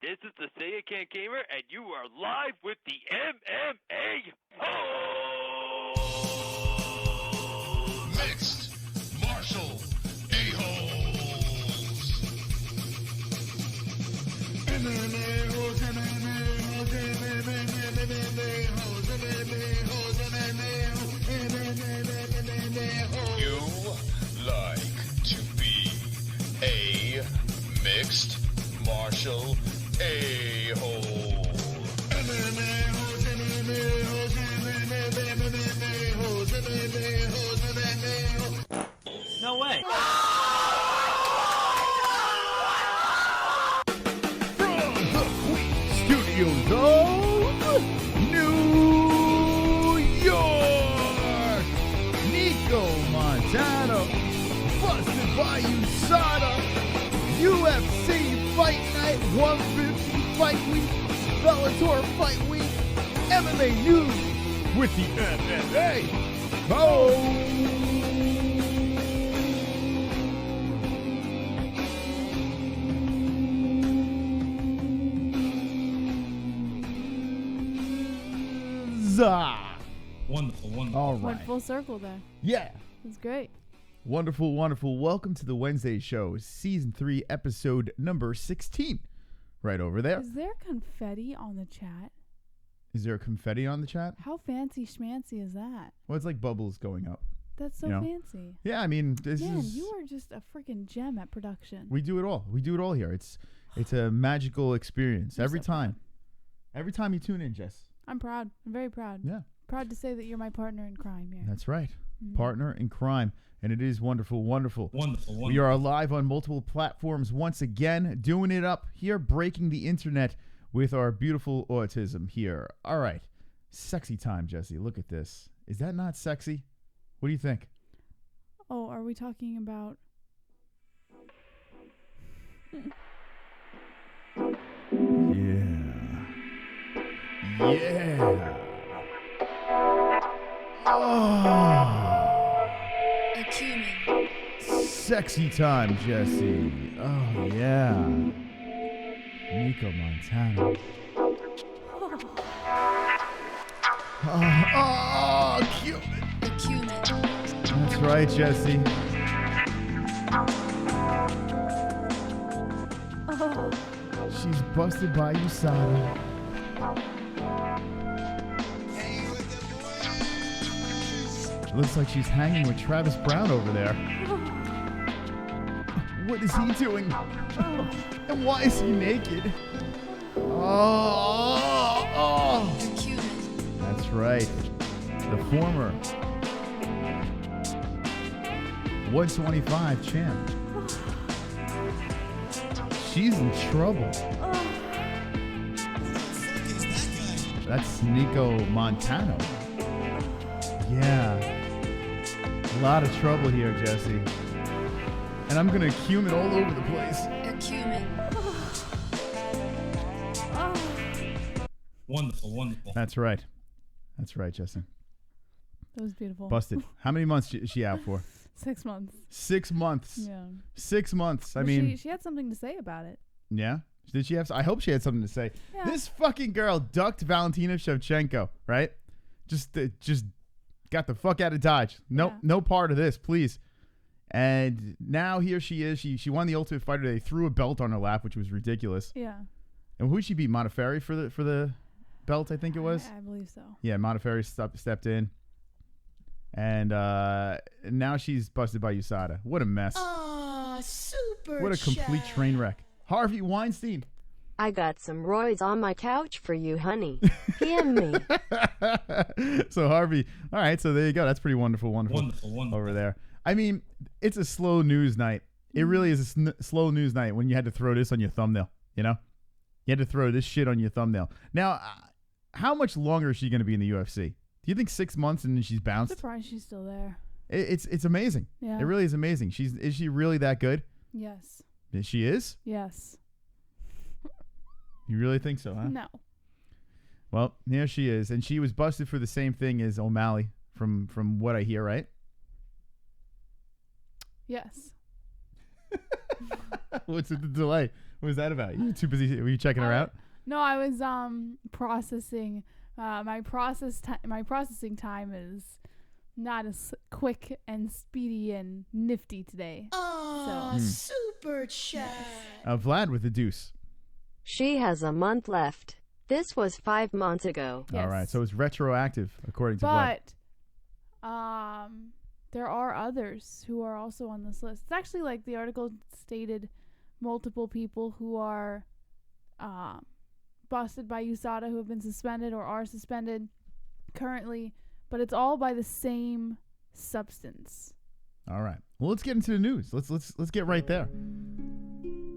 This is the Say It Can't Gamer, and you are live with the MMA-Holes! Mixed martial a-holes. MMA-Holes, MMA-Holes, MMA-Holes, MMA-Holes, MMA-Holes. You like to be a mixed martial a-hole. MMA-Holes, MMA-Holes, MMA-Holes, MMA-Holes, MMA-Holes. No way! From the Queen Studios of New York, Nicco Montano, busted by Usada, UFC Fight Night, 150 Fight Week, Bellator Fight Week, MMA News with the MMA-Holes. Wonderful. All right. Went full circle there. Yeah. It's great. Wonderful. Welcome to the Wednesday show, season 3, episode number 16. Right over there. Is there confetti on the chat? Is there confetti on the chat? How fancy schmancy is that? Well, it's like bubbles going up. That's so You know? fancy. Yeah, I mean, Man, you are just a freaking gem at production. we do it all. We do it all here. It's a magical experience You're every so time. Every time you tune in, Jess. I'm proud. I'm very proud. Yeah, Proud to say that you're my partner in crime here. that's right. Mhm. Partner in crime. And it is wonderful. We are live on multiple platforms once again, doing it up here, breaking the internet with our beautiful autism here. All right. Sexy time, Jesse. Look at this. Is that not sexy? What do you think? Oh, are we talking about... Yeah. Oh. A cumin. Sexy time, Jesse. Oh, yeah. Nicco Montano. Oh, Cuban. A cumin. That's right, Jesse. Oh, She's busted by Usada. Looks like she's hanging with Travis Brown over there. What is he doing? And why is he naked? Oh. A cumin. That's right. The former 125 champ. She's in trouble. That's Nicco Montano. Yeah. A lot of trouble here, Jesse. And I'm going to cumin all over the place. A cumin. Wonderful. That's right. That's right, Jesse. that was beautiful. Busted. How many months is she out for? 6 months. 6 months. Yeah. 6 months. I But mean, she had something to say about it. yeah. Did she have? I hope she had something to say. Yeah. This fucking girl ducked Valentina Shevchenko, right? Just got the fuck out of Dodge. Yeah. No part of this, please. And now here she is. She won the Ultimate Fighter. They threw a belt on her lap, which was ridiculous. Yeah. And who did she beat? Modafferi for the belt, I think it was. I believe so. Yeah, Modafferi stepped in. And now she's busted by Usada. What a mess. Ah, super What a complete train wreck. Harvey Weinstein. I got some roids on my couch for you, honey. PM me. So Harvey, all right, so there you go. That's pretty wonderful over there. I mean, it's a slow news night. It really is a slow news night when you had to throw this on your thumbnail, you know? You had to throw this shit on your thumbnail. Now, how much longer is she going to be in the UFC? Do you think 6 months and then she's I'm bounced? surprised she's still there. It's amazing. Yeah. It really is amazing. Is she really that good? Yes. She is? Yes. You really think so, huh? No. Well, here she is, and she was busted for the same thing as O'Malley, from what I hear, right? Yes. What's the delay? What was that about? You too busy? Were you checking her out? No, I was processing. My processing time is not as quick and speedy and nifty today. Oh, super chat. Vlad with the deuce. She has a month left. This was 5 months ago. Yes. All right, so it's retroactive according to Vlad. But there are others who are also on this list. It's actually like the article stated multiple people who are busted by Usada who have been suspended or are suspended currently, but it's all by the same substance. All right. Well, let's get into the news. Let's get right there.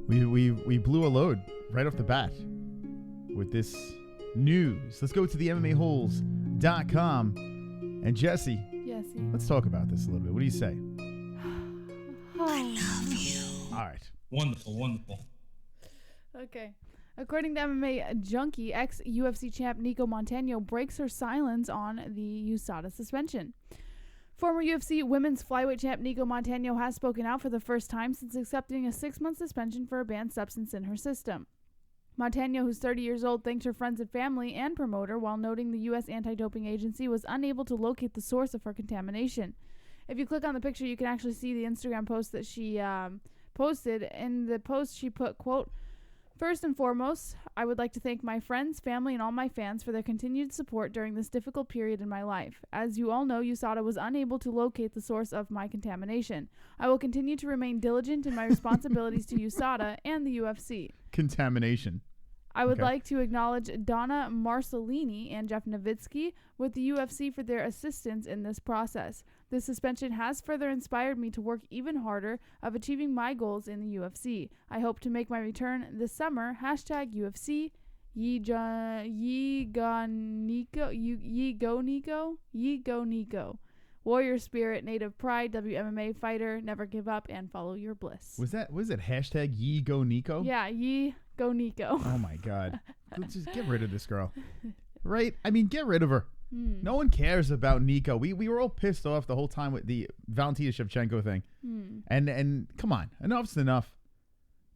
We blew a load right off the bat with this news. Let's go to the MMA-Holes.com. And Jesse, Yes. let's talk about this a little bit. What do you say? I love you. All right. Wonderful. Okay. According to MMA Junkie, ex-UFC champ Nicco Montano breaks her silence on the USADA suspension. Former UFC women's flyweight champ Nicco Montano has spoken out for the first time since accepting a 6-month suspension for a banned substance in her system. Montano, who's 30 years old, thanked her friends and family and promoter while noting the U.S. anti-doping agency was unable to locate the source of her contamination. If you click on the picture, you can actually see the Instagram post that she posted. In the post, she put, quote, "First and foremost, I would like to thank my friends, family, and all my fans for their continued support during this difficult period in my life. As you all know, USADA was unable to locate the source of my contamination. I will continue to remain diligent in my responsibilities to USADA and the UFC. Contamination. I would Okay. like to acknowledge Donna Marcellini and Jeff Nowitzki with the UFC for their assistance in this process. This suspension has further inspired me to work even harder of achieving my goals in the UFC. I hope to make my return this summer. #UFC. Ye go Nico. Warrior spirit, native pride, WMMA fighter, never give up and follow your bliss." Was it hashtag ye go Nico? Yeah, ye go Nico. Oh my God. Let's just get rid of this girl. Right? I mean, get rid of her. No one cares about Nico. We were all pissed off the whole time with the Valentina Shevchenko thing. And come on, enough's enough.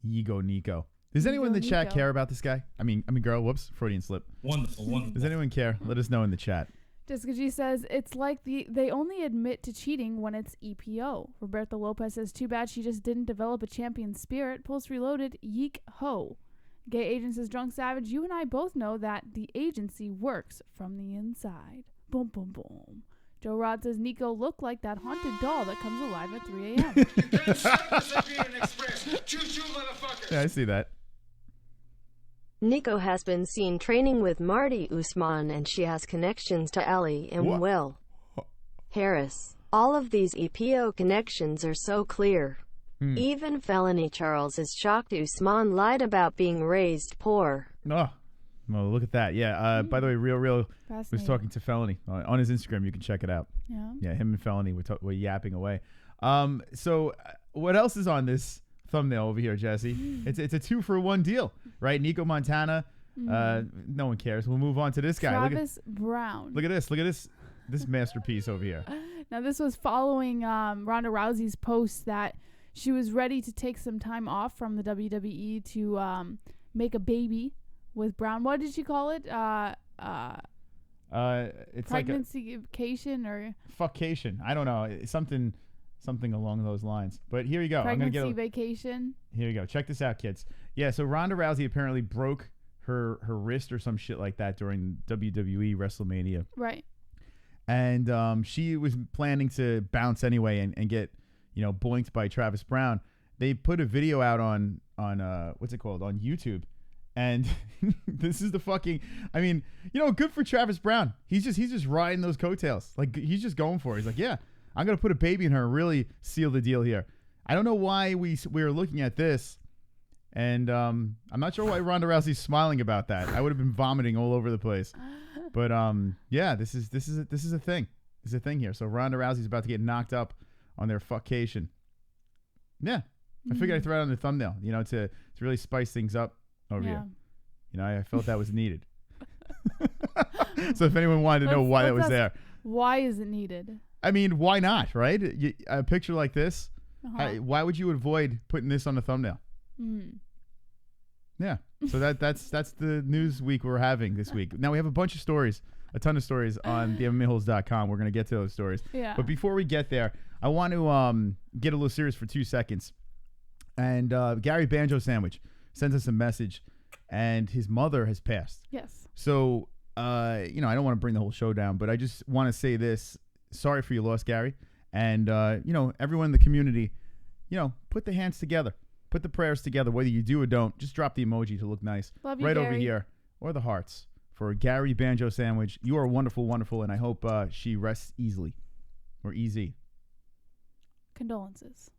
Ye go Nico. Does anyone in the chat Nico. care about this guy? I mean, girl. Whoops, Freudian slip. Wonderful. Does anyone care? Let us know in the chat. Jessica G says, it's like they only admit to cheating when it's EPO. Roberto Lopez says, too bad she just didn't develop a champion spirit. Pulse Reloaded, yeek ho. Gay Agent says, Drunk Savage, you and I both know that the agency works from the inside. Boom, boom, boom. Joe Rod says, Nico looked like that haunted doll that comes alive at 3 a.m. Yeah, I see that. Nicco has been seen training with Marty Usman and she has connections to Ali and What? Will Harris. All of these EPO connections are so clear. Even Felony Charles is shocked Usman lied about being raised poor. Oh, well, look at that. Yeah. By the way, Real was Fascinating. talking to Felony on his Instagram. You can check it out. Yeah. Yeah, him and Felony were yapping away. So what else is on this thumbnail over here, Jesse? It's a 2-for-1 deal, right? Nicco Montano. No one cares. We'll move on to this guy. Travis Brown. Look at this masterpiece over here. Now, this was following Ronda Rousey's post that she was ready to take some time off from the WWE to make a baby with Brown. What did she call it? It's like a Pregnancy-cation or fuckcation. I don't know. It's something along those lines. But here you go. I'm gonna pregnancy get vacation. Here you go. Check this out, kids. Yeah, so Ronda Rousey apparently broke her wrist or some shit like that during WWE WrestleMania. Right. And she was planning to bounce anyway and get, boinked by Travis Brown. They put a video out on what's it called? On YouTube. And this is the fucking, I mean, good for Travis Brown. He's just riding those coattails. Like, he's just going for it. He's like, yeah, I'm going to put a baby in her and really seal the deal here. I don't know why we were looking at this. And I'm not sure why Ronda Rousey's smiling about that. I would have been vomiting all over the place. But yeah, this is a thing. This is a thing here. So Ronda Rousey's about to get knocked up on their fuckcation. Yeah. I figured I'd throw it on the thumbnail, to really spice things up over here. I felt that was needed. So if anyone wanted to know why that was there. Why is it needed? I mean, why not, right? A picture like this, Uh-huh. why would you avoid putting this on the thumbnail? Yeah. So that's the news week we're having this week. Now we have a bunch of stories, a ton of stories on the MMA-Holes.com. We're gonna get to those stories. Yeah. But before we get there, I want to get a little serious for 2 seconds. And Gary Banjo Sandwich sends us a message, and his mother has passed. Yes. So I don't want to bring the whole show down, but I just want to say this: sorry for your loss, Gary, and everyone in the community, put the hands together. Put the prayers together, whether you do or don't. Just drop the emoji to look nice. Love you, right Gary. over here. Or the hearts. For Gary Banjo Sandwich. You are wonderful, wonderful, and I hope she rests easily. Or easy. Condolences.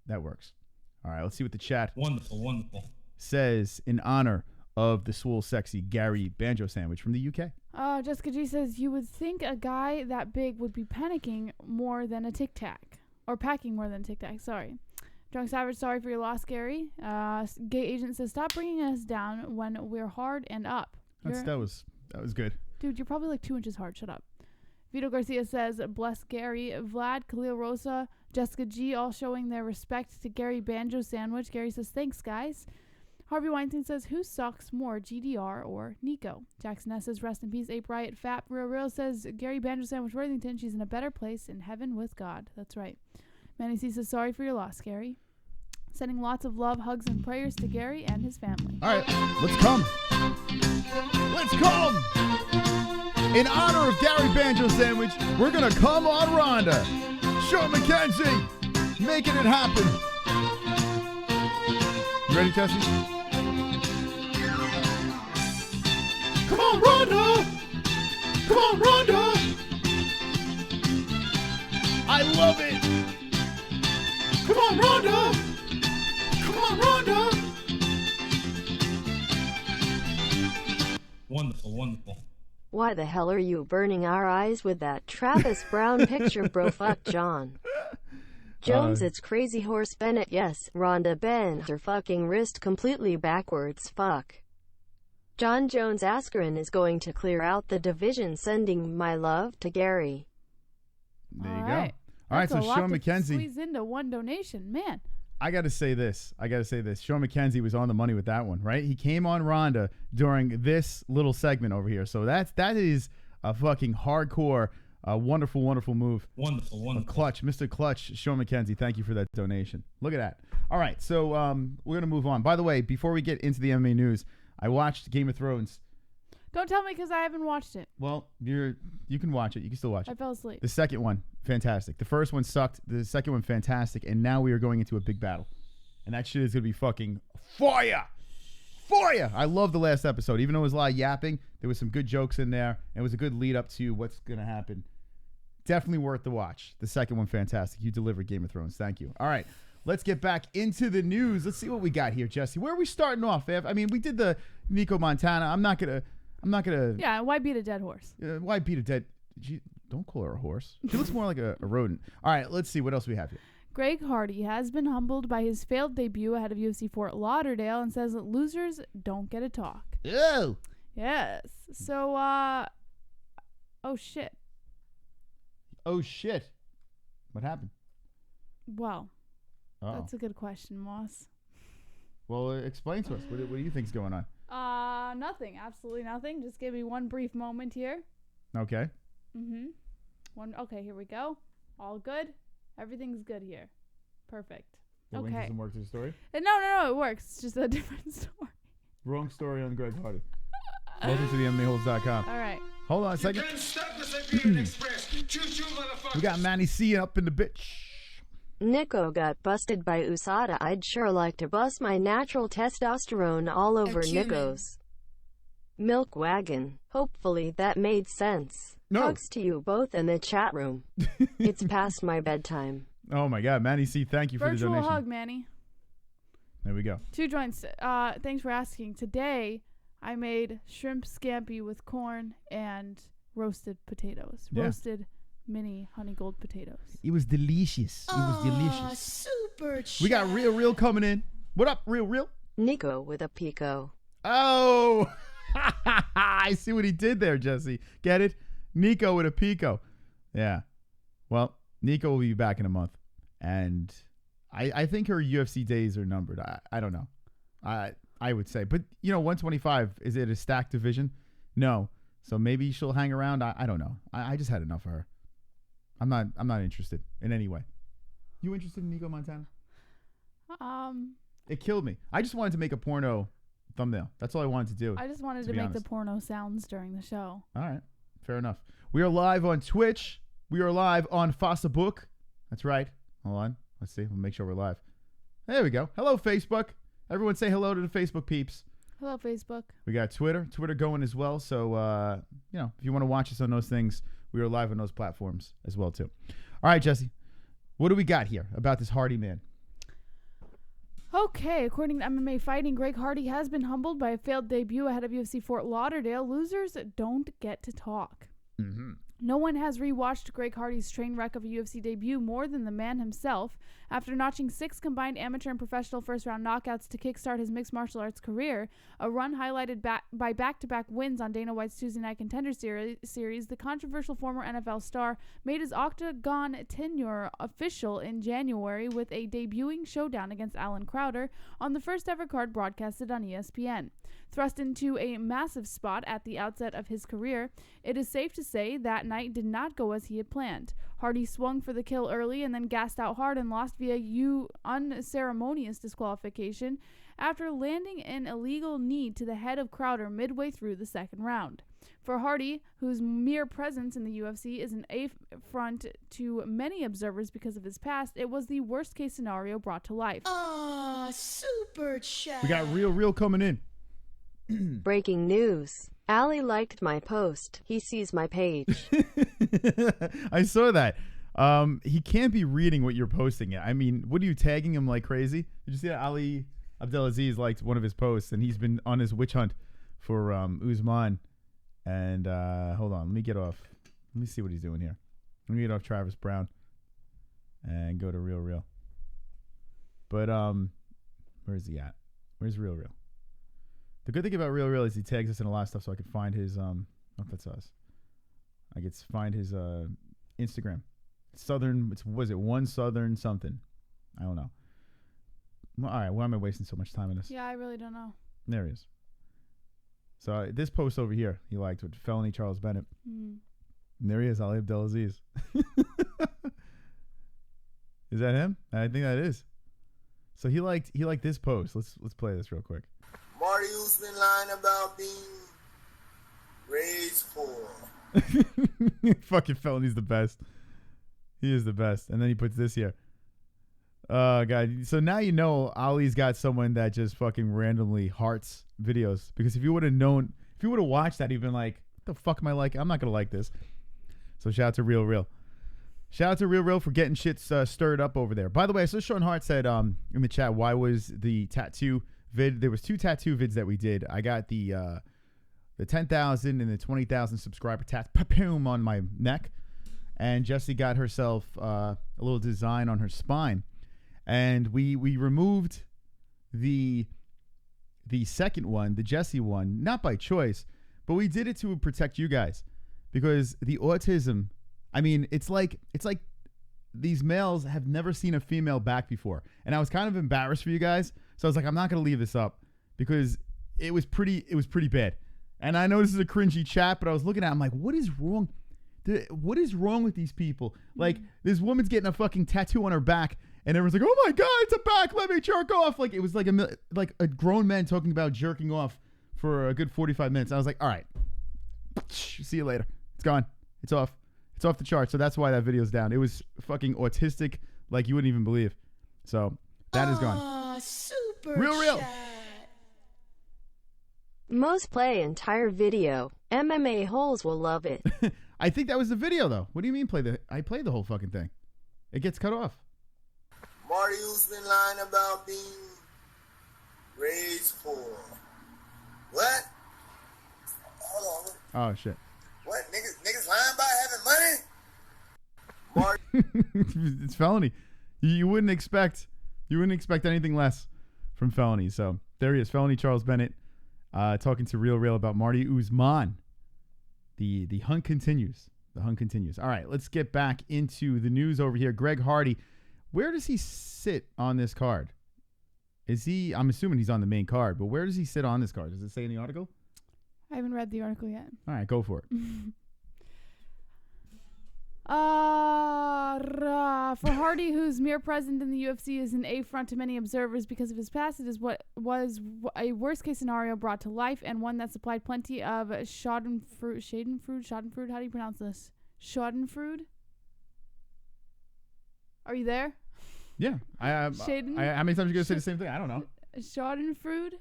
That works. All right, let's see what the chat Wonderful. says in honor of the swole, sexy Gary Banjo Sandwich from the UK. Jessica G says, you would think a guy that big would be panicking more than a Tic Tac. Or packing more than a Tic Tac, sorry. Drunk Savage, sorry for your loss, Gary. Gay Agent says, stop bringing us down when we're hard and up. That was good. Dude, you're probably like 2 inches hard. Shut up. Vito Garcia says, bless Gary. Vlad, Khalil Rosa, Jessica G, all showing their respect to Gary Banjo Sandwich. Gary says, thanks, guys. Harvey Weinstein says, who sucks more, GDR or Nico? Jackson S says, rest in peace, Ape Riot. Fap Real says, Gary Banjo Sandwich Worthington, she's in a better place in heaven with God. That's right. Manny C says, sorry for your loss, Gary. Sending lots of love, hugs, and prayers to Gary and his family. All right, let's come. Let's come. In honor of Gary Banjo Sandwich, we're going to come on Rhonda. Sean McKenzie, making it happen. You ready, Jesse? Come on, Rhonda. Come on, Rhonda. I love it. Come on, Rhonda. Come on, Rhonda. Wonderful. Why the hell are you burning our eyes with that Travis Brown picture, bro? Fuck John Jones. It's Crazy Horse Bennett. Yes, Rhonda bent her fucking wrist completely backwards. Fuck. John Jones Askren is going to clear out the division, sending my love to Gary. There you All go. right. All right, That's so a lot Sean to McKenzie. squeeze into one donation, man. I got to say this. Sean McKenzie was on the money with that one, right? He came on Rhonda during this little segment over here. So that is a fucking hardcore, wonderful move. Wonderful. Clutch, Mr. Clutch, Sean McKenzie, thank you for that donation. Look at that. All right, so we're going to move on. By the way, before we get into the MMA news, I watched Game of Thrones. Don't tell me because I haven't watched it. Well, you can watch it. You can still watch it. I fell asleep. The second one, fantastic. The first one sucked. The second one, fantastic. And now we are going into a big battle. And that shit is going to be fucking fire. Fire. I love the last episode. Even though it was a lot of yapping, there was some good jokes in there. And it was a good lead up to what's going to happen. Definitely worth the watch. The second one, fantastic. You delivered Game of Thrones. Thank you. All right. Let's get back into the news. Let's see what we got here, Jesse. Where are we starting off, Ev? I mean, we did the Nicco Montana. I'm not gonna. Yeah, why beat a dead horse? Why beat a dead? Don't call her a horse. She looks more like a rodent. All right, let's see what else we have here. Greg Hardy has been humbled by his failed debut ahead of UFC Fort Lauderdale and says that losers don't get a talk. Oh. Yes. So, oh shit. Oh shit. What happened? Well, Oh. that's a good question, Moss. Well, explain to us. What do you think's going on? Nothing. Absolutely nothing. Just give me one brief moment here. Okay. Okay, here we go. All good. Everything's good here. Perfect. The link Okay. doesn't work to the story? No, it works. It's just a different story. Wrong story on Greg Hardy. Welcome to the MMA-Holes.com. All right. Hold on a second. We got Manny C up in the bitch. Nicco got busted by Usada. I'd sure like to bust my natural testosterone all over Nicco's milk wagon. Hopefully that made sense. No. Hugs to you both in the chat room. It's past my bedtime. Oh my God, Manny C, thank you for the Virtual donation. hug, Manny. There we go. 2 joints. Thanks for asking. Today, I made shrimp scampi with corn and roasted potatoes. Yeah. Roasted mini honey gold potatoes. It was delicious. It was delicious. Super chat. We got Real coming in. What up, Real? Nicco with a pico. Oh, I see what he did there, Jesse. Get it? Nicco with a pico. Yeah. Well, Nicco will be back in a month. And I think her UFC days are numbered. I don't know. I would say. But, 125, is it a stacked division? No. So maybe she'll hang around. I don't know. I just had enough of her. I'm not interested in any way. You interested in Nicco Montano? It killed me. I just wanted to make a porno thumbnail. That's all I wanted to do. I just wanted to make the porno sounds during the show. All right. Fair enough. We are live on Twitch. We are live on Facebook. That's right. Hold on. Let's see. We'll make sure we're live. There we go. Hello, Facebook. Everyone say hello to the Facebook peeps. Hello, Facebook. We got Twitter going as well. So, if you want to watch us on those things, we are live on those platforms as well, too. All right, Jesse. What do we got here about this Hardy man? Okay, according to MMA Fighting, Greg Hardy has been humbled by a failed debut ahead of UFC Fort Lauderdale. Losers don't get to talk. Mm-hmm. No one has rewatched Greg Hardy's train wreck of a UFC debut more than the man himself. After notching 6 combined amateur and professional first-round knockouts to kickstart his mixed martial arts career, a run highlighted by back-to-back wins on Dana White's Tuesday Night Contender Series, the controversial former NFL star made his Octagon tenure official in January with a debuting showdown against Alan Crowder on the first-ever card broadcasted on ESPN. Thrust into a massive spot at the outset of his career, it is safe to say that night did not go as he had planned. Hardy swung for the kill early and then gassed out hard and lost via unceremonious disqualification after landing an illegal knee to the head of Crowder midway through the second round. For Hardy, whose mere presence in the UFC is an affront to many observers because of his past, it was the worst-case scenario brought to life. Super chat. We got Real coming in. Breaking news. Ali liked my post. He sees my page. I saw that. He can't be reading what you're posting. I mean, what are you tagging him like crazy? Did you see that Ali Abdelaziz liked one of his posts, and he's been on his witch hunt for Usman. And hold on, let me get off. Let me see what he's doing here. Let me get off Travis Brown and go to Real. But where's he at? Where's Real? The good thing about Real is he tags us in a lot of stuff, so I can find his oh, that's us. I get to find his Instagram. Was it one Southern something? I don't know. Well, all right, why am I wasting so much time in this? Yeah, I really don't know. There he is. So this post over here, he liked with Felony Charles Bennett. Mm. And there he is, Ali Abdelaziz. Is that him? I think that is. So he liked this post. Let's play this real quick. Marty Usman lying about being raised poor. Fucking Felony's the best. He is the best. And then he puts this here. Oh, God. So now you know Ali's got someone that just fucking randomly hearts videos. Because if you would have watched that, you'd been like, what the fuck am I like? I'm not going to like this. So shout out to Real. Shout out to Real for getting shit stirred up over there. By the way, I saw Sean Hart said in the chat, why was the tattoo vid? There was 2 tattoo vids that we did. I got the 10,000 and the 20,000 subscriber tattoo on my neck. And Jessie got herself a little design on her spine. And we removed the second one, the Jessie one, not by choice, but we did it to protect you guys. Because the autism, I mean, it's like these males have never seen a female back before. And I was kind of embarrassed for you guys. So I was like, I'm not going to leave this up because it was pretty bad. And I know this is a cringy chat, but I was looking at it, I'm like, what is wrong? What is wrong with these people? Like, this woman's getting a fucking tattoo on her back, and everyone's like, oh my God, it's a back, let me jerk off. Like, it was like a grown man talking about jerking off for a good 45 minutes. I was like, all right, see you later. It's gone. It's off. It's off the chart. So that's why that video's down. It was fucking autistic like you wouldn't even believe. So that is gone. Super Real. chat. Most play entire video. MMA-Holes will love it. I think that was the video, though. What do you mean I played the whole fucking thing. It gets cut off. Marty Usman lying about being raised poor. What? Hold on. Oh, shit. What? Niggas lying about having money? It's Felony. You wouldn't expect anything less from Felony. So there he is, Felony Charles Bennett, talking to Real about Marty Usman. The hunt continues. All right, let's get back into the news over here. Greg Hardy, where does he sit on this card? Is he? I'm assuming he's on the main card, but where does he sit on this card? Does it say in the article? I haven't read the article yet. All right, go for it. For Hardy, whose mere presence in the UFC is an affront to many observers because of his past, it is what was a worst-case scenario brought to life, and one that supplied plenty of Schadenfreude. How do you pronounce this? Schadenfreude? Are you there? Yeah. How many times are you gonna say the same thing? I don't know. Schadenfreude?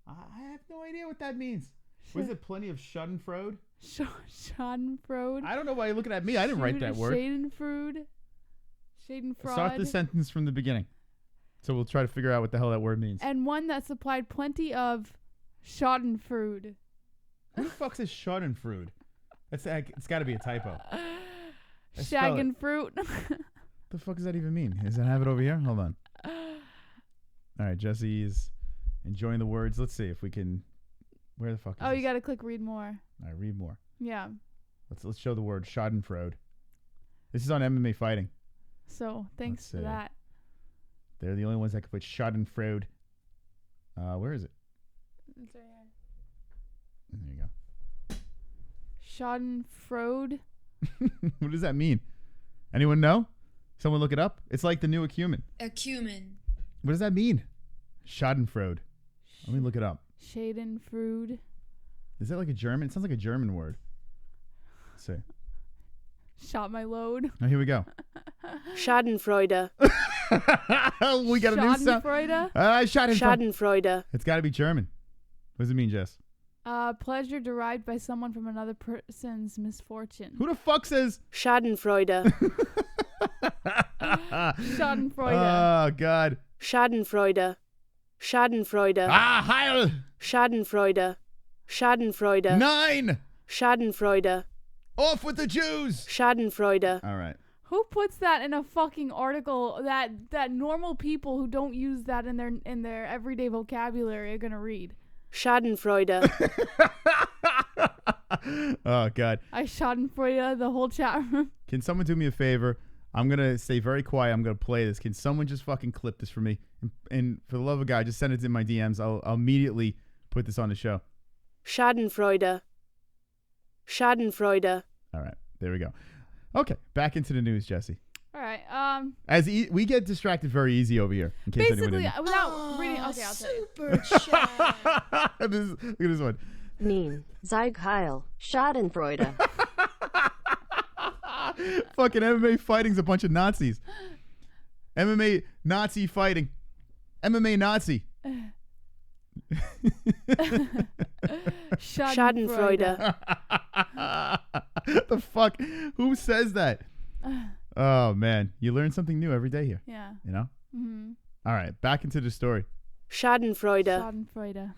I have no idea what that means. Was it plenty of Schadenfreude? Schadenfreude. I don't know why you're looking at me. I didn't write that word. Schadenfreude. Schadenfreude. Start the sentence from the beginning. So we'll try to figure out what the hell that word means. And one that supplied plenty of Schadenfreude. Who the fuck says Schadenfreude? It's got to be a typo. Shagenfruit. The fuck does that even mean? Does it have it over here? Hold on. All right, Jesse is enjoying the words. Let's see if we can. Where the fuck is you got to click read more. All right, read more. Yeah. Let's show the word Schadenfreude. This is on MMA Fighting. So, thanks for that. They're the only ones that can put Schadenfreude. Where is it? It's right here. There you go. Schadenfreude. What does that mean? Anyone know? Someone look it up. It's like the new acumen. Acumen. What does that mean? Schadenfreude. Let me look it up. Schadenfreude. Is that like a German? It sounds like a German word. Let's see. Shot my load. Oh, here we go. Schadenfreude. We got a new sound. Schadenfreude. It's got to be German. What does it mean, Jess? Pleasure derived by someone from another person's misfortune. Who the fuck says Schadenfreude? Schadenfreude. Oh, God. Schadenfreude. Schadenfreude. Ah, Heil. Schadenfreude. Schadenfreude. 9. Schadenfreude. Off with the Jews. Schadenfreude. All right. Who puts that in a fucking article that normal people who don't use that in their everyday vocabulary are gonna read? Schadenfreude. Oh, God. I Schadenfreude the whole chat room. Can someone do me a favor? I'm going to stay very quiet. I'm going to play this. Can someone just fucking clip this for me? And for the love of God, just send it in my DMs. I'll immediately put this on the show. Schadenfreude. Schadenfreude. All right. There we go. Okay. Back into the news, Jesse. All right. We get distracted very easy over here. In case basically, anyone without reading. Okay, I'll tell you. Super chat. look at this one. Neen. Zeig Heil. Schadenfreude. Fucking MMA fighting's a bunch of Nazis. MMA Nazi fighting. MMA Nazi. Schadenfreude. The fuck? Who says that? Oh, man. You learn something new every day here. Yeah. You know? Mm-hmm. All right. Back into the story. Schadenfreude. Schadenfreude.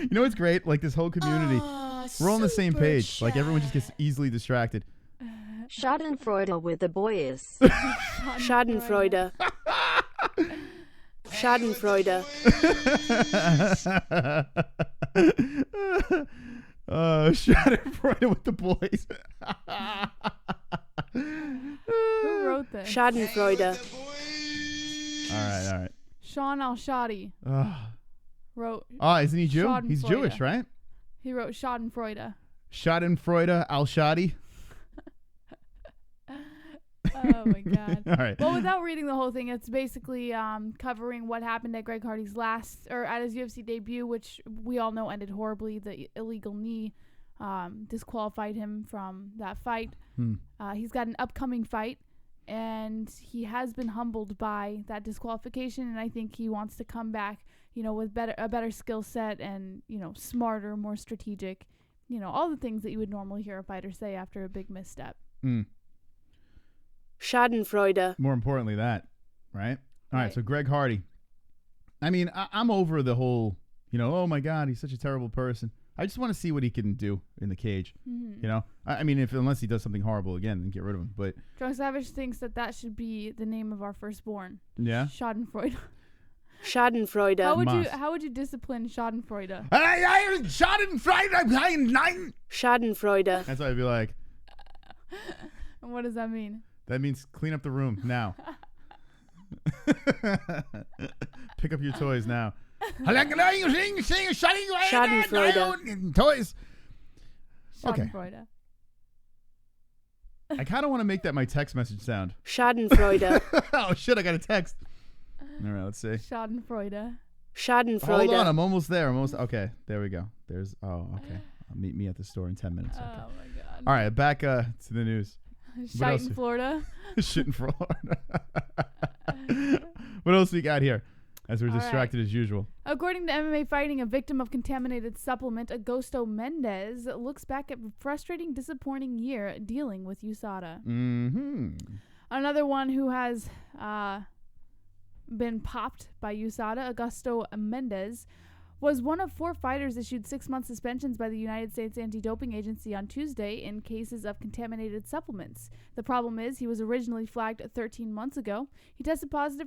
You know what's great? Like this whole community, we're all on the same page. Chat. Like everyone just gets easily distracted. Schadenfreude with the boys. Schadenfreude. Schadenfreude. Schadenfreude with the boys. Who wrote this? Schadenfreude. All right. Sean Al-Shadi wrote. Oh, isn't he Jew? He's Schadenfreude. Jewish, right? He wrote Schadenfreude. Schadenfreude Al-Shadi. Oh my God. All right. Well, without reading the whole thing, it's basically covering what happened at Greg Hardy's at his UFC debut, which we all know ended horribly. The illegal knee disqualified him from that fight. He's got an upcoming fight, and he has been humbled by that disqualification, and I think he wants to come back, with a better skill set and, smarter, more strategic, all the things that you would normally hear a fighter say after a big misstep. Schadenfreude. More importantly, that, right? All right. Right. So Greg Hardy. I mean, I'm over the whole, oh my God, he's such a terrible person. I just want to see what he can do in the cage. Mm-hmm. I mean, unless he does something horrible again, then get rid of him. But Drunk Savage thinks that should be the name of our firstborn. yeah, Schadenfreude. Schadenfreude. How would you discipline Schadenfreude? I Schadenfreude. Schadenfreude. That's what I'd be like. And what does that mean? That means clean up the room now. Pick up your toys now. Schadenfreude. Toys. Okay. Schadenfreude. I kind of want to make that my text message sound. Schadenfreude. Oh, shit, I got a text. All right, let's see. Schadenfreude. Schadenfreude. Hold on, I'm almost there. Okay, there we go. Okay. Meet me at the store in 10 minutes. Okay. Oh, my God. All right, back to the news. Shite in Florida. Shit in Florida. What else we got here? As we're distracted as usual. According to MMA Fighting, a victim of contaminated supplement, Augusto Mendez, looks back at a frustrating, disappointing year dealing with USADA. Mm-hmm. Another one who has been popped by USADA, Augusto Mendez, was one of 4 fighters issued 6-month suspensions by the United States Anti-Doping Agency on Tuesday in cases of contaminated supplements. The problem is he was originally flagged 13 months ago. He tested positive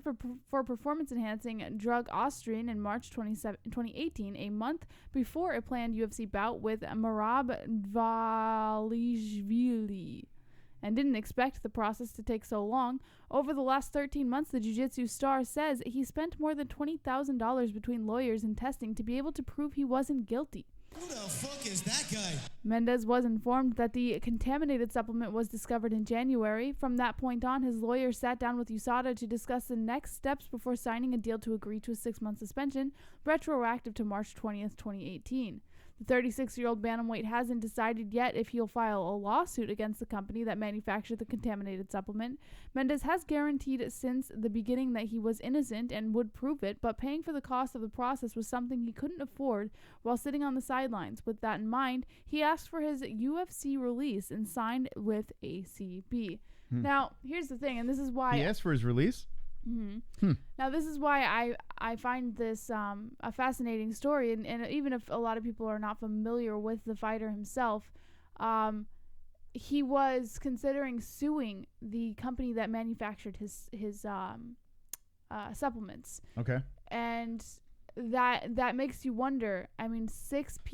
for performance-enhancing drug Ostrine in March 2018, a month before a planned UFC bout with Merab Dvalishvili, and didn't expect the process to take so long. Over the last 13 months, the jiu-jitsu star says he spent more than $20,000 between lawyers and testing to be able to prove he wasn't guilty. Who the fuck is that guy? Mendez was informed that the contaminated supplement was discovered in January. From that point on, his lawyer sat down with USADA to discuss the next steps before signing a deal to agree to a 6-month suspension, retroactive to March 20th, 2018. The 36-year-old bantamweight hasn't decided yet if he'll file a lawsuit against the company that manufactured the contaminated supplement. Mendez has guaranteed since the beginning that he was innocent and would prove it, but paying for the cost of the process was something he couldn't afford while sitting on the sidelines. With that in mind, he asked for his UFC release and signed with ACB. Now, here's the thing, and this is why... He asked for his release? Now, this is why I find this a fascinating story, and even if a lot of people are not familiar with the fighter himself, he was considering suing the company that manufactured his supplements. Okay. And that makes you wonder. I mean, 5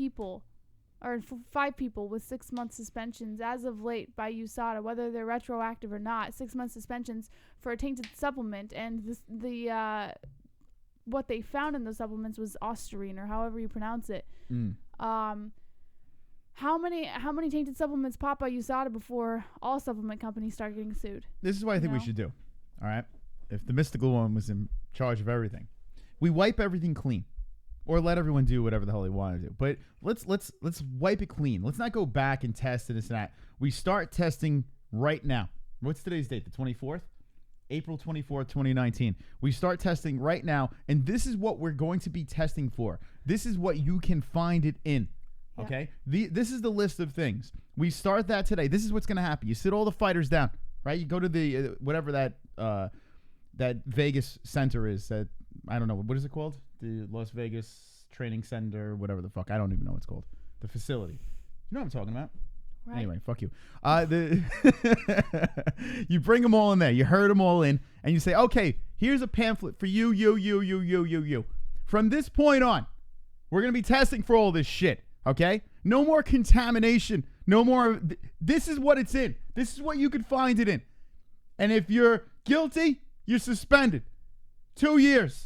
people with 6-month suspensions as of late by USADA, whether they're retroactive or not, 6-month suspensions for a tainted supplement, and what they found in those supplements was Ostrine, or however you pronounce it. How many tainted supplements pop by USADA before all supplement companies start getting sued? This is what I think we should do. All right, if the mystical one was in charge of everything, we wipe everything clean. Or let everyone do whatever the hell they want to do. But let's wipe it clean. Let's not go back and test and this and that. We start testing right now. What's today's date? The 24th? April 24th, 2019. We start testing right now, and this is what we're going to be testing for. This is what you can find it in. Okay? This is the list of things. We start that today. This is what's going to happen. You sit all the fighters down, right? You go to the whatever that Vegas center is. That I don't know. What is it called? The Las Vegas Training Center, whatever the fuck. I don't even know what it's called. The facility. You know what I'm talking about? Right. Anyway, fuck you. You bring them all in there. You herd them all in, and you say, okay, here's a pamphlet for you. From this point on, we're going to be testing for all this shit, okay? No more contamination. No more. This is what it's in. This is what you can find it in. And if you're guilty, you're suspended. 2 years.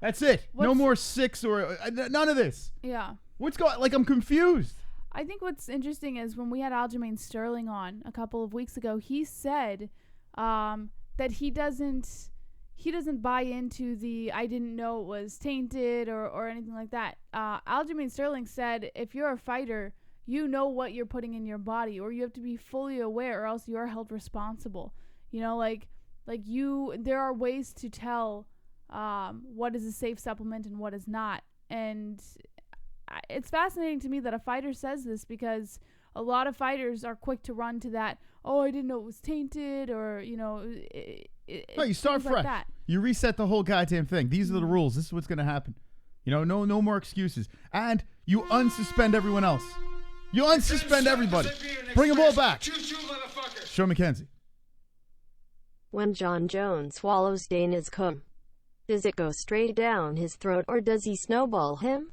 That's it. No more 6 or none of this. Yeah. What's going? Like, I'm confused. I think what's interesting is when we had Aljamain Sterling on a couple of weeks ago, he said that he doesn't buy into the I didn't know it was tainted or anything like that. Aljamain Sterling said if you're a fighter, you know what you're putting in your body, or you have to be fully aware, or else you are held responsible. You know, there are ways to tell what is a safe supplement and what is not. And it's fascinating to me that a fighter says this, because a lot of fighters are quick to run to that, oh, I didn't know it was tainted, or, you know. No, you start fresh. Like you reset the whole goddamn thing. These are the rules. This is what's going to happen. You know, no more excuses. And you unsuspend everyone else. You unsuspend everybody. Bring them all back. Show McKenzie. When John Jones swallows Dana's cum, does it go straight down his throat, or does he snowball him?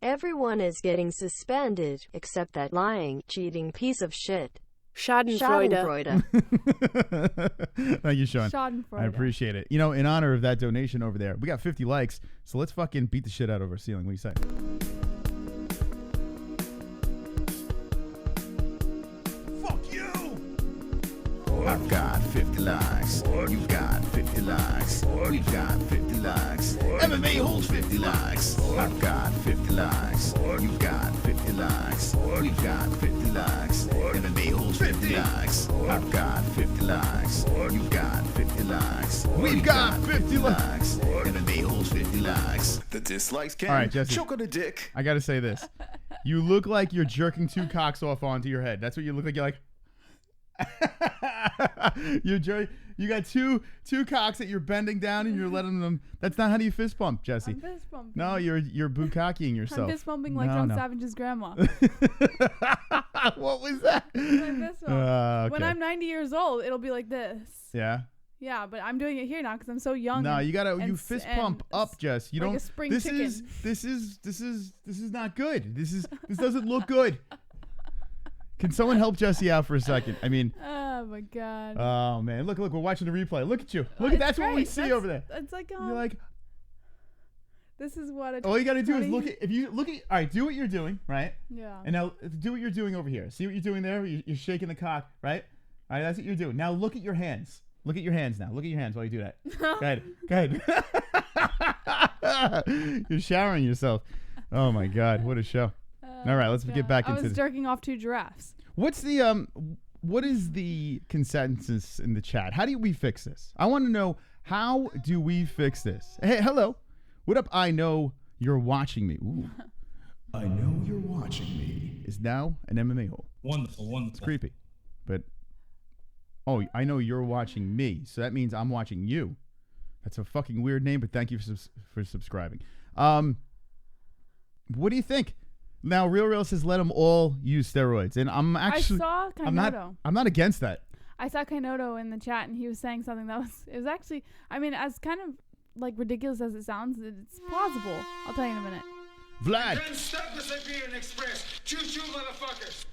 Everyone is getting suspended, except that lying, cheating piece of shit. Schadenfreude. Thank you, Sean. Schadenfreude. I appreciate it. You know, in honor of that donation over there, we got 50 likes, so let's fucking beat the shit out of our ceiling. What do you say? Fuck you! I've got 50 likes. You've got 50 likes. We've got 50 likes. MMA-Holes 50 likes. I've got 50 likes. You've got 50 likes. We've got 50 likes. MMA-Holes 50 likes. I've got 50 likes. You've got 50 likes. We've got 50 likes. MMA-Holes 50 likes. The dislikes can All right, Jesse. choke on a dick. I gotta say this. You look like you're jerking two cocks off onto your head. That's what you look like. You're like... You got two cocks that you're bending down and you're letting them. That's not how do you fist bump, Jesse. I'm fist bumping. No, you're bukkake-ing yourself. I'm fist bumping like Joe Savage's grandma. What was that? I'm fist bump. Okay. When I'm 90 years old, it'll be like this. Yeah. Yeah, but I'm doing it here now because I'm so young. No, and- you gotta and you s- fist and pump up, Jess. You like don't. a spring this chicken. is not good. This doesn't look good. Can someone help Jesse out for a second? I mean. Oh my god. Oh man, look, we're watching the replay. Look at you. Look at It's that's what we great. see That's- over there. It's like You're like, this is what a all you gotta do is 20 look at if you look at. All right, do what you're doing, right? Yeah. And now do what you're doing over here. See what you're doing there? You're shaking the cock, right? All right, that's what you're doing. Now look at your hands. Look at your hands now. Look at your hands while you do that. Go ahead. You're showering yourself. Oh my God, what a show. All right, let's get back I into was this. jerking off 2 giraffes. What is the consensus in the chat? How do we fix this? I want to know, how do we fix this? Hey, hello. What up? I know you're watching me. Ooh. I know you're watching me is now an MMA hole. Wonderful. It's creepy. But, oh, I know you're watching me. So that means I'm watching you. That's a fucking weird name, but thank you for subscribing. What do you think? Now, Real says let them all use steroids, and I'm actually I saw Kainoto. I'm not against that. I saw Kainoto in the chat, and he was saying something that was. It was actually. I mean, as kind of like ridiculous as it sounds, it's plausible. I'll tell you in a minute. Vlad. Then stop the Siberian Express. Choo-choo, motherfuckers.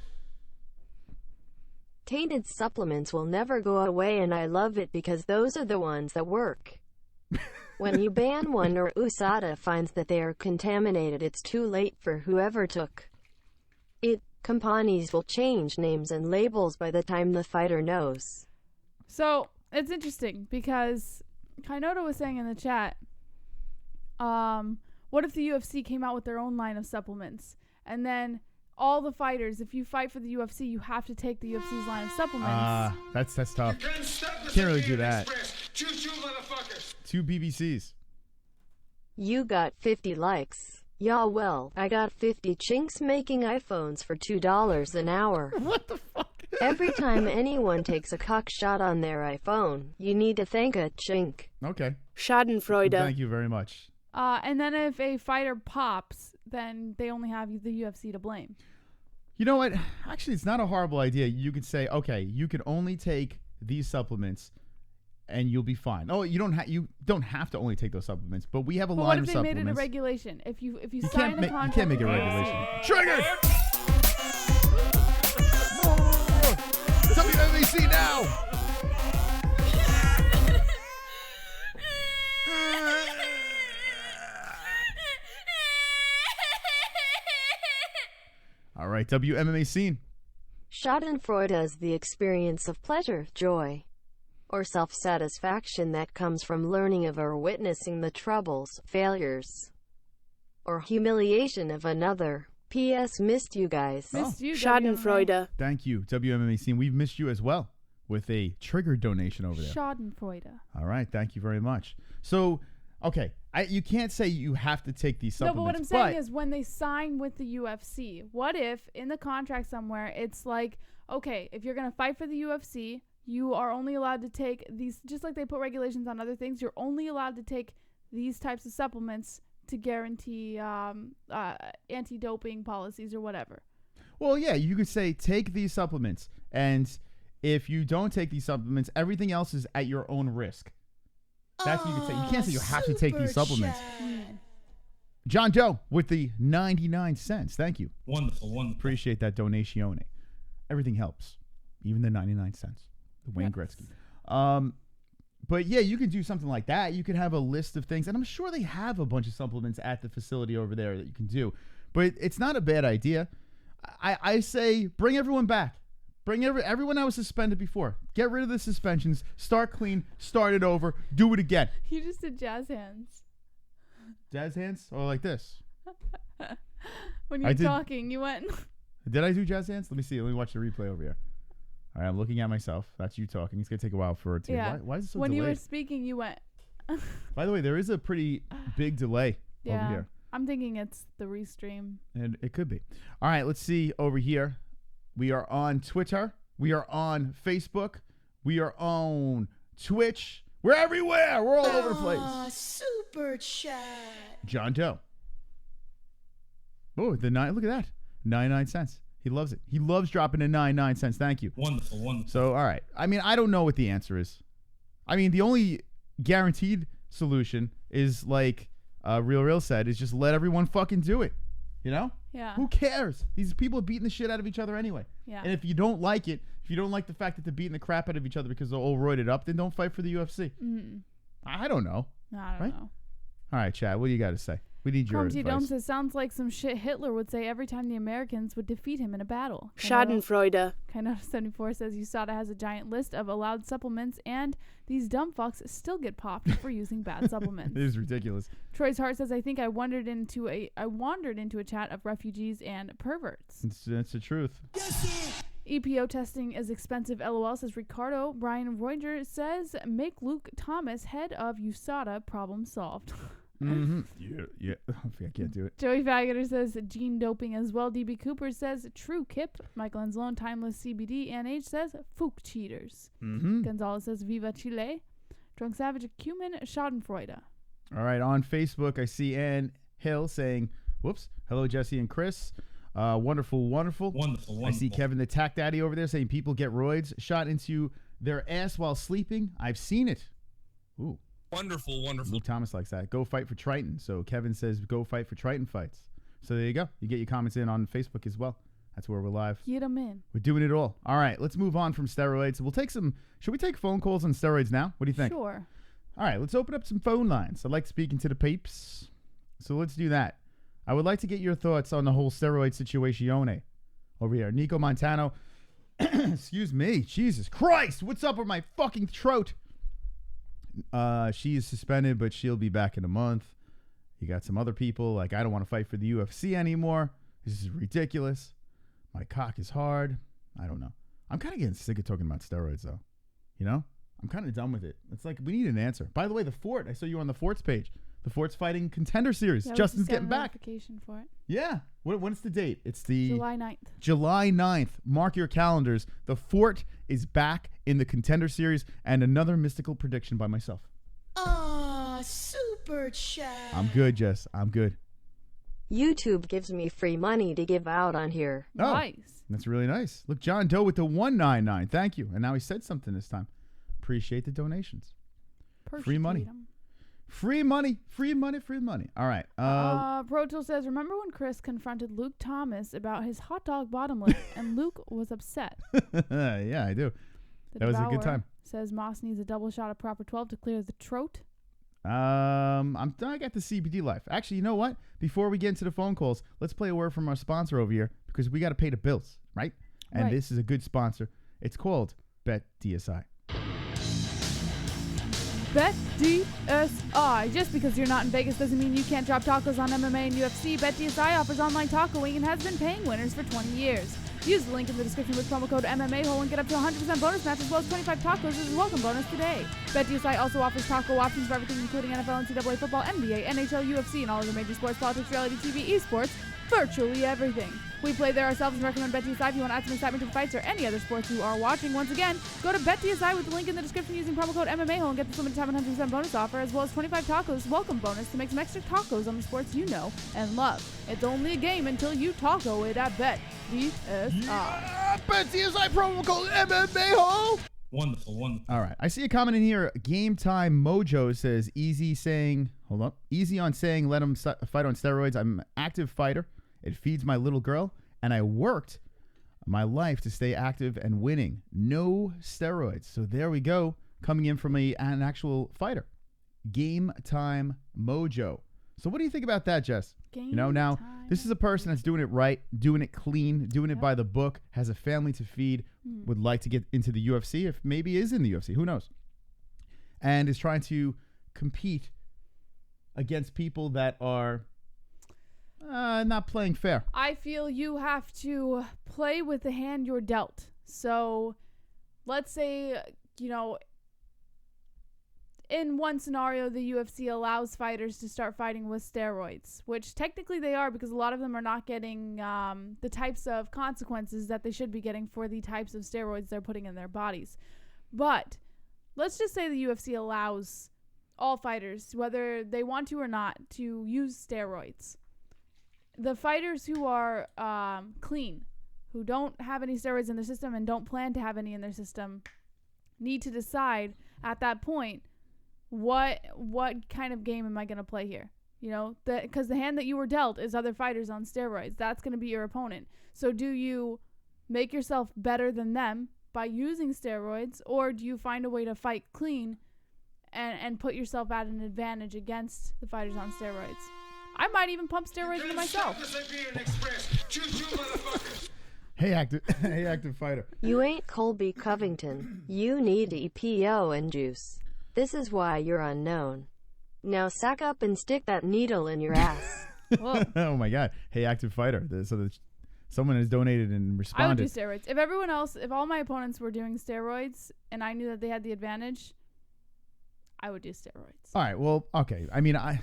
Tainted supplements will never go away, and I love it because those are the ones that work. When you ban one or Usada finds that they are contaminated, it's too late for whoever took it. Companies will change names and labels by the time the fighter knows. So it's interesting because Kainoto was saying in the chat, what if the UFC came out with their own line of supplements, and then all the fighters, if you fight for the UFC, you have to take the UFC's line of supplements. That's tough. Then stop the Can't really do Siberian that. Express. Choo-choo, motherfuckers. 2 BBCs. You got 50 likes. Yeah, well, I got 50 chinks making iPhones for $2 an hour. What the fuck? Every time anyone takes a cock shot on their iPhone, you need to thank a chink. Okay. Schadenfreude. Thank you very much. And then if a fighter pops, then they only have the UFC to blame. You know what? Actually, it's not a horrible idea. You could say, okay, you can only take these supplements, and you'll be fine. Oh, you don't have to only take those supplements, but we have a But line what of if they supplements. made it a regulation? If you You sign can't a make contract, you can't make it a with the regulation. UFC, Triggered. WMAC now. All right, WMMA scene. Schadenfreude is the experience of pleasure, joy, or self-satisfaction that comes from learning of or witnessing the troubles, failures, or humiliation of another. P.S. Missed you guys. Missed you, WMA. Schadenfreude. Thank you, WMMA scene. We've missed you as well with a trigger donation over there. Schadenfreude. All right, thank you very much. So, okay, you can't say you have to take these No, supplements. but what I'm saying is when they sign with the UFC, what if in the contract somewhere it's like, okay, if you're going to fight for the UFC, you are only allowed to take these, just like they put regulations on other things, you're only allowed to take these types of supplements to guarantee anti-doping policies or whatever. Well, yeah, you could say take these supplements, and if you don't take these supplements, everything else is at your own risk. That's what you could say. You can't say you have to take these supplements. John Doe with the 99 cents. Thank you. Wonderful. Appreciate that donation. Everything helps. Even the 99 cents. The Wayne Gretzky. But yeah, you can do something like that. You could have a list of things. And I'm sure they have a bunch of supplements at the facility over there that you can do. But it's not a bad idea. I say bring everyone back. Bring everyone that was suspended before. Get rid of the suspensions. Start clean. Start it over. Do it again. You just did jazz hands. Jazz hands? Or like this? When you were talking, you went... Did I do jazz hands? Let me see. Let me watch the replay over here. All right, I'm looking at myself. That's you talking. It's going to take a while for it to... Yeah. Why is it so when delayed? you were speaking, you went... By the way, there is a pretty big delay over here. I'm thinking it's the restream. And it could be. All right, let's see over here. We are on Twitter. We are on Facebook. We are on Twitch. We're everywhere. We're all over the place. Super chat. John Doe. Oh, look at that. 99 cents. He loves it. He loves dropping the 99 cents. Thank you. Wonderful, wonderful. So, all right. I mean, I don't know what the answer is. I mean, the only guaranteed solution is like Real said, is just let everyone fucking do it. You know? Yeah. Who cares? These people are beating the shit out of each other anyway. Yeah. And if you don't like it, if you don't like the fact that they're beating the crap out of each other because they're all roided up, then don't fight for the UFC. I don't know. I don't know. All right, Chad, what do you got to say? We need your Comty advice. Dome says, sounds like some shit Hitler would say every time the Americans would defeat him in a battle. Schadenfreude. Kind74 says, USADA has a giant list of allowed supplements, and these dumb fucks still get popped for using bad supplements. It is ridiculous. Troy's Heart says, I think I wandered into a chat of refugees and perverts. That's the truth. EPO testing is expensive, LOL, says Ricardo. Brian Reuter says, make Luke Thomas head of USADA, problem solved. Yeah. I can't do it. Joey Faggoter says gene doping as well. DB Cooper says true Kip. Michael Enslow, timeless CBD. NH says Fook cheaters. Gonzalez says Viva Chile. Drunk Savage Cumin Schadenfreude. All right, on Facebook I see Ann Hill saying, "Whoops, hello Jesse and Chris. Wonderful. I see Kevin the Tack Daddy over there saying people get roids shot into their ass while sleeping. I've seen it. Ooh. Wonderful. Luke Thomas likes that. Go fight for Triton. So Kevin says go fight for Triton fights. So there you go. You get your comments in on Facebook as well. That's where we're live. Get them in. We're doing it all. All right, let's move on from steroids. We'll take some... Should we take phone calls on steroids now? What do you think? Sure. All right, let's open up some phone lines. I like speaking to the peeps. So let's do that. I would like to get your thoughts on the whole steroid situation over here. Nicco Montano. Excuse me. Jesus Christ. What's up with my fucking throat? She is suspended, but she'll be back in a month. You got some other people like, I don't want to fight for the UFC anymore. This is ridiculous. My cock is hard. I don't know. I'm kind of getting sick of talking about steroids, though. You know? I'm kind of done with it. It's like, we need an answer. By the way, the Fort, I saw you on the Fort's page. The Fort's fighting Contender Series. Yeah, Justin's getting back. Notification for it. Yeah. When's the date? It's the... July 9th. July 9th. Mark your calendars. The Fort is back in the Contender Series, and another mystical prediction by myself. Super chat. I'm good, Jess. I'm good. YouTube gives me free money to give out on here. Oh, nice. That's really nice. Look, John Doe with the 199. Thank you. And now he said something this time. Appreciate the donations. Free money. Free money. All right. Pro Tool says, remember when Chris confronted Luke Thomas about his hot dog bottom lip and Luke was upset? Yeah, I do. That was a good time. Says Moss needs a double shot of Proper 12 to clear the throat. I got the CBD life. Actually, you know what? Before we get into the phone calls, let's play a word from our sponsor over here because we got to pay the bills, right? And this is a good sponsor. It's called BetDSI. BetDSI. Just because you're not in Vegas doesn't mean you can't drop tacos on MMA and UFC. BetDSI offers online tacoing and has been paying winners for 20 years. Use the link in the description with promo code MMA-Hole and get up to 100% bonus match as well as 25 tacos as a welcome bonus today. BetDSI also offers taco options for everything including NFL, NCAA football, NBA, NHL, UFC, and all other major sports, politics, reality TV, esports, virtually everything. We play there ourselves and recommend BetDSI if you want to add some excitement to the fights or any other sports you are watching. Once again, go to BetDSI with the link in the description using promo code MMA-Hole and get this limited time 100% bonus offer as well as 25 tacos welcome bonus to make some extra tacos on the sports you know and love. It's only a game until you taco it at BetDSI. Yeah, BetDSI promo code MMA-Hole. Wonderful. All right. I see a comment in here. Game Time Mojo says, easy on saying let him fight on steroids. I'm an active fighter. It feeds my little girl. And I worked my life to stay active and winning. No steroids. So there we go. Coming in from an actual fighter. Game Time Mojo. So what do you think about that, Jess? Now, this is a person that's doing it right, doing it clean, doing it by the book, has a family to feed, would like to get into the UFC, if maybe is in the UFC, who knows? And is trying to compete against people that are not playing fair. I feel you have to play with the hand you're dealt. So let's say, in one scenario, the UFC allows fighters to start fighting with steroids, which technically they are because a lot of them are not getting the types of consequences that they should be getting for the types of steroids they're putting in their bodies. But let's just say the UFC allows all fighters, whether they want to or not, to use steroids. The fighters who are clean, who don't have any steroids in their system and don't plan to have any in their system, need to decide at that point, what kind of game am I going to play here? Because the hand that you were dealt is other fighters on steroids. That's going to be your opponent. So do you make yourself better than them by using steroids, or do you find a way to fight clean and put yourself at an advantage against the fighters on steroids? I might even pump steroids into myself. Hey, active fighter. You ain't Colby Covington. You need EPO and juice. This is why you're unknown. Now sack up and stick that needle in your ass. Oh my God. Hey, active fighter. Someone has donated and responded. I would do steroids. If all my opponents were doing steroids and I knew that they had the advantage, I would do steroids. All right. Well, okay. I mean, I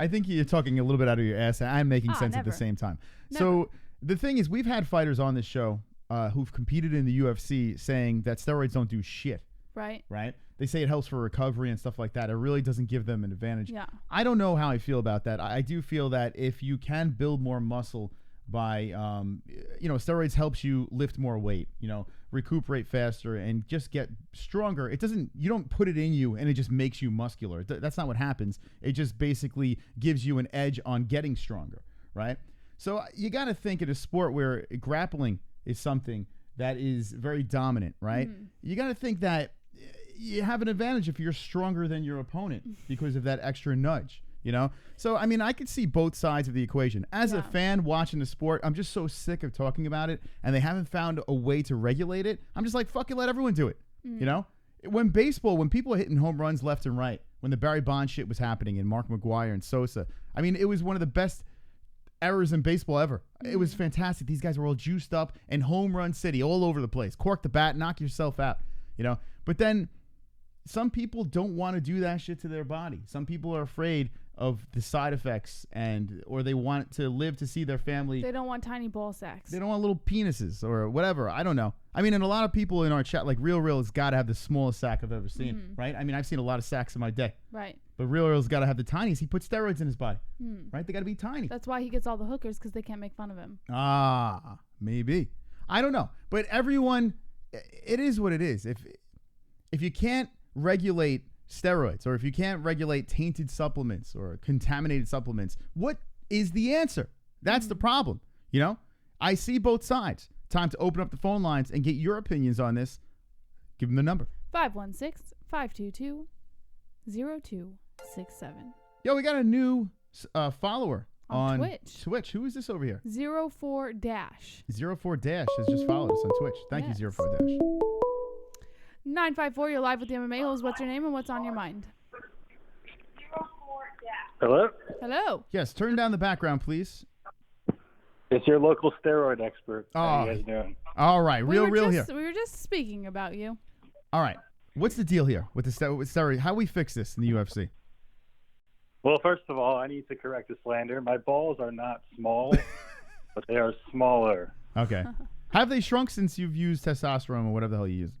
think you're talking a little bit out of your ass. I'm making sense at the same time. Never. So the thing is, we've had fighters on this show who've competed in the UFC saying that steroids don't do shit. Right. They say it helps for recovery and stuff like that. It really doesn't give them an advantage. Yeah. I don't know how I feel about that. I do feel that if you can build more muscle by, steroids helps you lift more weight, recuperate faster and just get stronger. You don't put it in you and it just makes you muscular. That's not what happens. It just basically gives you an edge on getting stronger, right? So you got to think in a sport where grappling is something that is very dominant, right? You got to think that you have an advantage if you're stronger than your opponent because of that extra nudge, So, I mean, I could see both sides of the equation. As a fan watching the sport, I'm just so sick of talking about it, and they haven't found a way to regulate it. I'm just like, fuck it, let everyone do it, When people are hitting home runs left and right, when the Barry Bonds shit was happening and Mark McGwire and Sosa, I mean, it was one of the best errors in baseball ever. It was fantastic. These guys were all juiced up and home run city all over the place. Cork the bat, knock yourself out, But then some people don't want to do that shit to their body. Some people are afraid of the side effects or they want to live to see their family. They don't want tiny ball sacks. They don't want little penises or whatever. I don't know. I mean, and a lot of people in our chat, like Real has got to have the smallest sack I've ever seen, right? I mean, I've seen a lot of sacks in my day. Right. But Real's got to have the tiniest. He puts steroids in his body, right? They got to be tiny. That's why he gets all the hookers, because they can't make fun of him. Maybe. I don't know. But everyone, it is what it is. If you can't regulate steroids, or if you can't regulate tainted supplements or contaminated supplements, what is the answer? That's the problem. I see both sides. Time to open up the phone lines and get your opinions on this. Give them the number. 516-522-0267. Yo, we got a new follower on Twitch. Who is this over here? 04-. 04- has just followed us on Twitch. Thank you, 04-. 954, you're live with the MMA-Holes. What's your name and what's on your mind? Hello? Hello. Yes, turn down the background, please. It's your local steroid expert. Oh. How you guys doing? All right, real here. We were just speaking about you. All right. What's the deal here with the steroid? How we fix this in the UFC? Well, first of all, I need to correct the slander. My balls are not small, but they are smaller. Okay. Have they shrunk since you've used testosterone or whatever the hell you use?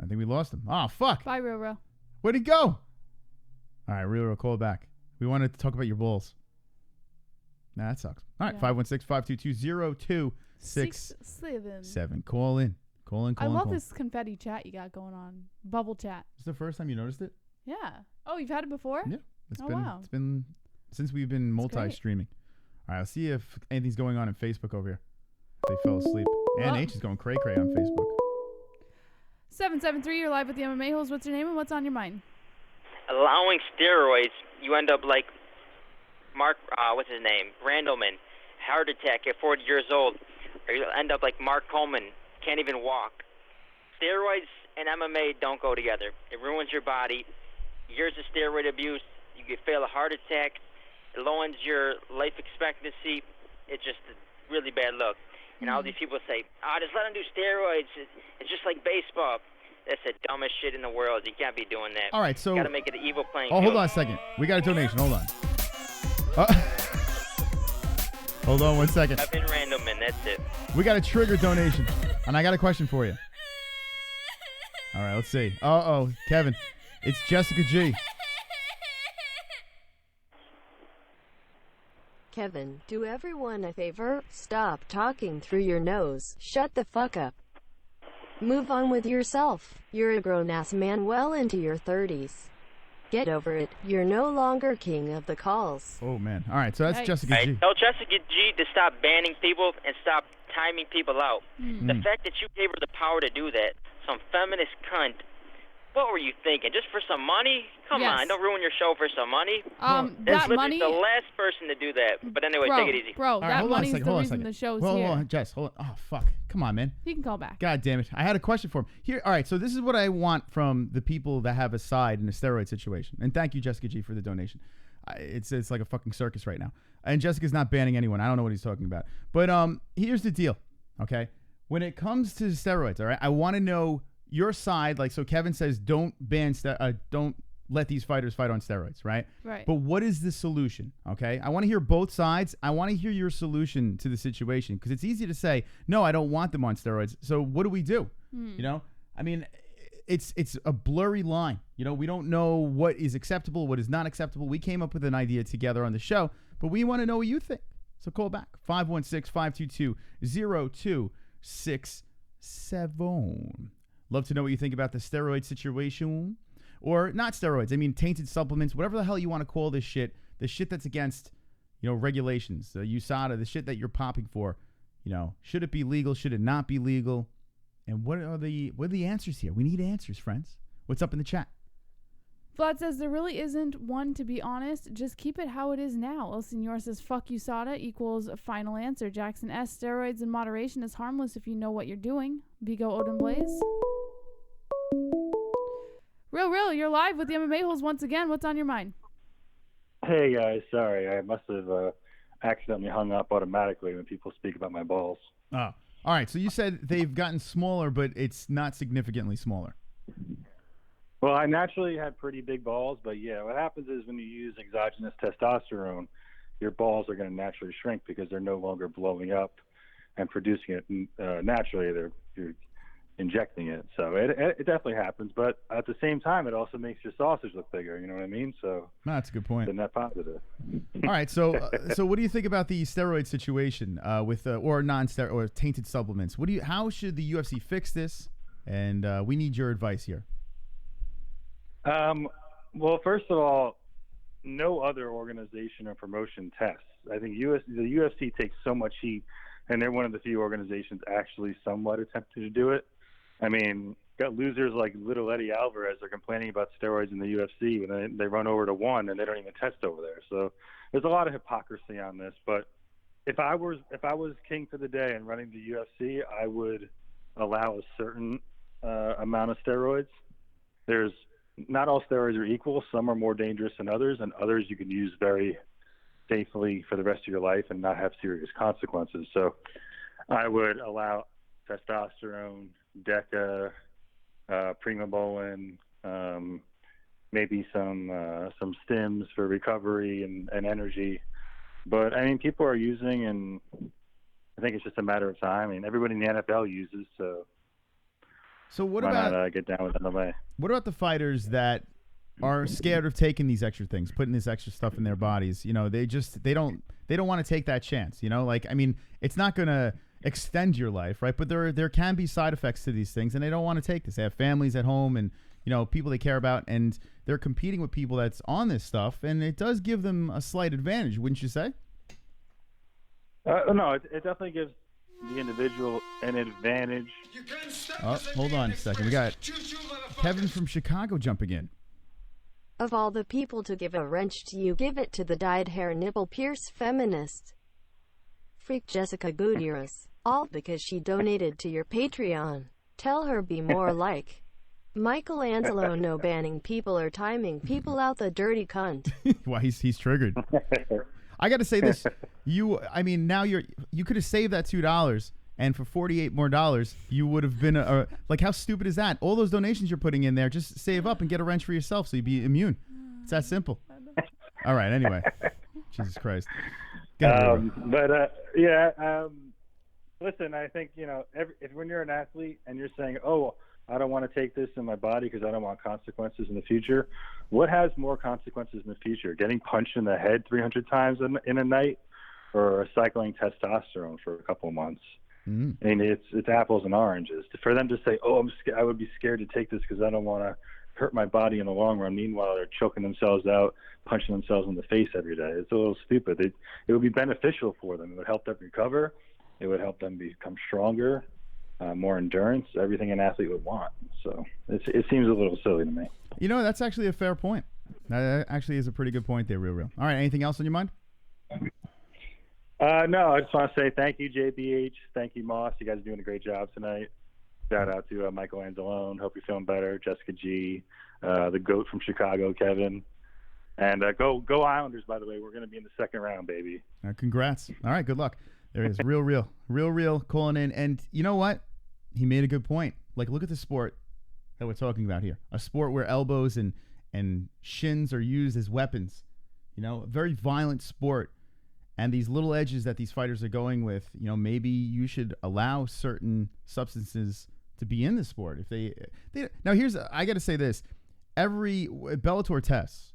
I think we lost him. Oh, fuck. Bye, Real. Where'd he go? All right, Real, call back. We wanted to talk about your balls. Nah, that sucks. All right, 516-522-0267. Call in. I love this confetti chat you got going on. Bubble chat. Is this the first time you noticed it? Yeah. Oh, you've had it before? Yeah. Wow. It's been since we've been multi-streaming. right, I'll see if anything's going on in Facebook over here. They fell asleep. And H is going cray-cray on Facebook. 773, you're live with the MMA-Holes. What's your name and what's on your mind? Allowing steroids, you end up like Mark, what's his name? Randleman, heart attack at 40 years old. Or you end up like Mark Coleman, can't even walk. Steroids and MMA don't go together. It ruins your body. Years of steroid abuse, you could fail a heart attack. It lowers your life expectancy. It's just a really bad look. And all these people say, just let them do steroids. It's just like baseball. That's the dumbest shit in the world. You can't be doing that. All right, so... You got to make it an evil playing hold field. on a second. We got a donation. Hold on. Hold on 1 second. Kevin Randleman, that's it. We got a trigger donation, and I got a question for you. All right, let's see. Kevin. It's Jessica G. Kevin, do everyone a favor. Stop talking through your nose. Shut the fuck up. Move on with yourself. You're a grown-ass man well into your 30s. Get over it. You're no longer king of the calls. Oh, man. All right, so that's Yikes. Jessica G. Tell Jessica G to stop banning people and stop timing people out. The fact that you gave her the power to do that, some feminist cunt, what were you thinking? Just for some money? Come on, don't ruin your show for some money. That money... the last person to do that. But anyway, take it easy. Bro, that money's the reason the show's here. Hold on, Jess. Hold on. Oh, fuck. Come on, man. He can call back. God damn it. I had a question for him. Here, all right, so this is what I want from the people that have a side in a steroid situation. And thank you, Jessica G, for the donation. It's like a fucking circus right now. And Jessica's not banning anyone. I don't know what he's talking about. But here's the deal, okay? When it comes to steroids, all right, I want to know your side. Like, so Kevin says don't let these fighters fight on steroids, right? Right. But what is the solution, okay? I want to hear both sides. I want to hear your solution to the situation, because it's easy to say, no, I don't want them on steroids. So what do we do? You know? I mean, it's a blurry line. You know, we don't know what is acceptable, what is not acceptable. We came up with an idea together on the show, but we want to know what you think. So call back, 516-522-0267. Love to know what you think about the steroid situation. Or not steroids. I mean, tainted supplements, whatever the hell you want to call this shit. The shit that's against, regulations. The USADA, the shit that you're popping for. Should it be legal? Should it not be legal? And what are the answers here? We need answers, friends. What's up in the chat? Vlad says there really isn't one, to be honest. Just keep it how it is now. El Senor says fuck USADA equals final answer. Jackson S. Steroids in moderation is harmless if you know what you're doing. Vigo Odin Blaze. Real, you're live with the MMA-Holes once again. What's on your mind? Hey, guys. Sorry, I must have accidentally hung up automatically when people speak about my balls. Oh, all right. So you said they've gotten smaller, but it's not significantly smaller. Well, I naturally had pretty big balls, but yeah, what happens is when you use exogenous testosterone, your balls are going to naturally shrink because they're no longer blowing up and producing it naturally. You're injecting it, so it definitely happens. But at the same time, it also makes your sausage look bigger. You know what I mean? So that's a good point. Isn't that positive? All right, so what do you think about the steroid situation with or non-steroid or tainted supplements? How should the UFC fix this? And we need your advice here. Well, first of all, no other organization or promotion tests. I think the UFC takes so much heat, and they're one of the few organizations actually somewhat attempting to do it. I mean, got losers like little Eddie Alvarez are complaining about steroids in the UFC when they run over to one and they don't even test over there. So there's a lot of hypocrisy on this. But if I was king for the day and running the UFC, I would allow a certain amount of steroids. Not all steroids are equal. Some are more dangerous than others, and others you can use very safely for the rest of your life and not have serious consequences. So I would allow testosterone, Deca, Primobolan, maybe some stims for recovery and energy. But I mean, people are using, and I think it's just a matter of time. I mean, everybody in the NFL uses, so what why about not get down with MMA? What about the fighters that are scared of taking these extra things, putting this extra stuff in their bodies? They don't want to take that chance. Like, I mean, it's not gonna extend your life, right? But there can be side effects to these things, and they don't want to take this. They have families at home and people they care about, and they're competing with people that's on this stuff, and it does give them a slight advantage, wouldn't you say? No, it definitely gives the individual an advantage. Oh, hold on a second. We got Kevin from Chicago jumping in. Of all the people to give a wrench to, you give it to the dyed hair nipple pierce feminist. Freak Jessica Gutierrez. All because she donated to your Patreon. Tell her be more like Michelangelo. No banning people or timing people out, the dirty cunt. Why he's triggered. I got to say this. Now you could have saved that $2, and for $48 more, you would have been like, how stupid is that? All those donations you're putting in there, just save up and get a wrench for yourself so you'd be immune. It's that simple. All right. Anyway, Jesus Christ. Listen, I think, when you're an athlete and you're saying, oh, I don't want to take this in my body because I don't want consequences in the future. What has more consequences in the future? Getting punched in the head 300 times in a night, or cycling testosterone for a couple of months? I mean, it's apples and oranges. For them to say, oh, I would be scared to take this because I don't want to hurt my body in the long run. Meanwhile, they're choking themselves out, punching themselves in the face every day. It's a little stupid. It would be beneficial for them. It would help them recover. It would help them become stronger, more endurance, everything an athlete would want. So it seems a little silly to me. That's actually a fair point. That actually is a pretty good point there, Real. All right, anything else on your mind? No, I just want to say thank you, JBH. Thank you, Moss. You guys are doing a great job tonight. Shout out to Michael Anzalone. Hope you're feeling better. Jessica G, the GOAT from Chicago, Kevin. And go Islanders, by the way. We're going to be in the second round, baby. Congrats. All right, good luck. There is Real calling in. And you know what? He made a good point. Like, look at the sport that we're talking about here. A sport where elbows and shins are used as weapons. A very violent sport. And these little edges that these fighters are going with, maybe you should allow certain substances to be in the sport. If they now, I got to say this. Every Bellator tests.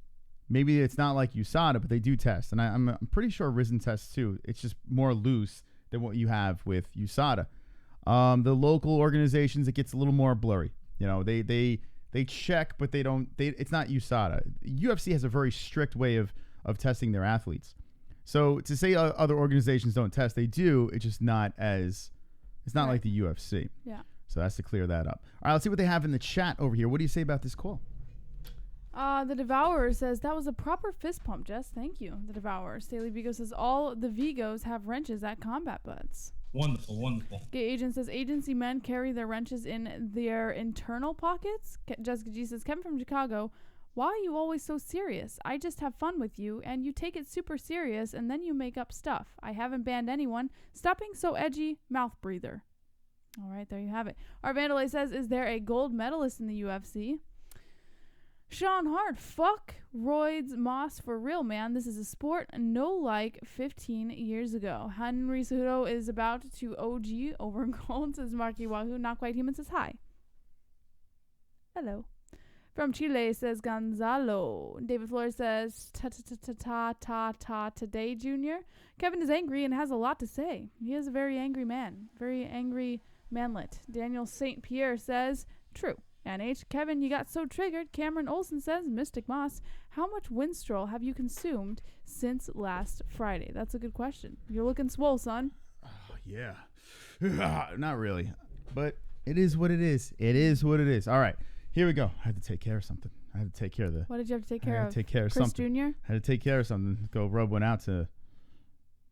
Maybe it's not like USADA, but they do test. And I'm pretty sure Risen tests too. It's just more loose than what you have with USADA. The local organizations, it gets a little more blurry. They check, but they don't. It's not USADA. UFC has a very strict way of testing their athletes. So to say other organizations don't test, they do. It's just not as. It's not like the UFC. Yeah. So that's to clear that up. All right, let's see what they have in the chat over here. What do you say about this call? The Devourer says, that was a proper fist pump, Jess. Thank you, the Devourer. Staley Vigo says, all the Vigos have wrenches at combat butts. Wonderful. Gay Agent says, agency men carry their wrenches in their internal pockets. Jessica G says, Kevin from Chicago, why are you always so serious? I just have fun with you, and you take it super serious, and then you make up stuff. I haven't banned anyone. Stop being so edgy, mouth breather. All right, there you have it. Our Vandalay says, is there a gold medalist in the UFC? Sean Hart, fuck roids Moss for real, man. This is a sport no like 15 years ago. Henry Cejudo is about to OG over gold, says Marky Wahoo. Not quite human says hi. Hello. From Chile says Gonzalo. David Flores says ta today, Junior. Kevin is angry and has a lot to say. He is a very angry man. Very angry manlet. Daniel St. Pierre says true. NH, Kevin, you got so triggered. Cameron Olson says, Mystic Moss, how much Winstrol have you consumed since last Friday? That's a good question. You're looking swole, son. Oh, yeah. Not really. But it is what it is. It is what it is. All right. Here we go. I had to take care of something. I had to take care of What did you have to take care of? I had to take care of Chris something. Jr.? I had to take care of something. Go rub one out to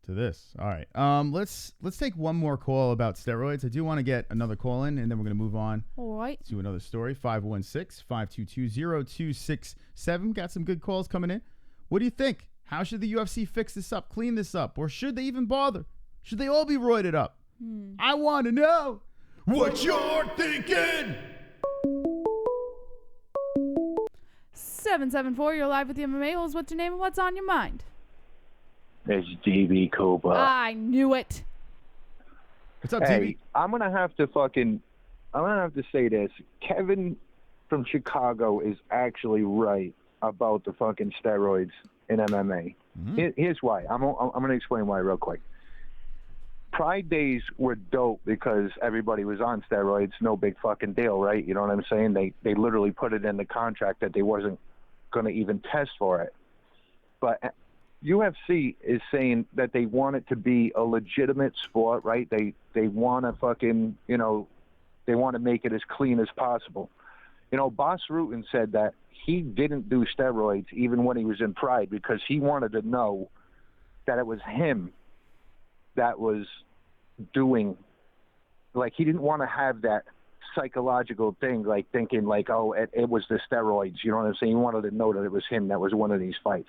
this. All right. Let's take one more call about steroids. I do want to get another call in, and then we're going to move on All right. to another story. 516-522-0267. Got some good calls coming in. What do you think? How should the UFC fix this up, clean this up, or should they even bother? Should they all be roided up? I want to know what you're thinking. 774, you're live with the MMA-Holes. What's your name and what's on your mind? It's DB Cooper. I knew it. What's up, hey, DB? I'm gonna have to say this. Kevin from Chicago is actually right about the fucking steroids in MMA. Here's why. I'm gonna explain why real quick. Pride days were dope because everybody was on steroids. No big fucking deal, right? You know what I'm saying? They literally put it in the contract that they wasn't gonna even test for it. But UFC is saying that they want it to be a legitimate sport, right? They want to fucking, you know, they want to make it as clean as possible. You know, Bas Rutten said that he didn't do steroids even when he was in Pride because he wanted to know that it was him that was doing, like, he didn't want to have that psychological thing, like thinking like, oh, it was the steroids. You know what I'm saying? He wanted to know that it was him that was one of these fights.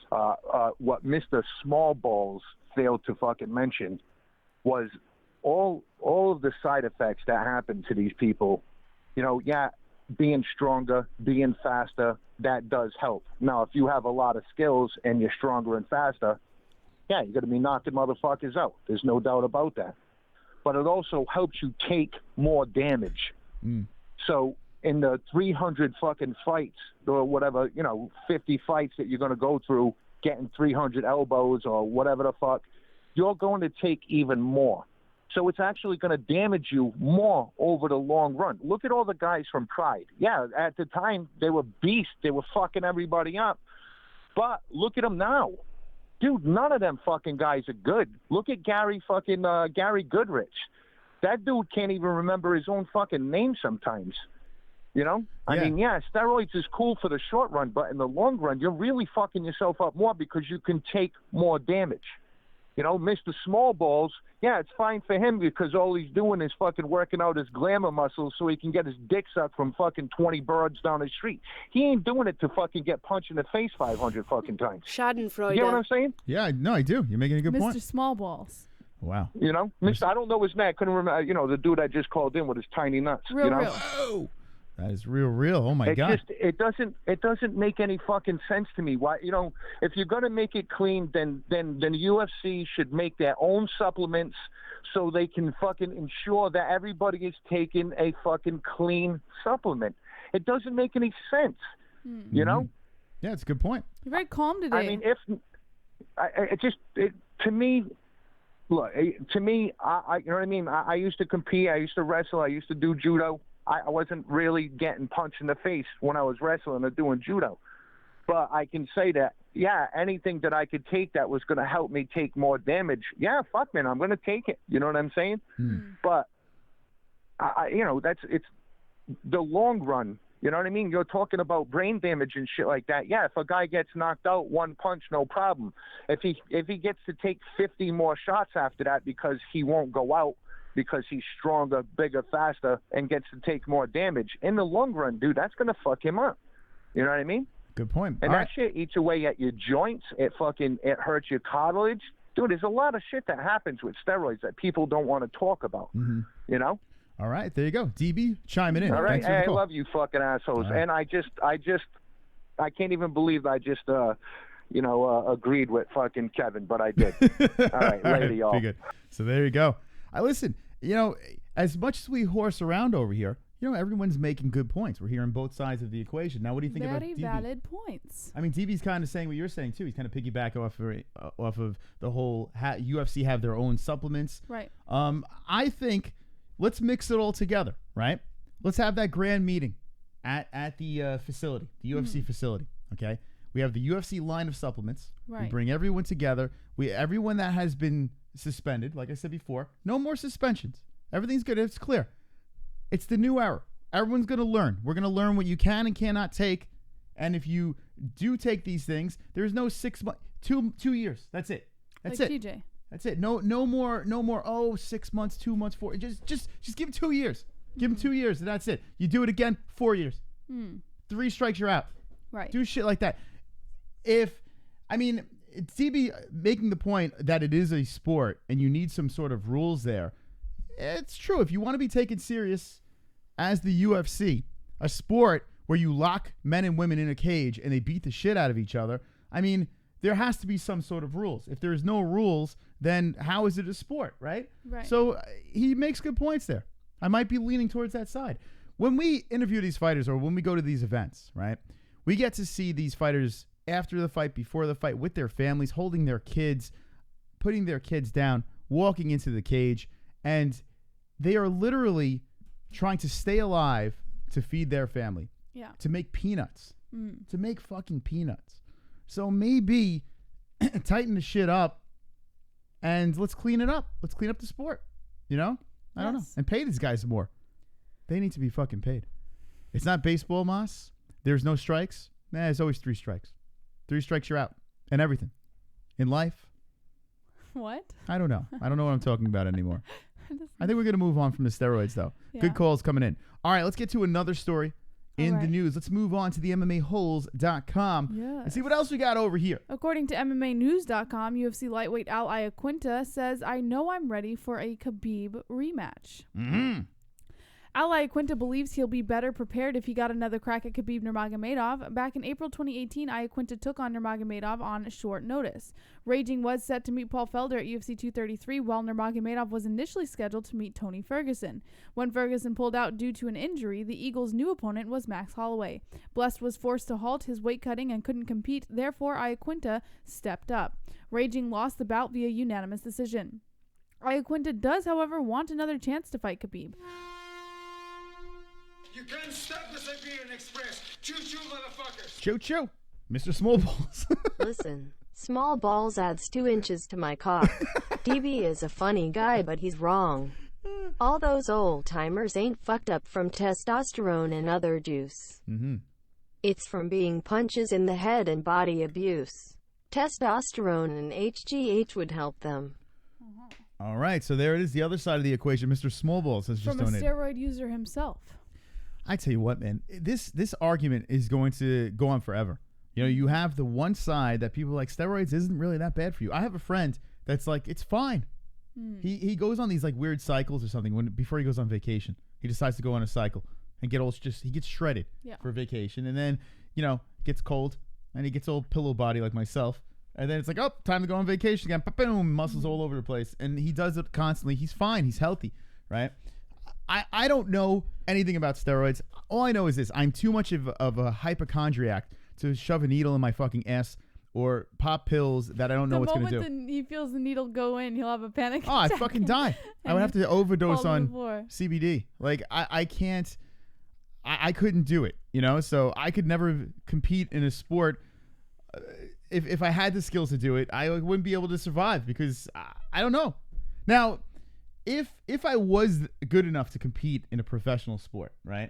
What Mr. Small Balls failed to fucking mention was all of the side effects that happened to these people. You know, yeah, being stronger, being faster, that does help. Now, if you have a lot of skills and you're stronger and faster, yeah, you're going to be knocking motherfuckers out. There's no doubt about that. But it also helps you take more damage. So in the 300 fucking fights or whatever, you know, 50 fights that you're going to go through, getting 300 elbows or whatever the fuck, you're going to take even more. So it's actually going to damage you more over the long run. Look at all the guys from Pride. Yeah, at the time, they were beasts. They were fucking everybody up. But look at them now. Dude, none of them fucking guys are good. Look at Gary Goodrich. That dude can't even remember his own fucking name sometimes. You know? I mean, yeah, steroids is cool for the short run, but in the long run, you're really fucking yourself up more because you can take more damage. You know, Mr. Small Balls, yeah, it's fine for him because all he's doing is fucking working out his glamour muscles so he can get his dick sucked from fucking 20 birds down the street. He ain't doing it to fucking get punched in the face 500 fucking times. Schadenfreude. You know what I'm saying? Yeah, no, I do. You're making a good Mr. point. Small Balls. Wow. You know, I don't know his name. I couldn't remember. You know, the dude I just called in with his tiny nuts. Real, you know? real. Oh, that is real. Oh my God. It doesn't make any fucking sense to me. Why, you know, if you're gonna make it clean, then UFC should make their own supplements so they can fucking ensure that everybody is taking a fucking clean supplement. It doesn't make any sense. You know? Yeah, it's a good point. You're very calm today. I mean, to me, look, to me, I you know what I mean? I used to compete. I used to wrestle. I used to do judo. I wasn't really getting punched in the face when I was wrestling or doing judo. But I can say that, yeah, anything that I could take that was going to help me take more damage, yeah, fuck, man, I'm going to take it. You know what I'm saying? But, you know, it's the long run. You know what I mean? You're talking about brain damage and shit like that. Yeah, if a guy gets knocked out, one punch, no problem. If he gets to take 50 more shots after that because he won't go out, because he's stronger, bigger, faster, and gets to take more damage. In the long run, dude, that's going to fuck him up. You know what I mean? Good point. And that shit eats away at your joints. It hurts your cartilage. Dude, there's a lot of shit that happens with steroids that people don't want to talk about. You know? All right, there you go. DB, chiming in. All right, Thanks for the hey, I call. love you fucking assholes. Right. And I can't even believe I just, agreed with fucking Kevin, but I did. All right, later, y'all. Be good. So there you go. Listen, you know, as much as we horse around over here, you know, everyone's making good points. We're hearing both sides of the equation. Now, what do you think about DB? Very valid points. I mean, DB's kind of saying what you're saying, too. He's kind of piggybacking off of the whole UFC have their own supplements. Right. I think let's mix it all together, right? Let's have that grand meeting at the facility, the UFC facility, okay? We have the UFC line of supplements. Right. We bring everyone together. Everyone that has been suspended, like I said before, no more suspensions. Everything's good. It's clear. It's the new era. Everyone's going to learn. We're going to learn what you can and cannot take. And if you do take these things, there's no 6 months, 2 years. That's it. That's like it. TJ. That's it. No more. Oh, 6 months, 2 months, 4. Just give him 2 years. Give him 2 years, and that's it. You do it again, 4 years. 3 strikes, you're out. Right. Do shit like that. DB making the point that it is a sport and you need some sort of rules there. It's true. If you want to be taken serious as the UFC, a sport where you lock men and women in a cage and they beat the shit out of each other, I mean, there has to be some sort of rules. If there's no rules, then how is it a sport, right? Right. So he makes good points there. I might be leaning towards that side. When we interview these fighters or when we go to these events, right, we get to see these fighters after the fight, before the fight, with their families, holding their kids, putting their kids down, walking into the cage, and they are literally trying to stay alive to feed their family. Yeah. To make peanuts. To make fucking peanuts. So maybe tighten the shit up and let's clean it up. Let's clean up the sport. You know? I don't know. And pay these guys more. They need to be fucking paid. It's not baseball, Moss. There's no strikes. Nah, there's always 3 strikes. 3 strikes, you're out. And everything. In life. What? I don't know. I don't know what I'm talking about anymore. I think we're going to move on from the steroids, though. Yeah. Good calls coming in. All right, let's get to another story in the news. Let's move on to the MMA-Holes.com and see what else we got over here. According to MMAnews.com, UFC lightweight Al Iaquinta says, I know I'm ready for a Khabib rematch. Mm-hmm. Al Iaquinta believes he'll be better prepared if he got another crack at Khabib Nurmagomedov. Back in April 2018, Iaquinta took on Nurmagomedov on short notice. Raging was set to meet Paul Felder at UFC 233, while Nurmagomedov was initially scheduled to meet Tony Ferguson. When Ferguson pulled out due to an injury, the Eagles' new opponent was Max Holloway. Blessed was forced to halt his weight cutting and couldn't compete, therefore Iaquinta stepped up. Raging lost the bout via unanimous decision. Iaquinta does, however, want another chance to fight Khabib. You can't stop the Siberian Express. Choo-choo, motherfuckers. Choo-choo. Mr. Small Balls. Listen, Small Balls adds 2 inches to my cock. DB is a funny guy, but he's wrong. All those old-timers ain't fucked up from testosterone and other juice. Mm-hmm. It's from being punches in the head and body abuse. Testosterone and HGH would help them. All right, so there it is, the other side of the equation. Mr. Small Balls has just donated. From a steroid user himself. I tell you what, man, this argument is going to go on forever. You know, you have the one side that people are like, steroids isn't really that bad for you. I have a friend that's like, it's fine. He goes on these like weird cycles or something before he goes on vacation. He decides to go on a cycle and he gets shredded for vacation, and then, you know, gets cold and he gets old pillow body like myself. And then it's like, oh, time to go on vacation again. Boom, muscles all over the place. And he does it constantly. He's fine. He's healthy, right? I don't know anything about steroids. All I know is this. I'm too much of a hypochondriac to shove a needle in my fucking ass or pop pills that I don't know what's going to do. The moment he feels the needle go in, he'll have a panic attack. Oh, I fucking die. I would have to overdose on CBD. Like, I can't. I couldn't do it, you know? So I could never compete in a sport. If I had the skills to do it, I wouldn't be able to survive because I don't know. Now, if I was good enough to compete in a professional sport, right,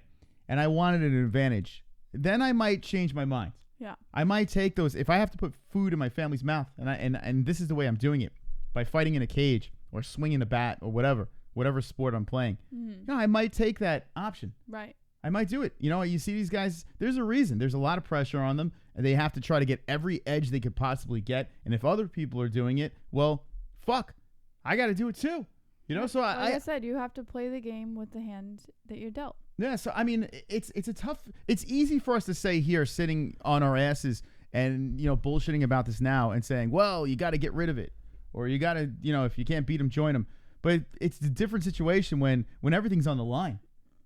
and I wanted an advantage, then I might change my mind. Yeah. I might take those. If I have to put food in my family's mouth, and this is the way I'm doing it, by fighting in a cage or swinging a bat or whatever sport I'm playing, you know, I might take that option. Right. I might do it. You know, you see these guys, there's a reason. There's a lot of pressure on them, and they have to try to get every edge they could possibly get. And if other people are doing it, well, fuck, I got to do it too. You know, so like I said, you have to play the game with the hand that you're dealt. Yeah, so I mean, it's easy for us to say here, sitting on our asses and, you know, bullshitting about this now and saying, well, you got to get rid of it, or you got to, you know, if you can't beat them, join them. But it's a different situation when everything's on the line.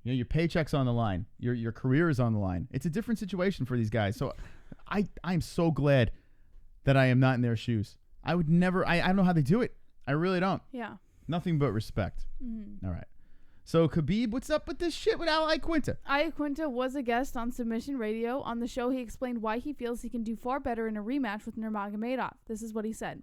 You know, your paycheck's on the line, your career is on the line. It's a different situation for these guys. So I'm so glad that I am not in their shoes. I would never. I don't know how they do it. I really don't. Yeah. Nothing but respect. All right. So, Khabib, what's up with this shit with Al Iaquinta? Iaquinta was a guest on Submission Radio. On the show, he explained why he feels he can do far better in a rematch with Nurmagomedov. This is what he said.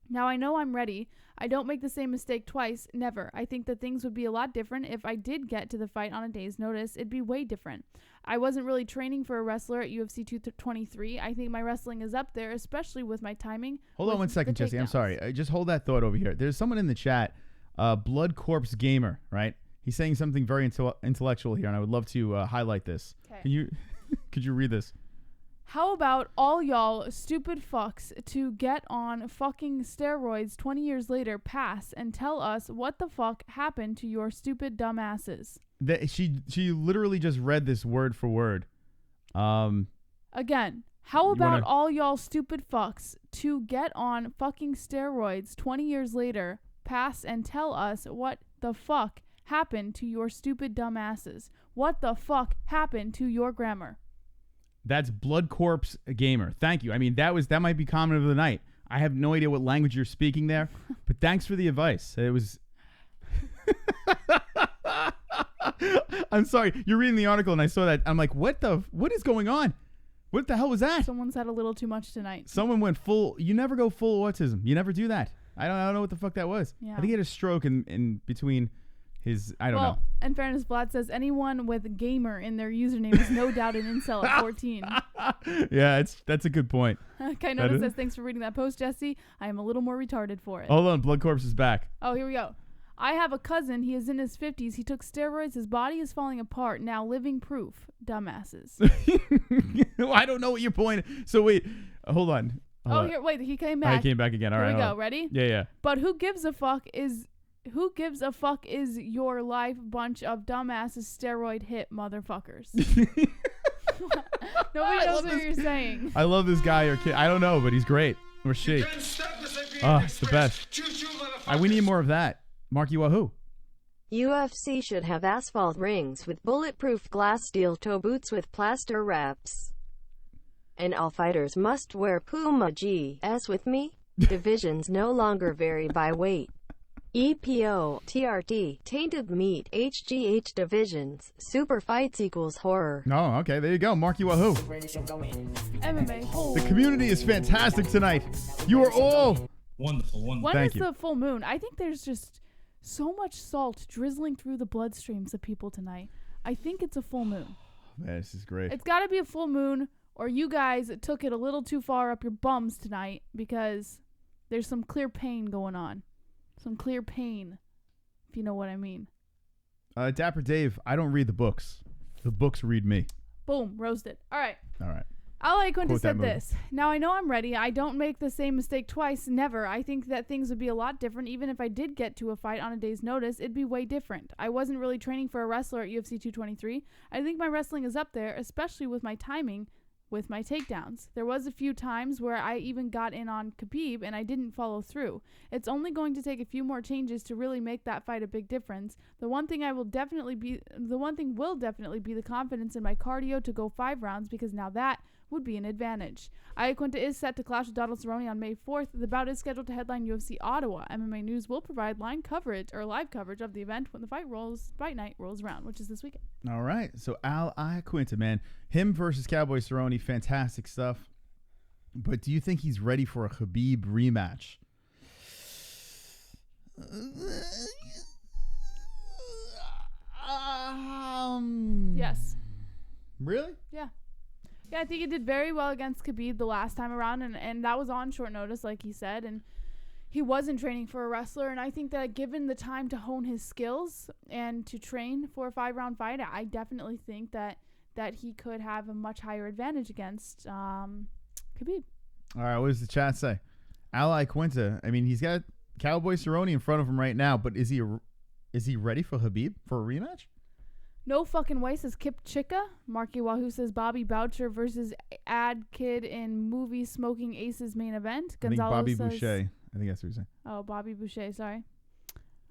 Now, I know I'm ready. I don't make the same mistake twice. Never. I think that things would be a lot different if I did get to the fight on a day's notice. It'd be way different. I wasn't really training for a wrestler at UFC 223. I think my wrestling is up there, especially with my timing. Hold on one second, Jesse. I'm sorry. Just hold that thought over here. There's someone in the chat, Blood Corpse Gamer, right? He's saying something very intellectual here, and I would love to highlight this. Okay. Could you read this? How about all y'all stupid fucks to get on fucking steroids 20 years later, pass, and tell us what the fuck happened to your stupid dumbasses? She literally just read this word for word. Again, how about all y'all stupid fucks to get on fucking steroids 20 years later, pass, and tell us what the fuck happened to your stupid dumbasses? What the fuck happened to your grammar? That's Blood Corpse Gamer. Thank you. I mean, that might be comment of the night. I have no idea what language you're speaking there, but thanks for the advice. It was. I'm sorry. You're reading the article, and I saw that. I'm like, what is going on? What the hell was that? Someone's had a little too much tonight. Someone went full. You never go full autism. You never do that. I don't know what the fuck that was. Yeah. I think he had a stroke in between his. I don't know. In fairness, Vlad says anyone with gamer in their username is no doubt an incel at 14. Yeah, that's a good point. Kai Notice says, thanks for reading that post, Jesse. I am a little more retarded for it. Hold on, Blood Corpse is back. Oh, here we go. I have a cousin. He is in his 50s. He took steroids. His body is falling apart. Now living proof. Dumbasses. I don't know what your point is. So wait, hold on. Here, wait. He came back. He came back again. All right. Here we go. Ready? Yeah. But who gives a fuck is your life bunch of dumbasses steroid hit motherfuckers. Nobody knows what you're saying. I love this guy or kid. I don't know, but he's great. Or she. It's the best. We need more of that. Marky Wahoo. UFC should have asphalt rings with bulletproof glass steel toe boots with plaster wraps. And all fighters must wear Puma GS with me. Divisions no longer vary by weight. EPO, TRT, tainted meat, HGH divisions, super fights equals horror. Oh, okay, there you go, Marky Wahoo. MMA-Holes. The community is fantastic tonight. You are all wonderful. When is the full moon? I think there's just so much salt drizzling through the bloodstreams of people tonight. I think it's a full moon. Man, this is great. It's got to be a full moon, or you guys took it a little too far up your bums tonight, because there's some clear pain going on. Some clear pain, if you know what I mean. Dapper Dave, I don't read the books. The books read me. Boom, roasted. All right. Quote said that this. Now I know I'm ready. I don't make the same mistake twice. Never. I think that things would be a lot different. Even if I did get to a fight on a day's notice, it'd be way different. I wasn't really training for a wrestler at UFC 223. I think my wrestling is up there, especially with my timing with my takedowns. There was a few times where I even got in on Khabib and I didn't follow through. It's only going to take a few more changes to really make that fight a big difference. The one thing will definitely be the confidence in my cardio to go 5 rounds, because now that would be an advantage. Iaquinta is set to clash with Donald Cerrone on May 4th. The bout is scheduled to headline UFC Ottawa. MMA News will provide live coverage of the event when the fight night rolls around, which is this weekend. All right. So Al Iaquinta, man. Him versus Cowboy Cerrone, fantastic stuff. But do you think he's ready for a Khabib rematch? Yes. Really? Yeah. Yeah, I think he did very well against Khabib the last time around, and that was on short notice, like he said, and he wasn't training for a wrestler, and I think that given the time to hone his skills and to train for a 5-round fight, I definitely think that he could have a much higher advantage against Khabib. All right, what does the chat say? Al Iaquinta, I mean, he's got Cowboy Cerrone in front of him right now, but is he ready for Khabib for a rematch? No fucking way, says Kip Chicka. Marky Wahoo says Bobby Boucher versus Ad Kid in movie Smoking Aces main event. Gonzalo Bobby says, Boucher. I think that's what he's saying. Oh, Bobby Boucher, sorry.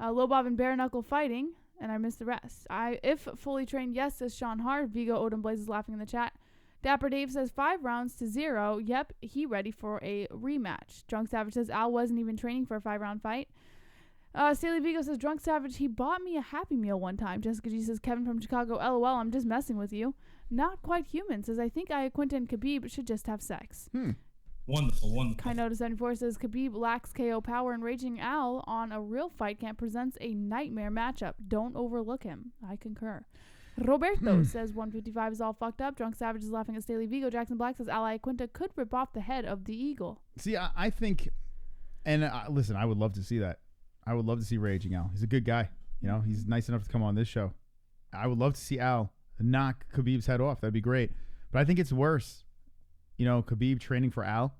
Low Bob and Bare Knuckle fighting, and I missed the rest. If fully trained, yes, says Sean Hart. Vigo Odin Blaze is laughing in the chat. Dapper Dave says 5 rounds to 0. Yep, he ready for a rematch. Drunk Savage says Al wasn't even training for a 5-round fight. Staley Vigo says, Drunk Savage, he bought me a Happy Meal one time. Jessica G says, Kevin from Chicago, LOL, I'm just messing with you. Not Quite Human says, I think Iaquinta and Khabib should just have sex. Wonderful. Kai Notice 74 says, Khabib lacks KO power, and Raging Al on a real fight camp presents a nightmare matchup. Don't overlook him. I concur. Roberto says 155 is all fucked up. Drunk Savage is laughing at Staley Vigo. Jackson Black says Al Iaquinta could rip off the head of the eagle. See, I think, and listen, I would love to see that. I would love to see Raging Al. He's a good guy. You know, he's nice enough to come on this show. I would love to see Al knock Khabib's head off. That'd be great. But I think it's worse. You know, Khabib training for Al.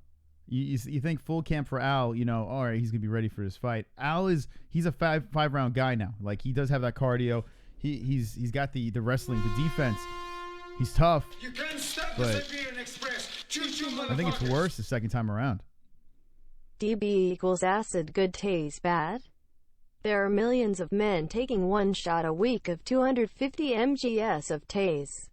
You think full camp for Al, you know, all right, he's going to be ready for this fight. He's a five round guy now. Like, he does have that cardio. He's got the wrestling, the defense. He's tough. You can't stop but the Siberian Express. I think it's worse the second time around. DB equals acid good taste bad. There are millions of men taking 1 shot a week of 250 mgs of Tase.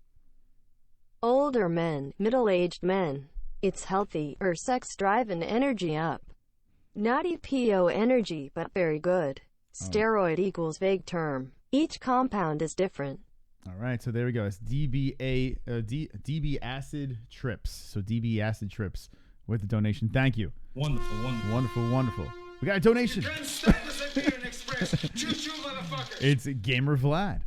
Older men, middle-aged men. It's healthy, or sex drive and energy up. Not EPO energy, but very good. Steroid equals vague term. Each compound is different. All right, so there we go. It's DB acid trips. So DB acid trips with the donation. Thank you. Wonderful. We got a donation. It's Gamer Vlad.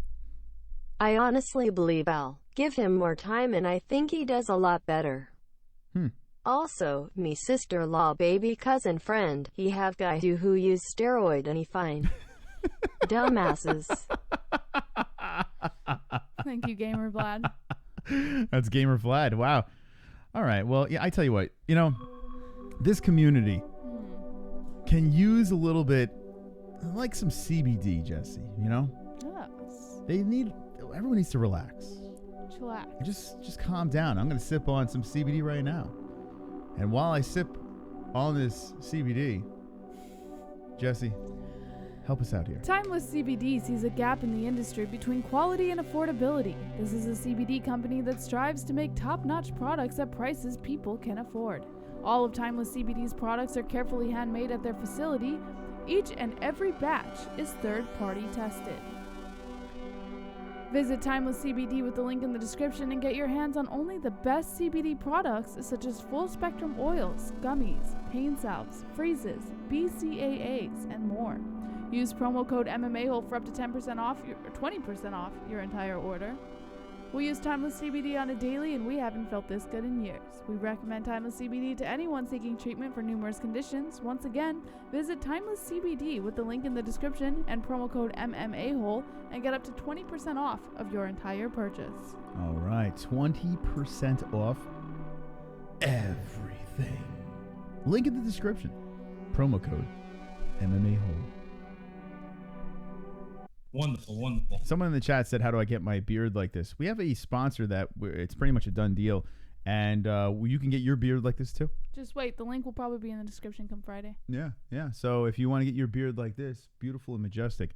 I honestly believe I'll give him more time and I think he does a lot better. Also, me sister-in-law baby cousin friend, he have guy who use steroid and he fine. Dumbasses. Thank you, Gamer Vlad. That's Gamer Vlad. Wow. All right. Well, yeah, I tell you what, this community can use a little bit like some CBD, Jesse, Yes. Everyone needs to relax. Chillax. Just calm down. I'm going to sip on some CBD right now. And while I sip on this CBD, Jesse, help us out here. Timeless CBD sees a gap in the industry between quality and affordability. This is a CBD company that strives to make top-notch products at prices people can afford. All of Timeless CBD's products are carefully handmade at their facility. Each and every batch is third-party tested. Visit Timeless CBD with the link in the description and get your hands on only the best CBD products such as full-spectrum oils, gummies, pain salves, freezes, BCAAs, and more. Use promo code MMA-Hole for up to 10% off or 20% off your entire order. We use Timeless CBD on a daily and we haven't felt this good in years. We recommend Timeless CBD to anyone seeking treatment for numerous conditions. Once again, visit Timeless CBD with the link in the description and promo code MMA-Hole and get up to 20% off of your entire purchase. All right, 20% off everything. Link in the description. Promo code MMA-Hole. Wonderful. Someone in the chat said, how do I get my beard like this? We have a sponsor that it's pretty much a done deal. And you can get your beard like this too. Just wait. The link will probably be in the description come Friday. Yeah. So if you want to get your beard like this, beautiful and majestic,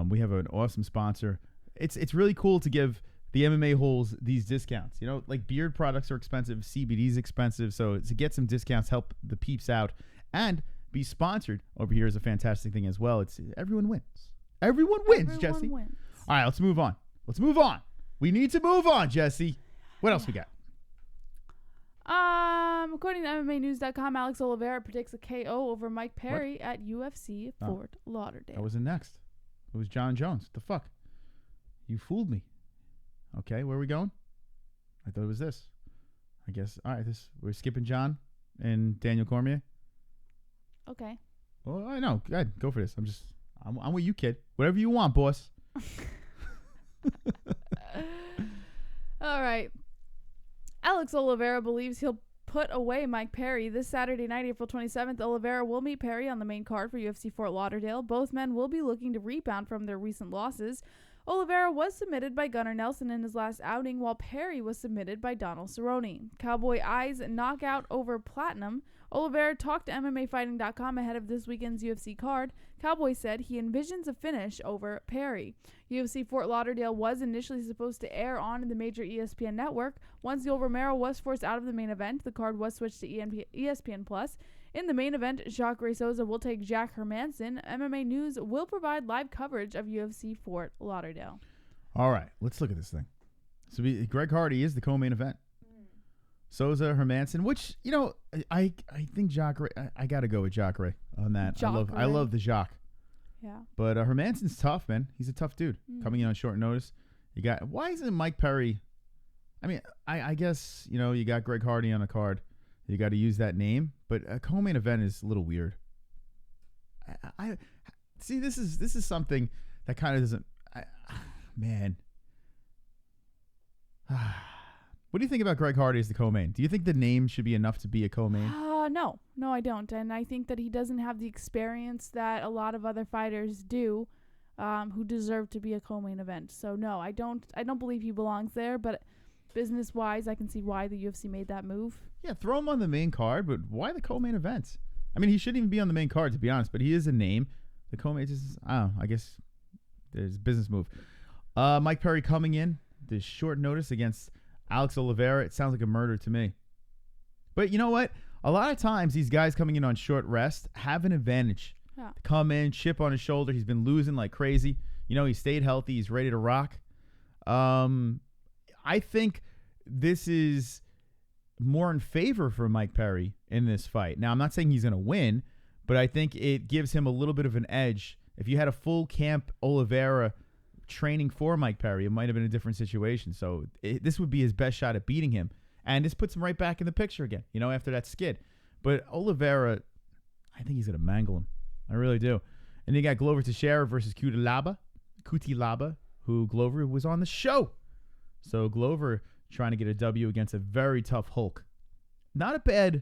we have an awesome sponsor. It's really cool to give the MMA holes these discounts. Like beard products are expensive. CBD is expensive. So to get some discounts, help the peeps out, and be sponsored over here is a fantastic thing as well. It's everyone wins. Everyone wins, Jesse. Wins. All right, let's move on. We need to move on, Jesse. What else we got? According to MMAnews.com, Alex Oliveira predicts a KO over Mike Perry at UFC Fort Lauderdale. That wasn't next. It was John Jones. What the fuck? You fooled me. Okay, where are we going? I thought it was this. I guess. All right, we're skipping John and Daniel Cormier. Okay. Well, I know. Go ahead. Go for this. I'm with you, kid. Whatever you want, boss. All right. Alex Oliveira believes he'll put away Mike Perry. This Saturday night, April 27th, Oliveira will meet Perry on the main card for UFC Fort Lauderdale. Both men will be looking to rebound from their recent losses. Oliveira was submitted by Gunnar Nelson in his last outing, while Perry was submitted by Donald Cerrone. Cowboy Eyes knockout over Platinum. Oliveira talked to MMAfighting.com ahead of this weekend's UFC card. Cowboy said he envisions a finish over Perry. UFC Fort Lauderdale was initially supposed to air on the major ESPN network. Once Yoel Romero was forced out of the main event, the card was switched to ESPN+. In the main event, Jacques Souza will take Jack Hermanson. MMA News will provide live coverage of UFC Fort Lauderdale. All right, let's look at this thing. So Greg Hardy is the co-main event. Souza, Hermanson, which, I think Jacques, I got to go with Jacques on that. I love the Jacques. Yeah. But Hermanson's tough, man. He's a tough dude. Coming in on short notice. Why isn't Mike Perry? I mean, I guess, you got Greg Hardy on a card. You got to use that name. But a co-main event is a little weird. I see, this is something that kind of doesn't, man. What do you think about Greg Hardy as the co-main? Do you think the name should be enough to be a co-main? No, I don't. And I think that he doesn't have the experience that a lot of other fighters do, who deserve to be a co-main event. So no, I don't believe he belongs there. But business-wise, I can see why the UFC made that move. Yeah, throw him on the main card, but why the co-main event? I mean, he shouldn't even be on the main card, to be honest. But he is a name. The co-main just, I guess there's a business move. Mike Perry coming in, this short notice against Alex Oliveira. It sounds like a murder to me. But you know what? A lot of times these guys coming in on short rest have an advantage. Yeah. Come in, chip on his shoulder. He's been losing like crazy. He stayed healthy. He's ready to rock. I think this is more in favor for Mike Perry in this fight. Now, I'm not saying he's going to win, but I think it gives him a little bit of an edge. If you had a full camp Oliveira training for Mike Perry, it might have been a different situation. So this would be his best shot at beating him. And this puts him right back in the picture again, after that skid. But Oliveira, I think he's going to mangle him. I really do. And you got Glover Teixeira versus Cutelaba, who Glover was on the show. So Glover trying to get a W against a very tough Hulk. Not a bad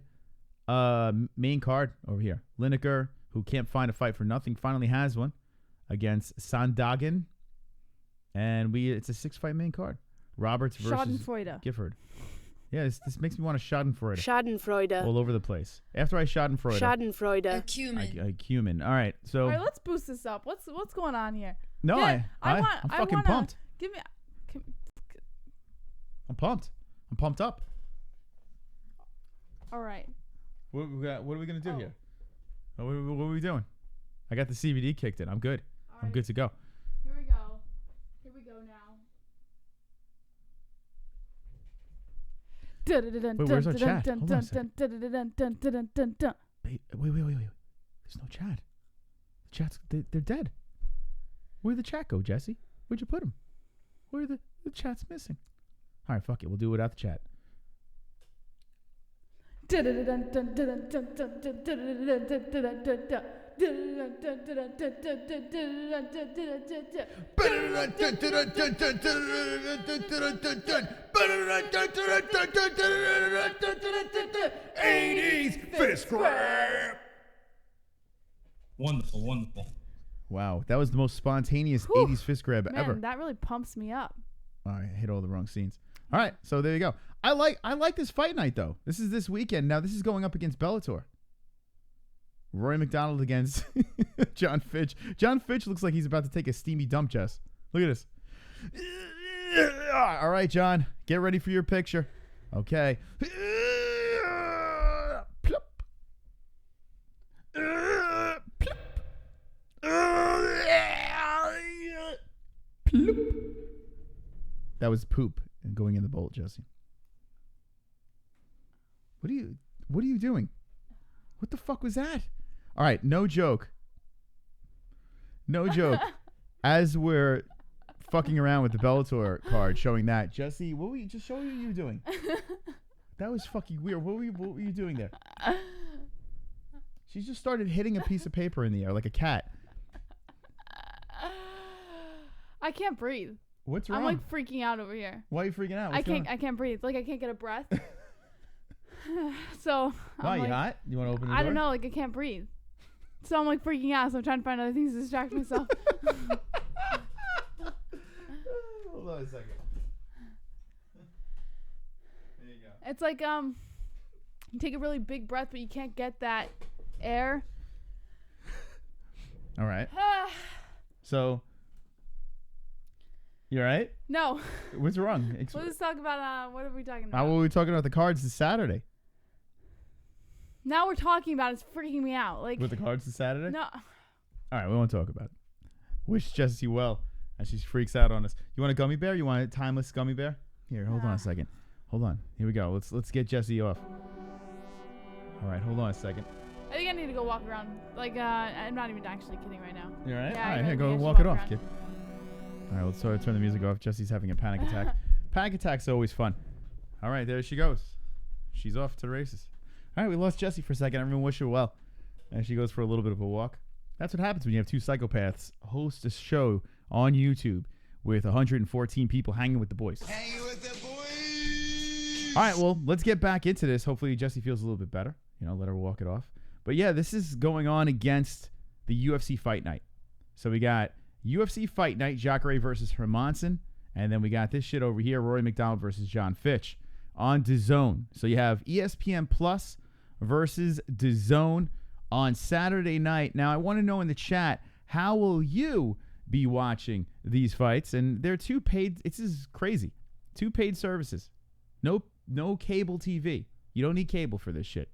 main card over here. Lineker, who can't find a fight for nothing, finally has one against Sandagen. And it's a 6-fight main card. Roberts versus Schadenfreude. Gifford. Yeah, this makes me want to Schadenfreude. Schadenfreude. All over the place. After I Schadenfreude. Schadenfreude. Acumen. All right, so. All right, let's boost this up. What's going on here? No, yeah, I'm fucking pumped. Give me. I'm pumped. I'm pumped up. All right. What are we gonna do here? What are we doing? I got the CBD kicked in. I'm good. All I'm good to go. Here we go. Here we go now. Wait, where's our chat? Hold on a second. Wait. There's no chat. The chat's they're dead. Where'd the chat go, Jesse? Where'd you put them? Where the chat's missing? All right, fuck it. We'll do it without the chat. '80s fist grab. Wonderful. Wow, that was the most spontaneous 80s fist grab ever. Man, that really pumps me up. I hit all the wrong scenes. All right, so there you go. I like this fight night though. This is this weekend. Now this is going up against Bellator. Rory McDonald against John Fitch. John Fitch looks like he's about to take a steamy dump, Jess. Look at this. All right, John, get ready for your picture. Okay. That was poop and going in the bowl, Jesse. What are you doing? What the fuck was that? All right, no joke. As we're fucking around with the Bellator card, showing that, Jesse, what were you just show you doing? That was fucking weird. What were you doing there? She just started hitting a piece of paper in the air like a cat. I can't breathe. What's wrong? I'm like freaking out over here. Why are you freaking out? I can't breathe. Like I can't get a breath. So why you hot? You want to open the door? I don't know. Like I can't breathe. So I'm like freaking out. So I'm trying to find other things to distract myself. Hold on a second. There you go. It's like you take a really big breath, but you can't get that air. All right. So. You all right? No. What's wrong? Let's talk about what are we talking about? What were we talking about? The cards this Saturday. Now we're talking about it's freaking me out. Like with the cards this Saturday? No. All right, we won't talk about it. Wish Jessie well as she freaks out on us. You want a gummy bear? You want a timeless gummy bear? Here, hold on a second. Hold on. Here we go. Let's get Jessie off. All right, hold on a second. I think I need to go walk around. Like I'm not even actually kidding right now. You all right? Yeah, all right, here, go walk it off, kid. All right, let's turn the music off. Jessie's having a panic attack. Panic attacks are always fun. All right, there she goes. She's off to the races. All right, we lost Jessie for a second. Everyone wish her well. And she goes for a little bit of a walk. That's what happens when you have two psychopaths host a show on YouTube with 114 people hanging with the boys. Hanging with the boys. All right, well, let's get back into this. Hopefully Jessie feels a little bit better. Let her walk it off. But yeah, this is going on against the UFC Fight Night. So we got UFC Fight Night, Jacare versus Hermanson. And then we got this shit over here, Rory McDonald versus John Fitch on DAZN. So you have ESPN Plus versus DAZN on Saturday night. Now, I want to know in the chat, how will you be watching these fights? And they're two paid, this is crazy, two paid services. No cable TV. You don't need cable for this shit.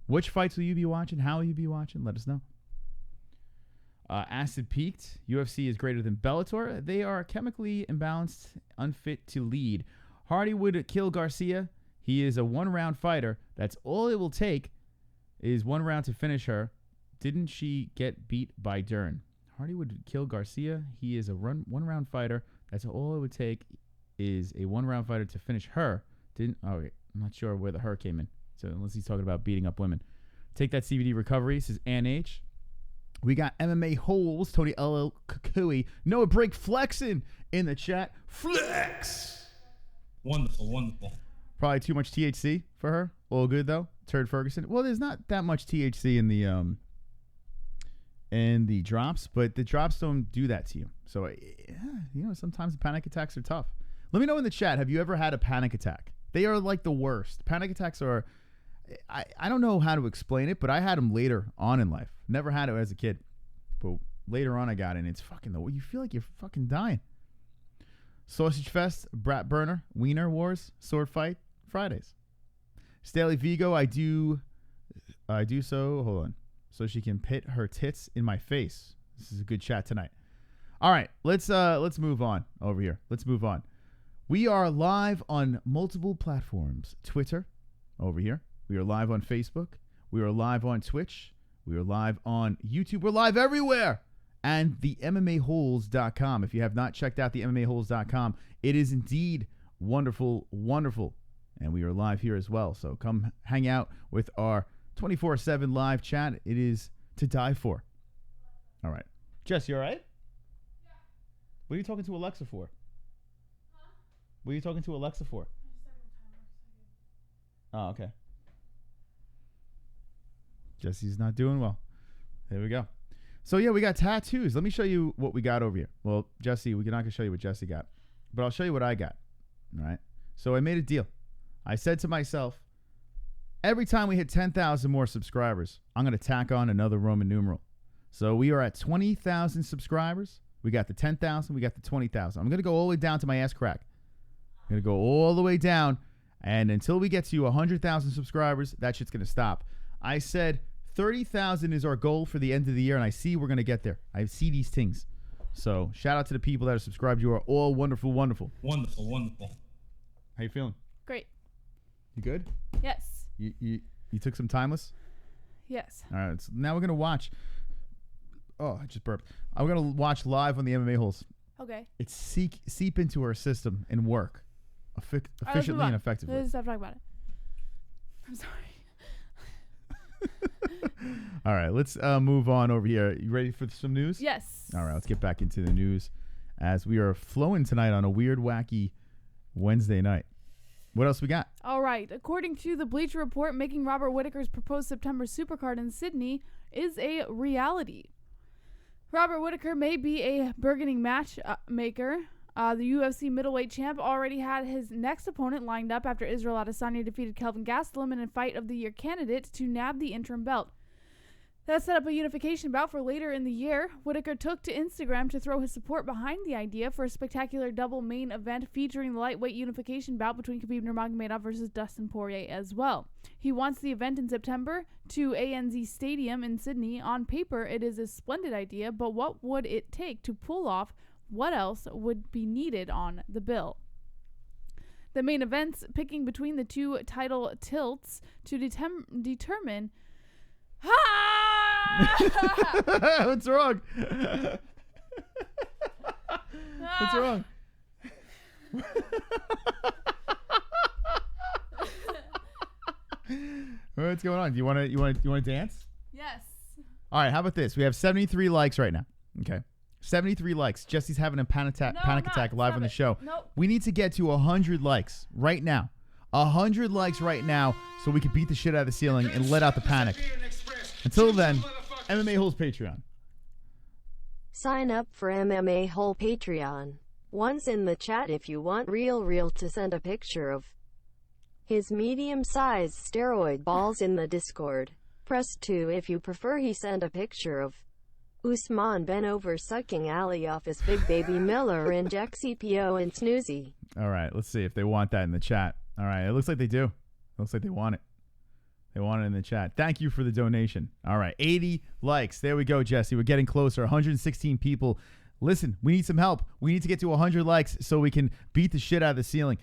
Which fights will you be watching? How will you be watching? Let us know. Acid peaked. UFC is greater than Bellator. They are chemically imbalanced, unfit to lead. Hardy would kill Garcia. He is a one-round fighter. That's all it will take is one round to finish her. Didn't she get beat by Dern? Hardy would kill Garcia. He is a one-round fighter. That's all it would take is a one-round fighter to finish her. I'm not sure where the her came in. So unless he's talking about beating up women. Take that CBD recovery. This is Ann H. We got MMA-Holes. Tony L. Kukui. Noah Break flexing in the chat. Flex. Wonderful. Probably too much THC for her. All good though. Turd Ferguson. Well, there's not that much THC in the drops, but the drops don't do that to you. So, sometimes the panic attacks are tough. Let me know in the chat. Have you ever had a panic attack? They are like the worst. Panic attacks are. I don't know how to explain it, but I had them later on in life. Never had it as a kid, but later on I got it. And it's fucking you feel like you're fucking dying. Sausage Fest, Brat Burner, Wiener Wars, Sword Fight, Fridays. Staley Vigo, I do so. Hold on, so she can pit her tits in my face. This is a good chat tonight. All right, let's move on over here. Let's move on. We are live on multiple platforms. Twitter, over here. We are live on Facebook. We are live on Twitch. We are live on YouTube. We're live everywhere. And the MMAHoles.com. If you have not checked out the MMAHoles.com, it is indeed wonderful, wonderful. And we are live here as well. So come hang out with our 24/7 live chat. It is to die for. All right. Jess, you all right? Yeah. What are you talking to Alexa for? Huh? What are you talking to Alexa for? Oh, okay. Jesse's not doing well. There we go. So, yeah, we got tattoos. Let me show you what we got over here. Well, Jesse, we're not going to show you what Jesse got, but I'll show you what I got. All right. So I made a deal. I said to myself, every time we hit 10,000 more subscribers, I'm going to tack on another Roman numeral. So we are at 20,000 subscribers. We got the 10,000. We got the 20,000. I'm going to go all the way down to my ass crack. I'm going to go all the way down. And until we get to 100,000 subscribers, that shit's going to stop. I said 30,000 is our goal for the end of the year, and I see we're going to get there. I see these things. So shout out to the people that are subscribed. You are all wonderful, wonderful. Wonderful. How you feeling? Great. You good? Yes. You took some timeless? Yes. All right. So now we're going to watch. Oh, I just burped. I'm going to watch live on the MMA Holes. Okay. It's seep into our system and work efficiently and effectively. Let's stop talking about it. I'm sorry. All right, let's move on over here. You ready for some news? Yes. All right, let's get back into the news as we are flowing tonight on a weird, wacky Wednesday night. What else we got? All right. According to the Bleacher Report, making Robert Whittaker's proposed September Super Card in Sydney is a reality. Robert Whittaker may be a bargaining matchmaker. The UFC middleweight champ already had his next opponent lined up after Israel Adesanya defeated Kelvin Gastelum in a Fight of the Year candidate to nab the interim belt. That set up a unification bout for later in the year. Whittaker took to Instagram to throw his support behind the idea for a spectacular double main event featuring the lightweight unification bout between Khabib Nurmagomedov versus Dustin Poirier as well. He wants the event in September to ANZ Stadium in Sydney. On paper, it is a splendid idea, but what would it take to pull off? What else would be needed on the bill? The main events, picking between the two title tilts to determine... What's wrong? What's wrong? What's going on? Do you want to dance? Yes. All right. How about this? We have 73 likes right now. Okay. 73 likes. Jesse's having a panic attack live on the show. Nope. We need to get to 100 likes right now. 100 likes right now so we can beat the shit out of the ceiling and let out the panic. Until then, MMA Holes Patreon. Sign up for MMA Hole Patreon. Once in the chat if you want Real to send a picture of his medium-sized steroid balls in the Discord. Press 2 if you prefer he send a picture of Usman Ben over sucking Ali off his big baby Miller and Jack CPO and Snoozy. All right, let's see if they want that in the chat. All right, it looks like they do. It looks like they want it. They want it in the chat. Thank you for the donation. All right, 80 likes. There we go, Jesse. We're getting closer. 116 people. Listen, we need some help. We need to get to 100 likes so we can beat the shit out of the ceiling.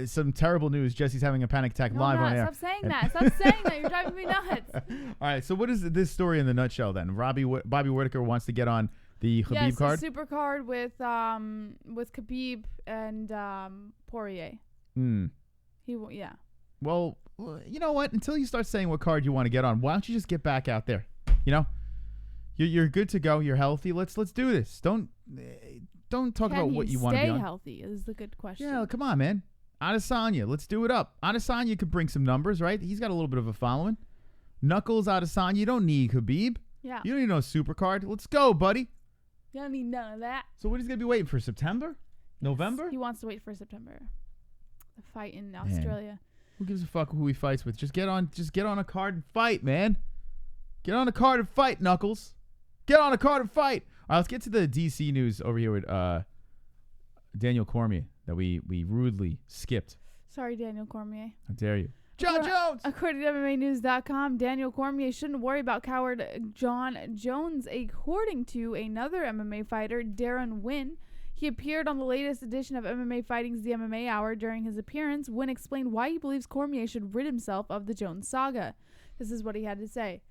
Some terrible news. Jesse's having a panic attack live on air. Stop saying that. Stop saying that. You're driving me nuts. All right, so what is this story in the nutshell then? Bobby Whittaker wants to get on the Khabib card? Yes, super card with Khabib and Poirier. Yeah. Well, you know what? Until you start saying what card you want to get on, why don't you just get back out there? You know, you're good to go. You're healthy. Let's do this. Don't talk about what you want to be on. Stay healthy is the good question. Yeah, come on, man. Adesanya, let's do it up. Adesanya could bring some numbers, right? He's got a little bit of a following. Knuckles, Adesanya, you don't need Khabib. Yeah. You don't need no super card. Let's go, buddy. You don't need none of that. So what is he going to be waiting for? September? November? He wants to wait for September. The fight in Australia. Who gives a fuck who he fights with? Just get on a card and fight, man. Get on a card and fight, Knuckles. Get on a card and fight. All right, let's get to the DC news over here with Daniel Cormier that we rudely skipped. Sorry, Daniel Cormier. How dare you? John Jones! According to MMAnews.com, Daniel Cormier shouldn't worry about coward John Jones, according to another MMA fighter, Darren Wynn. He appeared on the latest edition of MMA Fighting's The MMA Hour. During his appearance, Wynn explained why he believes Cormier should rid himself of the Jones saga. This is what he had to say.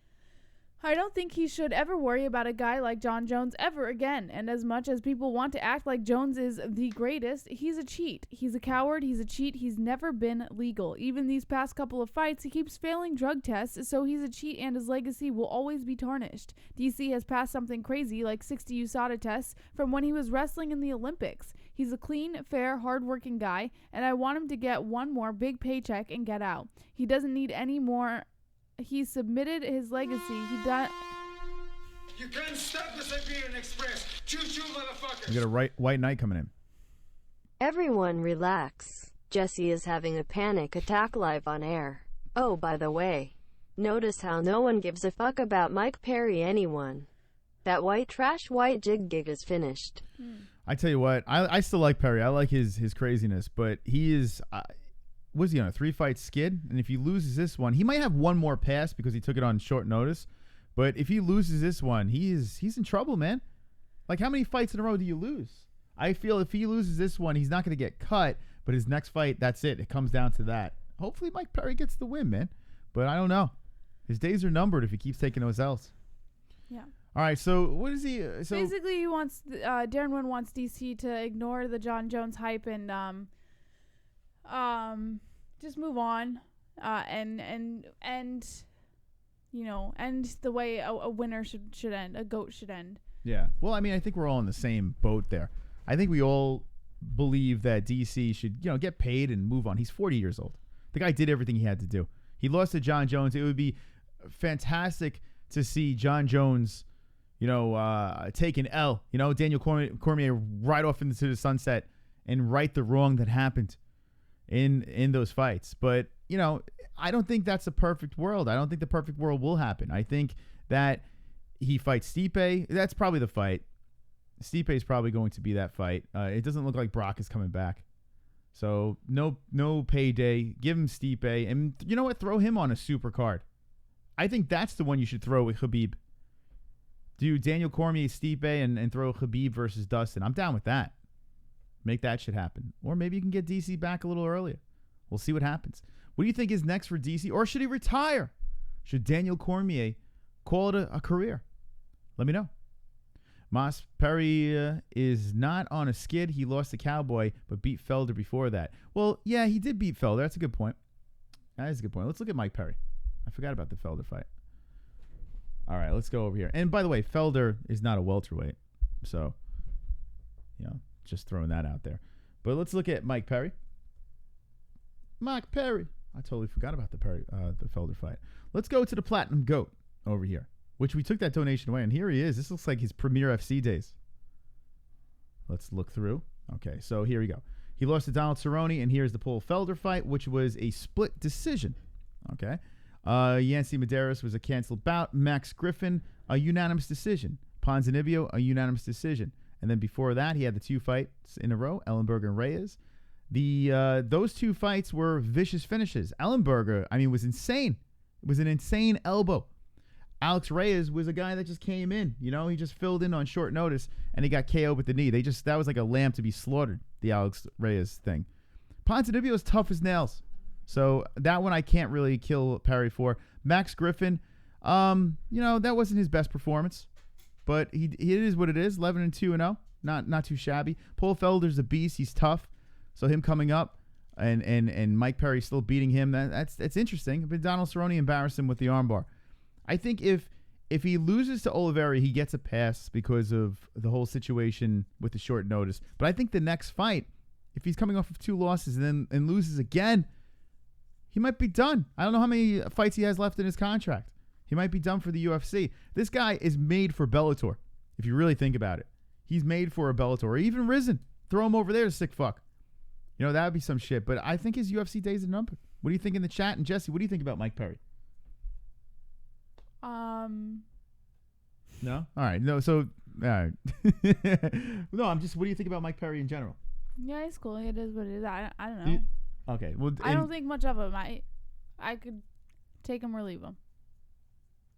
I don't think he should ever worry about a guy like John Jones ever again. And as much as people want to act like Jones is the greatest, he's a cheat. He's a coward. He's a cheat. He's never been legal. Even these past couple of fights, he keeps failing drug tests, so he's a cheat and his legacy will always be tarnished. DC has passed something crazy like 60 USADA tests from when he was wrestling in the Olympics. He's a clean, fair, hardworking guy, and I want him to get one more big paycheck and get out. He doesn't need any more. He submitted his legacy. He done. You can't stop the Siberian Express. Choo-choo, motherfucker. We got a white knight coming in. Everyone relax. Jesse is having a panic attack live on air. Oh, by the way, notice how no one gives a fuck about Mike Perry anyone. That white trash white jig gig is finished. I tell you what, I still like Perry. I like his craziness, but he is... was he on a 3-fight skid? And if he loses this one, he might have one more pass because he took it on short notice. But if he loses this one, he's in trouble, man. Like, how many fights in a row do you lose? I feel if he loses this one, he's not going to get cut. But his next fight, that's it. It comes down to that. Hopefully Mike Perry gets the win, man. But I don't know. His days are numbered if he keeps taking those L's. Yeah. All right, so what is he? So basically, he wants Darren Wynn wants DC to ignore the John Jones hype and just move on, and you know, end the way a winner should end, a GOAT should end. Yeah. Well, I mean, I think we're all in the same boat there. I think we all believe that DC should, get paid and move on. He's 40 years old. The guy did everything he had to do. He lost to John Jones. It would be fantastic to see John Jones, take an L. Daniel Cormier right off into the sunset and right the wrong that happened in those fights. But, I don't think that's a perfect world. I don't think the perfect world will happen. I think that he fights Stipe. That's probably the fight. Stipe is probably going to be that fight. It doesn't look like Brock is coming back. So no payday. Give him Stipe. And you know what? Throw him on a super card. I think that's the one you should throw with Khabib. Do Daniel Cormier, Stipe, and throw Khabib versus Dustin. I'm down with that. Make that shit happen. Or maybe you can get DC back a little earlier. We'll see what happens. What do you think is next for DC? Or should he retire? Should Daniel Cormier call it a career? Let me know. Moss Perry is not on a skid. He lost to Cowboy, but beat Felder before that. Well, yeah, he did beat Felder. That's a good point. That is a good point. Let's look at Mike Perry. I forgot about the Felder fight. All right, let's go over here. And by the way, Felder is not a welterweight. So, just throwing that out there. But let's look at Mike Perry. Mike Perry. I totally forgot about the Felder fight. Let's go to the Platinum GOAT over here, which we took that donation away. And here he is. This looks like his premier FC days. Let's look through. Okay, so here we go. He lost to Donald Cerrone, and here's the Paul Felder fight, which was a split decision. Okay. Yancy Medeiros was a canceled bout. Max Griffin, a unanimous decision. Ponzinibbio, a unanimous decision. And then before that, he had the 2 fights in a row, Ellenberger and Reyes. Those two fights were vicious finishes. Ellenberger, I mean, was insane. It was an insane elbow. Alex Reyes was a guy that just came in. You know, he just filled in on short notice, and he got KO'd with the knee. That was like a lamb to be slaughtered, the Alex Reyes thing. Ponzinibbio was tough as nails. So that one I can't really kill Perry for. Max Griffin, you know, that wasn't his best performance. But it is what it is, 11-2-0. Not too shabby. Paul Felder's a beast. He's tough. So him coming up and Mike Perry still beating him, that's interesting. But Donald Cerrone embarrassed him with the armbar. I think if he loses to Oliveira, he gets a pass because of the whole situation with the short notice. But I think the next fight, if he's coming off of 2 losses and loses again, he might be done. I don't know how many fights he has left in his contract. He might be done for the UFC. This guy is made for Bellator, if you really think about it. He's made for a Bellator. Or even Rizin. Throw him over there to sick fuck. You know, that would be some shit. But I think his UFC days are numbered. What do you think in the chat? And Jesse, what do you think about Mike Perry? No? All right. No, so, all right. No, what do you think about Mike Perry in general? Yeah, he's cool. It is what it is. I don't know. Okay. Well, I don't think much of him. I could take him or leave him.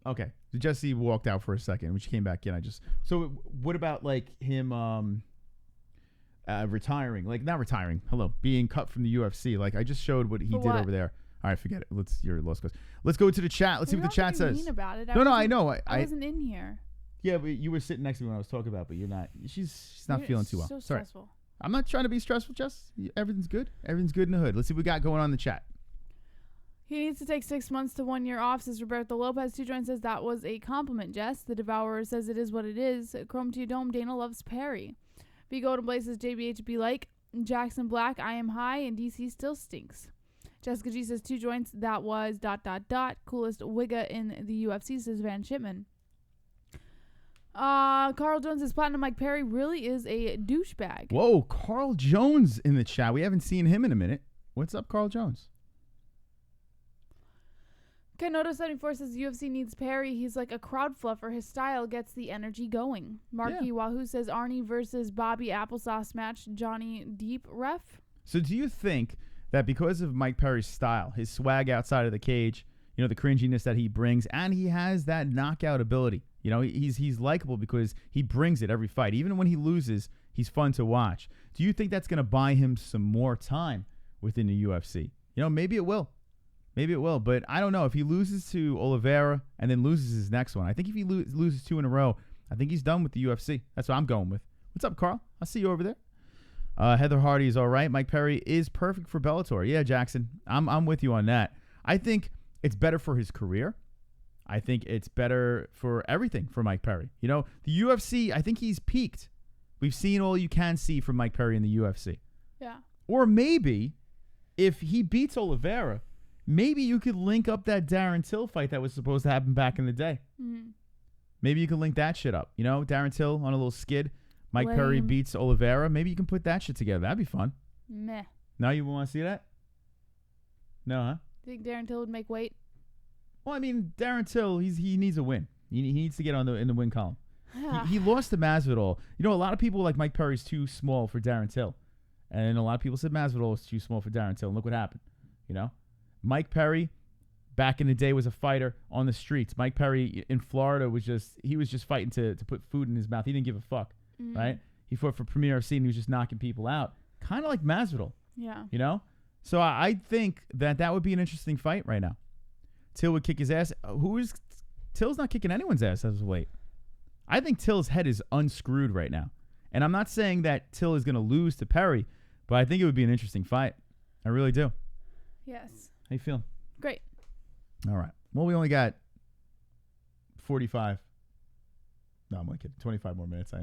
Okay. So Jesse walked out for a second. When she came back in, so what about like him retiring? Like not retiring. Hello. Being cut from the UFC. Like I just showed what he did over there. All right, forget it. Your loss goes. Let's go to the chat. Let's see what the chat says. Mean about it. No, I know. I wasn't in here. Yeah, but you were sitting next to me when I was talking about, but you're not. She's not feeling too well. So stressful. Sorry. I'm not trying to be stressful, Jess. Everything's good. Everything's good in the hood. Let's see what we got going on in the chat. He needs to take 6 months to 1 year off, says Roberto Lopez. 2 Joint says that was a compliment, Jess. The Devourer says it is what it is. Chrome to your dome. Dana loves Perry. B Golden Blaze says JBH be like. Jackson Black, I am high, and DC still stinks. Jessica G says 2 Joints. That was ... Coolest wigga in the UFC, says Van Shipman. Carl Jones says Platinum Mike Perry really is a douchebag. Whoa, Carl Jones in the chat. We haven't seen him in a minute. What's up, Carl Jones? Kenoto74 says UFC needs Perry. He's like a crowd fluffer. His style gets the energy going. Marky Wahoo says Arnie versus Bobby Applesauce match. Johnny Deep ref. So do you think that because of Mike Perry's style, his swag outside of the cage, you know, the cringiness that he brings, and he has that knockout ability, you know, he's likable because he brings it every fight. Even when he loses, he's fun to watch. Do you think that's going to buy him some more time within the UFC? You know, maybe it will. Maybe it will, but I don't know. If he loses to Oliveira and then loses his next one, I think if he loses 2 in a row, I think he's done with the UFC. That's what I'm going with. What's up, Carl? I'll see you over there. Heather Hardy is all right. Mike Perry is perfect for Bellator. Yeah, Jackson, I'm with you on that. I think it's better for his career. I think it's better for everything for Mike Perry. You know, the UFC, I think he's peaked. We've seen all you can see from Mike Perry in the UFC. Yeah. Or maybe if he beats Oliveira, maybe you could link up that Darren Till fight that was supposed to happen back in the day. Mm-hmm. Maybe you could link that shit up. You know, Darren Till on a little skid. Mike Lame. Perry beats Oliveira. Maybe you can put that shit together. That'd be fun. Meh. Now you want to see that? No, huh? Think Darren Till would make weight? Well, I mean, Darren Till, he needs a win. He needs to get in the win column. he lost to Masvidal. You know, a lot of people like Mike Perry's too small for Darren Till. And a lot of people said Masvidal was too small for Darren Till. And look what happened. You know? Mike Perry, back in the day, was a fighter on the streets. Mike Perry in Florida was just fighting to put food in his mouth. He didn't give a fuck, right? He fought for Premier FC and he was just knocking people out, kind of like Masvidal. Yeah. You know? So I think that would be an interesting fight right now. Till would kick his ass. Till's not kicking anyone's ass as of late. I think Till's head is unscrewed right now. And I'm not saying that Till is going to lose to Perry, but I think it would be an interesting fight. I really do. Yes. How you feeling? Great. All right. Well, we only got 45. No, I'm only kidding. 25 more minutes.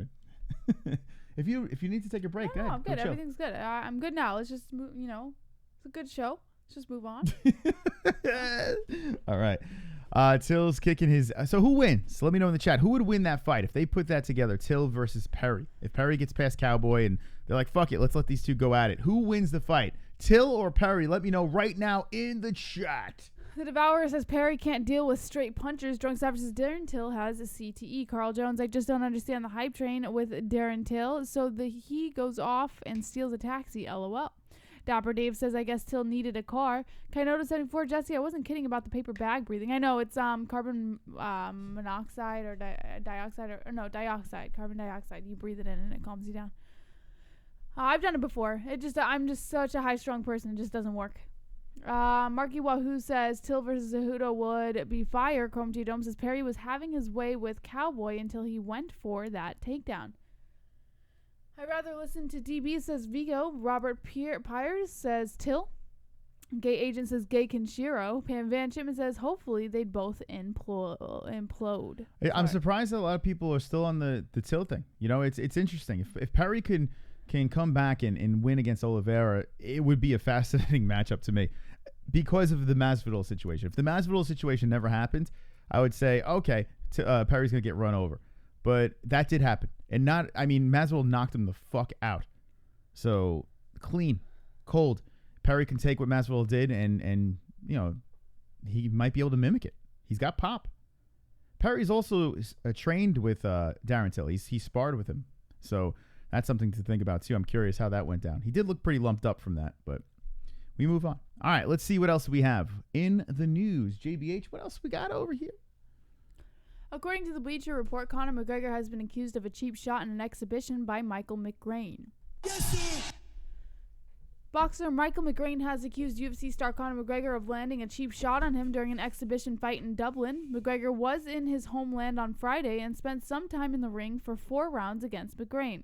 If you need to take a break, No, go ahead. I'm good. Go chill. Everything's good. I'm good now. Let's just move. You know, it's a good show. Let's just move on. All right. Till's kicking his. So who wins? Let me know in the chat. Who would win that fight if they put that together? Till versus Perry. If Perry gets past Cowboy and they're like, fuck it, let's let these two go at it. Who wins the fight? Till or Perry? Let me know right now in the chat. The Devourer says Perry can't deal with straight punchers. Drunk Savage says Darren Till has a CTE. Carl Jones, I just don't understand the hype train with Darren Till. So he goes off and steals a taxi. LOL. Dapper Dave says, I guess Till needed a car. Kinoda74, Jesse, I wasn't kidding about the paper bag breathing. I know it's carbon monoxide or dioxide or no, dioxide, carbon dioxide. You breathe it in and it calms you down. I've done it before. I'm just such a high-strung person. It just doesn't work. Marky Wahoo says Till versus Cejudo would be fire. Chrome T Dome says Perry was having his way with Cowboy until he went for that takedown. I'd rather listen to DB, says Vigo. Robert Pyers says Till. Gay Agent says Gay Kenshiro. Pam Van Chipman says hopefully they'd both implode. I'm surprised that a lot of people are still on the Till thing. You know, it's interesting. If Perry can come back and win against Oliveira, it would be a fascinating matchup to me because of the Masvidal situation. If the Masvidal situation never happened, I would say, okay, Perry's going to get run over. But that did happen. And Masvidal knocked him the fuck out. So, clean, cold. Perry can take what Masvidal did and you know, he might be able to mimic it. He's got pop. Perry's also trained with Darren Till. He sparred with him. So, that's something to think about, too. I'm curious how that went down. He did look pretty lumped up from that, but we move on. All right, let's see what else we have in the news. JBH, what else we got over here? According to the Bleacher Report, Conor McGregor has been accused of a cheap shot in an exhibition by Michael McGrane. Yes, sir. Boxer Michael McGrane has accused UFC star Conor McGregor of landing a cheap shot on him during an exhibition fight in Dublin. McGregor was in his homeland on Friday and spent some time in the ring for 4 rounds against McGrane.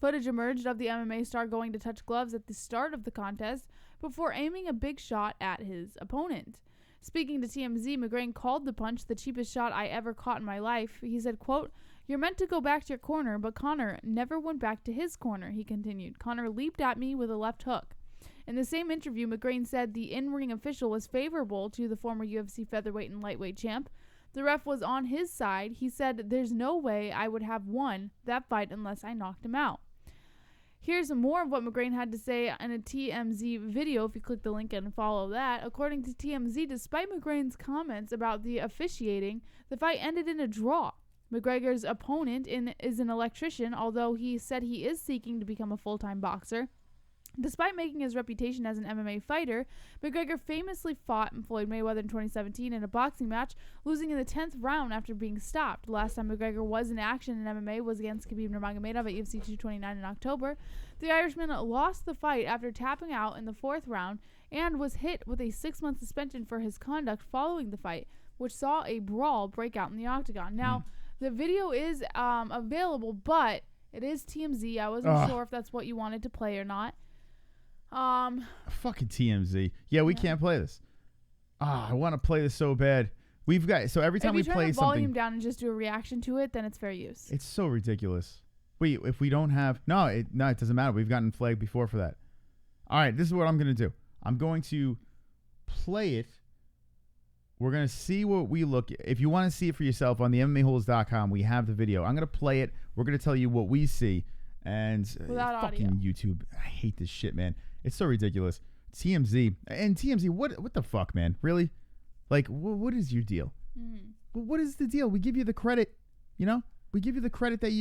Footage emerged of the MMA star going to touch gloves at the start of the contest before aiming a big shot at his opponent. Speaking to TMZ, McGrane called the punch the cheapest shot I ever caught in my life. He said, quote, "You're meant to go back to your corner, but Conor never went back to his corner," he continued. Conor leaped at me with a left hook. In the same interview, McGrane said the in-ring official was favorable to the former UFC featherweight and lightweight champ. The ref was on his side. He said, "There's no way I would have won that fight unless I knocked him out." Here's more of what McGrane had to say in a TMZ video if you click the link and follow that. According to TMZ, despite McGrane's comments about the officiating, the fight ended in a draw. McGregor's opponent is an electrician, although he said he is seeking to become a full-time boxer. Despite making his reputation as an MMA fighter, McGregor famously fought Floyd Mayweather in 2017 in a boxing match, losing in the 10th round after being stopped. The last time McGregor was in action in MMA was against Khabib Nurmagomedov at UFC 229 in October. The Irishman lost the fight after tapping out in the 4th round and was hit with a 6-month suspension for his conduct following the fight, which saw a brawl break out in the octagon. Now, the video is available, but it is TMZ. I wasn't sure if that's what you wanted to play or not. Fucking TMZ. Yeah, we can't play this. I want to play this so bad. We've got every time we play something. If you turn the volume down and just do a reaction to it, then it's fair use. It's so ridiculous. Wait, if we don't have it doesn't matter. We've gotten flagged before for that. All right, this is what I'm gonna do. I'm going to play it. We're gonna see what we look. If you want to see it for yourself on the MMAHoles.com, we have the video. I'm gonna play it. We're gonna tell you what we see. And fucking audio. YouTube. I hate this shit, man. It's so ridiculous. TMZ. And TMZ, what the fuck, man? Really? Like, what is your deal? What is the deal? We give you the credit, you know? We give you the credit that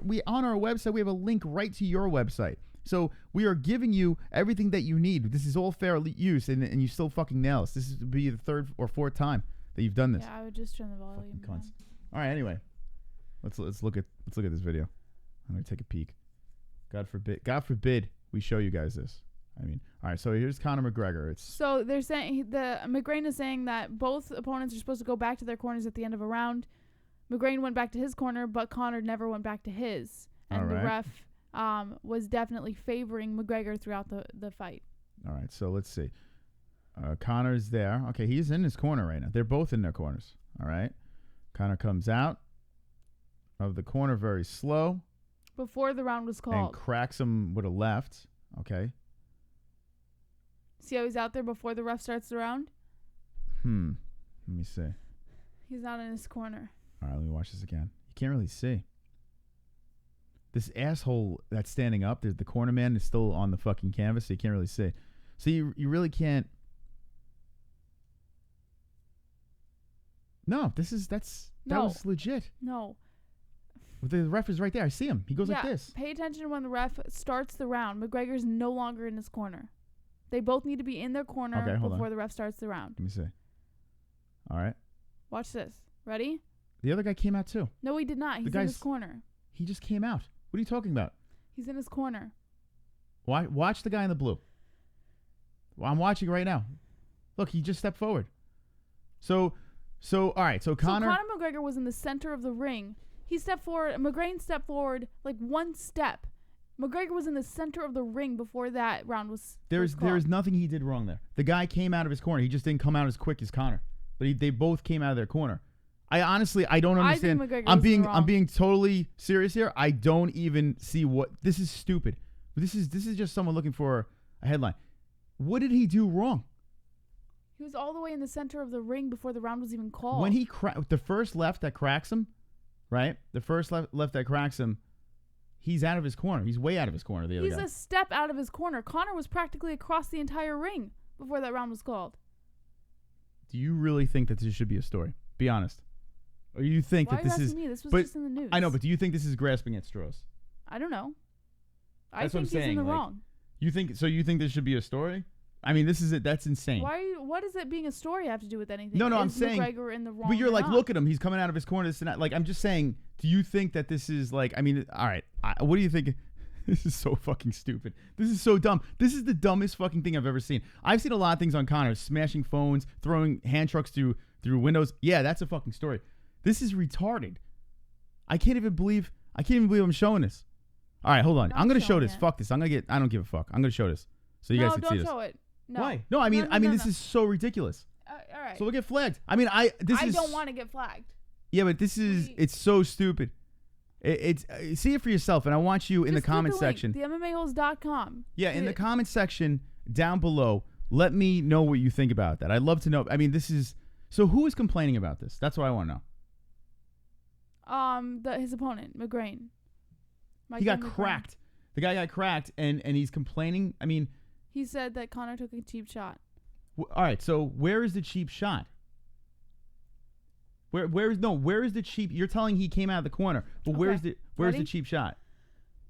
we on our website, we have a link right to your website. So we are giving you everything that you need. This is all fair use, and you still fucking nail us. This would be the 3rd or 4th time that you've done this. Yeah, I would just turn the volume down. All right, anyway. Let's look at this video. I'm gonna take a peek. God forbid we show you guys this. I mean, all right, so here's Conor McGregor. So they're saying McGrane is saying that both opponents are supposed to go back to their corners at the end of a round. McGrane went back to his corner, but Conor never went back to his. And the ref was definitely favoring McGregor throughout the fight. All right, so let's see. Conor's there. Okay, he's in his corner right now. They're both in their corners. All right. Conor comes out of the corner very slow. Before the round was called. And cracks him with a left. Okay. See how he's out there before the ref starts the round? Let me see. He's not in his corner. All right, let me watch this again. You can't really see. This asshole that's standing up, the corner man is still on the fucking canvas, so you can't really see. So you really can't. No, that was legit. No. The ref is right there. I see him. He goes like this. Pay attention when the ref starts the round. McGregor's no longer in his corner. They both need to be in their corner Okay, hold before on. the ref starts the round. Let me see. All right. Watch this. Ready? The other guy came out too. No, he did not. He's in his corner. He just came out. What are you talking about? He's in his corner. Watch the guy in the blue. Well, I'm watching right now. Look, he just stepped forward. So all right. So Conor McGregor was in the center of the ring. He stepped forward. McGrane stepped forward like one step. McGregor was in the center of the ring before that round was. There's nothing he did wrong there. The guy came out of his corner. He just didn't come out as quick as Conor. But they both came out of their corner. I don't understand. I think McGregor I'm being totally serious here. I don't even see what this is stupid. This is just someone looking for a headline. What did he do wrong? He was all the way in the center of the ring before the round was even called. When he the first left that cracks him, right? The first left that cracks him, he's out of his corner. He's way out of his corner. The other guy. He's a step out of his corner. Conor was practically across the entire ring before that round was called. Do you really think that this should be a story? Be honest. Or you think Why that this are you is? asking me? This was but just in the news. I know, but do you think this is grasping at straws? I don't know. That's I what I'm think he's saying. in the like, wrong. You think so? You think this should be a story? I mean, this is it. That's insane. What does it being a story have to do with anything? No, I'm Is saying. McGregor in the wrong But you're or like, not? look at him. He's coming out of his corner. This and that. Like, I'm just saying. Do you think that this is like? I mean, all right. What do you think? This is so fucking stupid. This is so dumb. This is the dumbest fucking thing I've ever seen. I've seen a lot of things on Conor, smashing phones, throwing hand trucks through windows. Yeah, that's a fucking story. This is retarded. I can't even believe I'm showing this. All right, hold on. I'm gonna show this. it. Fuck this. I don't give a fuck. I'm gonna show this so you guys can see don't this. show it. No. Why? No, I mean, this is so ridiculous. All right. So we'll get flagged. I mean, I don't want to get flagged. Yeah, but it's so stupid. It's see it for yourself, and I want you in the comment section. The MMA-Holes.com. Yeah, in the comment section down below, let me know what you think about that. I'd love to know. I mean, so who is complaining about this? That's what I want to know. His opponent, McGrane. He got cracked. The guy got cracked, and he's complaining. I mean, he said that Conor took a cheap shot. All right, so where is the cheap shot? Where is the cheap? You're telling he came out of the corner, but where's the cheap shot?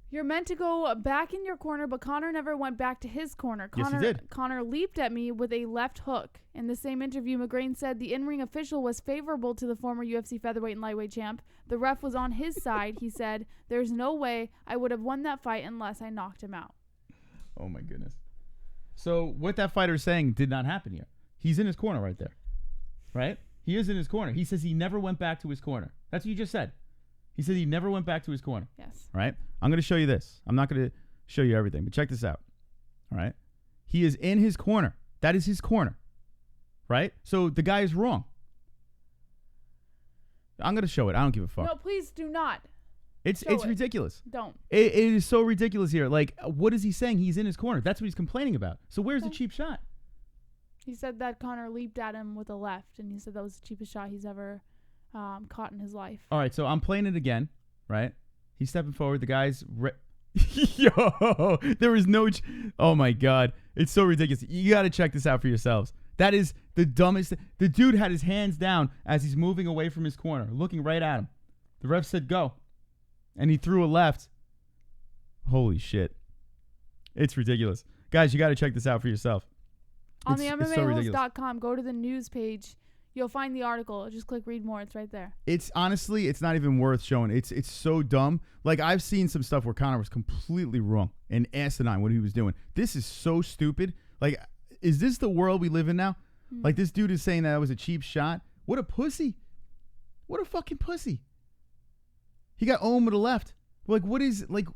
You're meant to go back in your corner, but Conor never went back to his corner. Yes, he did. Conor leaped at me with a left hook. In the same interview, McGrane said the in-ring official was favorable to the former UFC featherweight and lightweight champ. The ref was on his side. He said, "There's no way I would have won that fight unless I knocked him out." Oh my goodness. So what that fighter's saying did not happen here. He's in his corner right there. Right? He is in his corner. He says he never went back to his corner. That's what you just said. He said he never went back to his corner. Yes. All right? I'm going to show you this. I'm not going to show you everything, but check this out. All right? He is in his corner. That is his corner. Right? So the guy is wrong. I'm going to show it. I don't give a fuck. No, please do not. It's ridiculous. Don't. It is so ridiculous here. Like, what is he saying? He's in his corner. That's what he's complaining about. So where's the cheap shot? He said that Conor leaped at him with a left, and he said that was the cheapest shot he's ever caught in his life. All right, so I'm playing it again, right? He's stepping forward. The guy's... Yo, there is no... Oh, my God. It's so ridiculous. You got to check this out for yourselves. That is the dumbest... The dude had his hands down as he's moving away from his corner, looking right at him. The ref said, go. And he threw a left. Holy shit. It's ridiculous. Guys, you got to check this out for yourself. On the MMA-Holes.com, go to the news page. You'll find the article. Just click read more. It's right there. It's honestly, it's not even worth showing. It's so dumb. Like, I've seen some stuff where Conor was completely wrong and asinine what he was doing. This is so stupid. Like, is this the world we live in now? Like, this dude is saying that was a cheap shot. What a pussy. What a fucking pussy. He got owned with a left. Like, what is, like,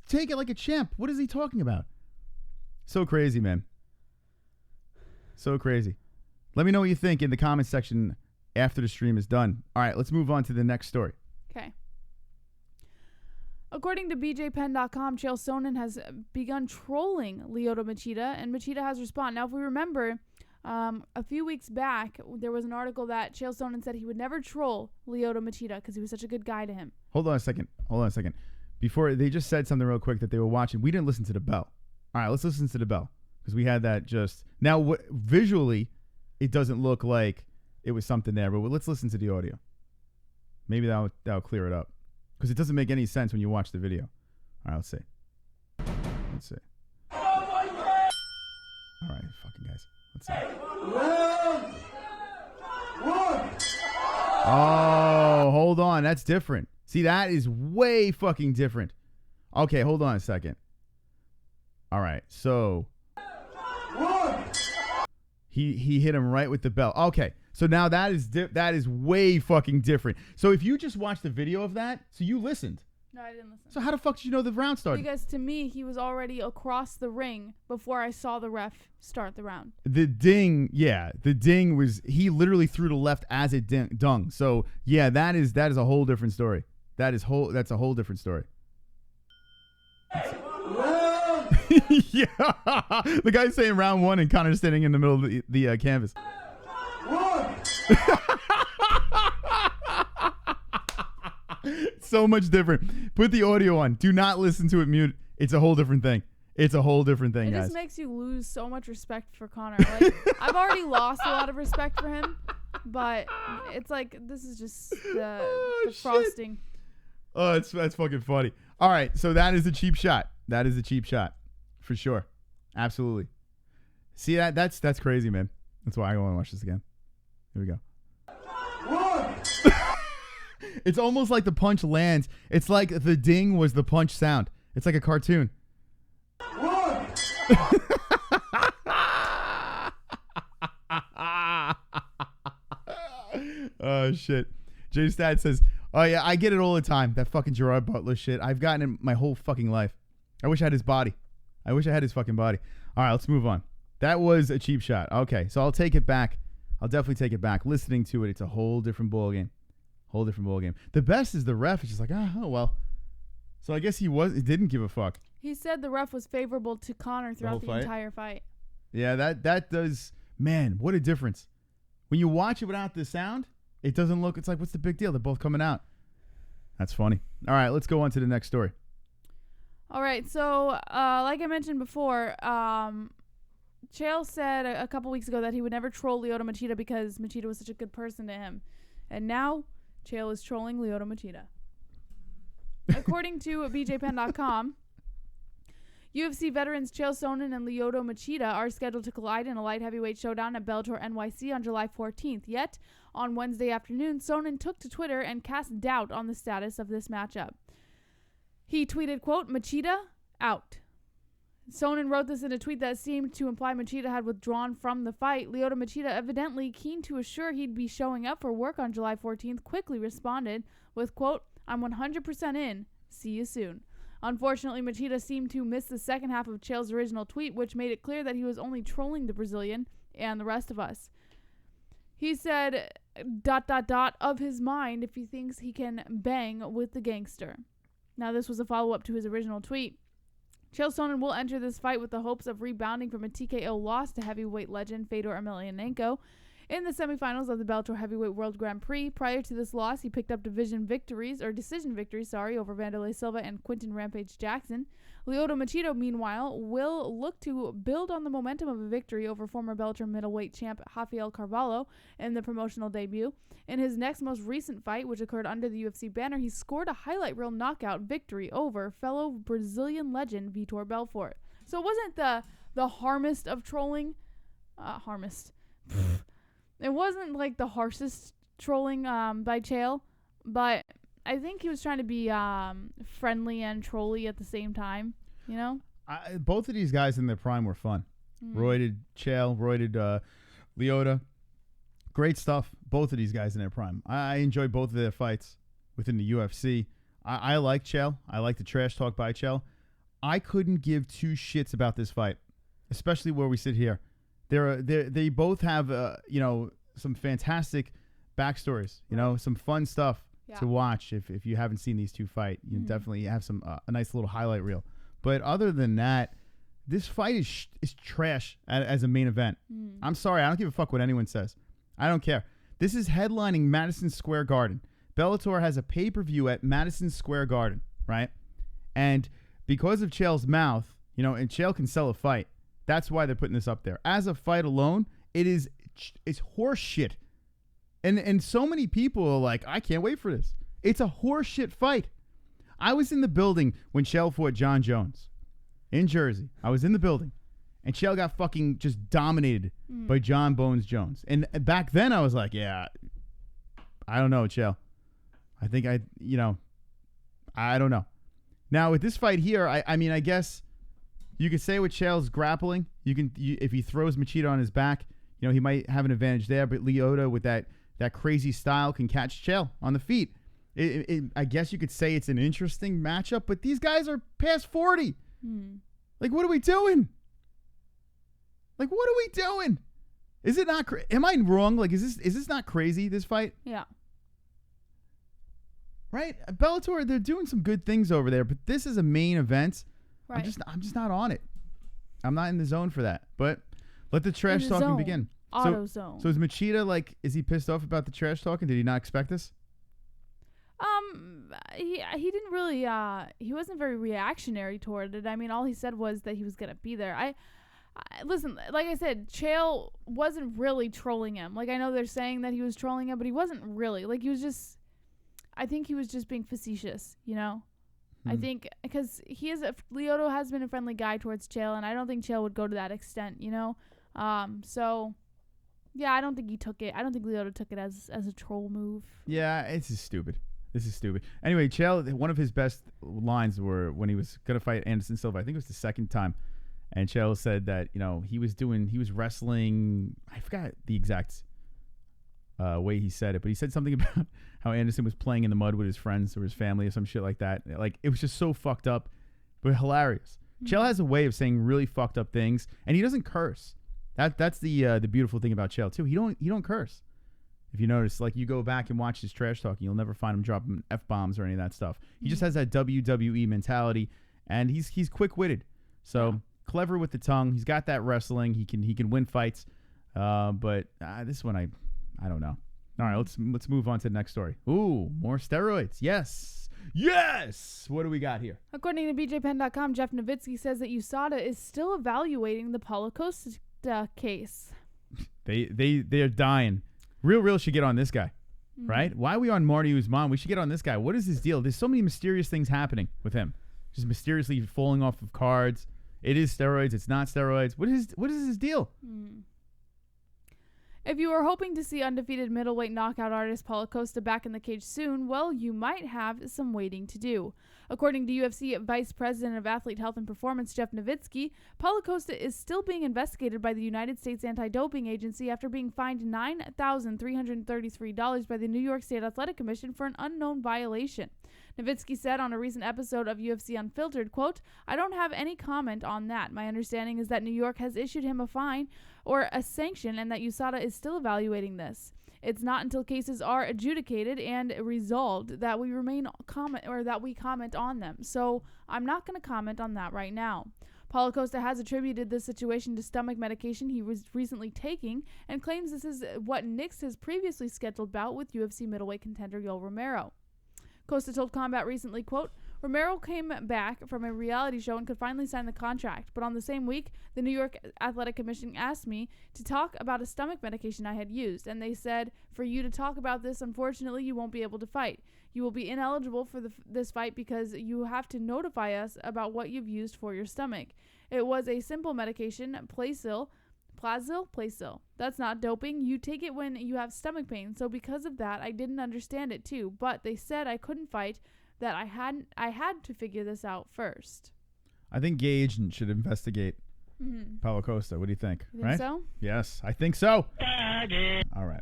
take it like a champ. What is he talking about? So crazy, man. So crazy. Let me know what you think in the comment section after the stream is done. All right, let's move on to the next story. Okay. According to BJPenn.com, Chael Sonnen has begun trolling Lyoto Machida, and Machida has responded. Now, if we remember, a few weeks back, there was an article that Chael Sonnen said he would never troll Lyoto Machida because he was such a good guy to him. Hold on a second. Before, they just said something real quick that they were watching. We didn't listen to the bell. All right, let's listen to the bell because we had that just... Now, visually, it doesn't look like it was something there, but let's listen to the audio. Maybe that'll clear it up because it doesn't make any sense when you watch the video. All right, let's see. All These fucking guys. Let's see. Oh, hold on. That's different. See, that is way fucking different. Okay, hold on a second. All right, so he hit him right with the belt. Okay, so now that is way fucking different. So if you just watched the video of that, so you listened. No, I didn't listen. So how the fuck did you know the round started? Because to me, he was already across the ring before I saw the ref start the round. The ding was, he literally threw to left as it dung. So yeah, that is a whole different story. That's a whole different story. Yeah, the guy's saying round 1 and Connor's standing in the middle of the canvas. So much different. Put the audio on. Do not listen to it mute. It's a whole different thing. It's a whole different thing, guys. It just makes you lose so much respect for Conor. Like, I've already lost a lot of respect for him, but it's like this is just the frosting. Oh, that's fucking funny. All right, so that is a cheap shot. That is a cheap shot, for sure. Absolutely. See that's crazy, man. That's why I want to watch this again. Here we go. It's almost like the punch lands. It's like the ding was the punch sound. It's like a cartoon. Oh shit. Jay Stat says, "Oh yeah, I get it all the time. That fucking Gerard Butler shit. I've gotten it my whole fucking life. I wish I had his body. I wish I had his fucking body." All right, let's move on. That was a cheap shot. Okay, so I'll take it back. I'll definitely take it back. Listening to it, it's a whole different ball game. Whole different ball game. The best is the ref is just like, oh well. So I guess he didn't give a fuck. He said the ref was favorable to Conor throughout the entire fight. Yeah, that does. Man, what a difference. When you watch it without the sound, it doesn't look. It's like, what's the big deal? They're both coming out. That's funny. All right, let's go on to the next story. All right, so like I mentioned before, Chael said a couple weeks ago that he would never troll Lyoto Machida because Machida was such a good person to him. And now Chael is trolling Lyoto Machida. According to BJPen.com, UFC veterans Chael Sonnen and Lyoto Machida are scheduled to collide in a light heavyweight showdown at Bellator NYC on July 14th. Yet, on Wednesday afternoon, Sonnen took to Twitter and cast doubt on the status of this matchup. He tweeted, quote, "Machida, out." Sonnen wrote this in a tweet that seemed to imply Machida had withdrawn from the fight. Lyoto Machida, evidently keen to assure he'd be showing up for work on July 14th, quickly responded with, quote, "I'm 100% in. See you soon." Unfortunately, Machida seemed to miss the second half of Chael's original tweet, which made it clear that he was only trolling the Brazilian and the rest of us. He said, ... of his mind if he thinks he can bang with the gangster. Now, this was a follow-up to his original tweet. Chael Sonnen will enter this fight with the hopes of rebounding from a TKO loss to heavyweight legend Fedor Emelianenko in the semifinals of the Bellator Heavyweight World Grand Prix. Prior to this loss, he picked up decision victories over Vanderlei Silva and Quinton Rampage Jackson. Lyoto Machida, meanwhile, will look to build on the momentum of a victory over former Bellator middleweight champ Rafael Carvalho in the promotional debut. In his next most recent fight, which occurred under the UFC banner, he scored a highlight reel knockout victory over fellow Brazilian legend Vitor Belfort. So it wasn't the harmest of trolling. It wasn't like the harshest trolling by Chael, but I think he was trying to be friendly and trolly at the same time, you know? Both of these guys in their prime were fun. Roided Chael, roided Lyoto. Great stuff. Both of these guys in their prime. I enjoy both of their fights within the UFC. I like Chael. I like the trash talk by Chael. I couldn't give two shits about this fight, especially where we sit here. They both have some fantastic backstories, some fun stuff to watch. If you haven't seen these two fight, you definitely have some a nice little highlight reel. But other than that, this fight is trash as a main event. I'm sorry, I don't give a fuck what anyone says. I don't care. This is headlining Madison Square Garden. Bellator has a pay-per-view at Madison Square Garden, right? And because of Chael's mouth, and Chael can sell a fight. That's why they're putting this up there. As a fight alone, it's horse shit. And so many people are like, I can't wait for this. It's a horse shit fight. I was in the building when Chael fought John Jones in Jersey. I was in the building. And Chael got fucking just dominated by John Bones Jones. And back then I was like, yeah, I don't know, Chael. I think I don't know. Now with this fight here, I mean, I guess you could say with Chael's grappling, if he throws Machida on his back, he might have an advantage there. But Lyoto with that crazy style can catch Chael on the feet. I guess you could say it's an interesting matchup, but these guys are past 40. Like, what are we doing? Is it not? Am I wrong? Like, is this not crazy? This fight? Yeah. Right? Bellator, they're doing some good things over there, but this is a main event. Right. I'm just not on it. I'm not in the zone for that. But let the trash talking begin. Auto zone. So is Machida, like, is he pissed off about the trash talking? Did he not expect this? He didn't really he wasn't very reactionary toward it. I mean, all he said was that he was gonna be there. I listen, like I said, Chael wasn't really trolling him. Like, I know they're saying that he was trolling him, but he wasn't really. Like, I think he was just being facetious, I think because Lyoto has been a friendly guy towards Chael, and I don't think Chael would go to that extent, So yeah, I don't think he took it. I don't think Lyoto took it as a troll move. Yeah, it's just stupid. This is stupid. Anyway, Chael, one of his best lines were when he was going to fight Anderson Silva. I think it was the second time. And Chael said that, he was wrestling. I forgot the exact way he said it, but he said something about how Anderson was playing in the mud with his friends or his family or some shit like that. Like, it was just so fucked up, but hilarious. Chael has a way of saying really fucked up things, and he doesn't curse. That's the beautiful thing about Chael too. He don't curse. If you notice, like, you go back and watch his trash talking, you'll never find him dropping F-bombs or any of that stuff. He just has that WWE mentality, and he's quick-witted. So clever with the tongue. He's got that wrestling. He can win fights. But this one I don't know. All right, let's move on to the next story. Ooh, more steroids. Yes. What do we got here? According to BJPenn.com, Jeff Nowitzki says that Usada is still evaluating the Paulo Costa case. They're dying. Real should get on this guy, right? Why are we on Marty Usman? We should get on this guy. What is his deal? There's so many mysterious things happening with him. Just mysteriously falling off of cards. It is steroids. It's not steroids. What is his deal? If you are hoping to see undefeated middleweight knockout artist Paulo Costa back in the cage soon, well, you might have some waiting to do. According to UFC Vice President of Athlete Health and Performance Jeff Nowitzki, Paulo Costa is still being investigated by the United States Anti-Doping Agency after being fined $9,333 by the New York State Athletic Commission for an unknown violation. Nowitzki said on a recent episode of UFC Unfiltered, quote, "I don't have any comment on that. My understanding is that New York has issued him a fine or a sanction and that USADA is still evaluating this. It's not until cases are adjudicated and resolved that we comment on them. So I'm not going to comment on that right now." Paulo Costa has attributed this situation to stomach medication he was recently taking and claims this is what nixed his previously scheduled bout with UFC middleweight contender Yoel Romero. Costa told Combat recently, quote, "Romero came back from a reality show and could finally sign the contract, but on the same week, the New York Athletic Commission asked me to talk about a stomach medication I had used, and they said, for you to talk about this, unfortunately, you won't be able to fight. You will be ineligible for this fight because you have to notify us about what you've used for your stomach. It was a simple medication, Plasil. That's not doping. You take it when you have stomach pain. So because of that, I didn't understand it too. But they said I couldn't fight, that I had to figure this out first." I think Gage should investigate Paulo Costa. What do you think? You think so? Yes, I think so. All right.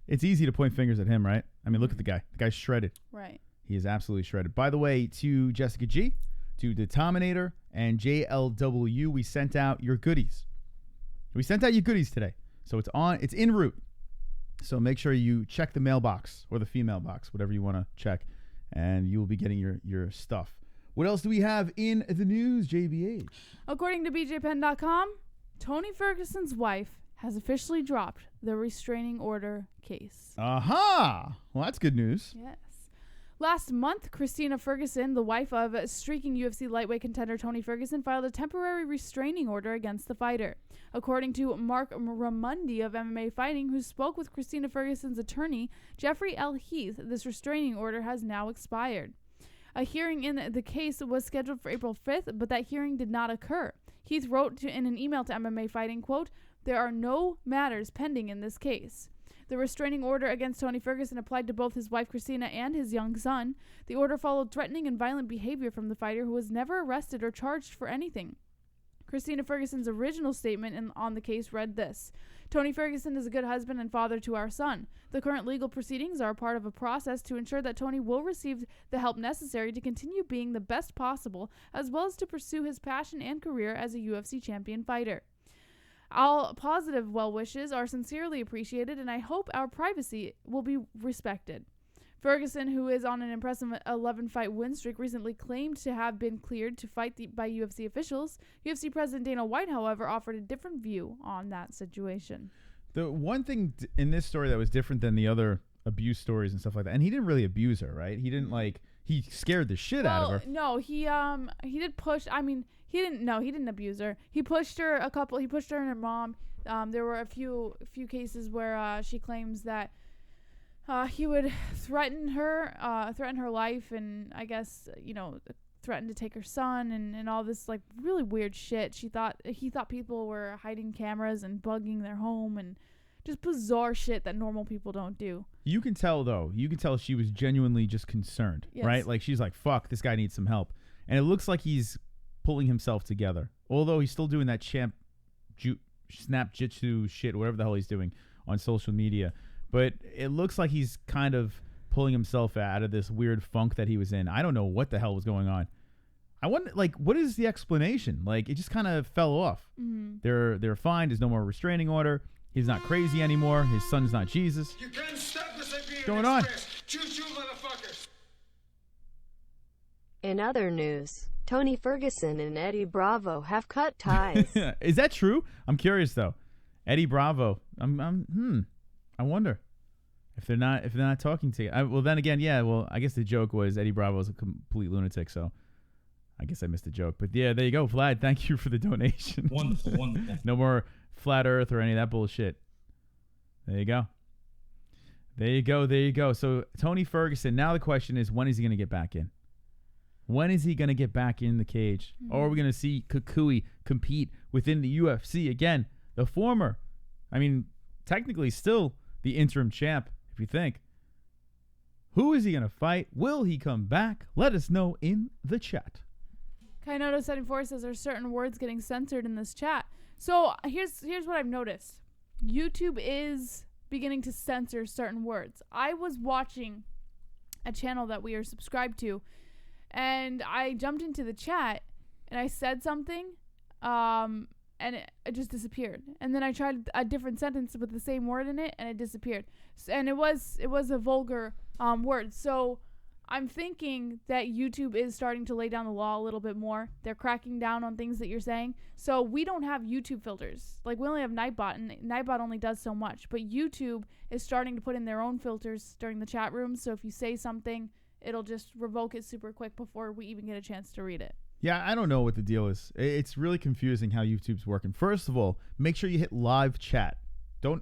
It's easy to point fingers at him, right? I mean, look at the guy. The guy's shredded. Right. He is absolutely shredded. By the way, to Jessica G, to Detominator, and JLW, we sent out your goodies. We sent out your goodies today. So it's en route. So make sure you check the mailbox or the female box, whatever you want to check, and you will be getting your stuff. What else do we have in the news, JBH? According to BJPenn.com, Tony Ferguson's wife has officially dropped the restraining order case. Aha! Well, that's good news. Yes. Last month, Christina Ferguson, the wife of streaking UFC lightweight contender Tony Ferguson, filed a temporary restraining order against the fighter. According to Mark Ramundi of MMA Fighting, who spoke with Christina Ferguson's attorney, Jeffrey L. Heath, this restraining order has now expired. A hearing in the case was scheduled for April 5th, but that hearing did not occur. Heath wrote in an email to MMA Fighting, quote, "There are no matters pending in this case." The restraining order against Tony Ferguson applied to both his wife Christina and his young son. The order followed threatening and violent behavior from the fighter, who was never arrested or charged for anything. Christina Ferguson's original statement on the case read this: "Tony Ferguson is a good husband and father to our son. The current legal proceedings are a part of a process to ensure that Tony will receive the help necessary to continue being the best possible, as well as to pursue his passion and career as a UFC champion fighter. All positive well wishes are sincerely appreciated, and I hope our privacy will be respected." Ferguson, who is on an impressive 11-fight win streak, recently claimed to have been cleared to fight by UFC officials. UFC President Dana White, however, offered a different view on that situation. The one thing in this story that was different than the other abuse stories and stuff like that, and he didn't really abuse her, right? He didn't he scared the shit out of her. No, he did push. I mean, he didn't abuse her. He pushed her He pushed her and her mom. There were a few cases where she claims that he would threaten her life, and I guess threatened to take her son and all this like really weird shit. He thought people were hiding cameras and bugging their home and just bizarre shit that normal people don't do. You can tell though. You can tell she was genuinely just concerned, Yes. right? Like she's like, "Fuck, this guy needs some help," and it looks like he's pulling himself together. Although he's still doing that snap jitsu shit, whatever the hell he's doing on social media. But it looks like he's kind of pulling himself out of this weird funk that he was in. I don't know what the hell was going on. I wonder, like, what is the explanation? Like, it just kind of fell off. Mm-hmm. They're fine. There's no more restraining order. He's not crazy anymore. His son's not Jesus. What's going on? In other news, Tony Ferguson and Eddie Bravo have cut ties. Is that true? I'm curious though. Eddie Bravo. I wonder if they're not talking to you. Well, then again, yeah. Well, I guess the joke was Eddie Bravo is a complete lunatic, so I guess I missed the joke. But yeah, there you go, Vlad. Thank you for the donation. Wonderful. No more flat Earth or any of that bullshit. There you go. So Tony Ferguson. Now the question is, when is he going to get back in? When is he going to get back in the cage? Mm-hmm. Or are we going to see Kukui compete within the UFC again? The former, technically still the interim champ, if you think. Who is he going to fight? Will he come back? Let us know in the chat. Kainoto74 says there's certain words getting censored in this chat. So here's what I've noticed. YouTube is beginning to censor certain words. I was watching a channel that we are subscribed to, and I jumped into the chat and I said something, and it just disappeared. And then I tried a different sentence with the same word in it, and it disappeared. And it was a vulgar word. So I'm thinking that YouTube is starting to lay down the law a little bit more. They're cracking down on things that you're saying. So we don't have YouTube filters. Like, we only have Nightbot, and Nightbot only does so much. But YouTube is starting to put in their own filters during the chat rooms. So if you say something, it'll just revoke it super quick before we even get a chance to read it. Yeah, I don't know what the deal is. It's really confusing how YouTube's working. First of all, make sure you hit live chat.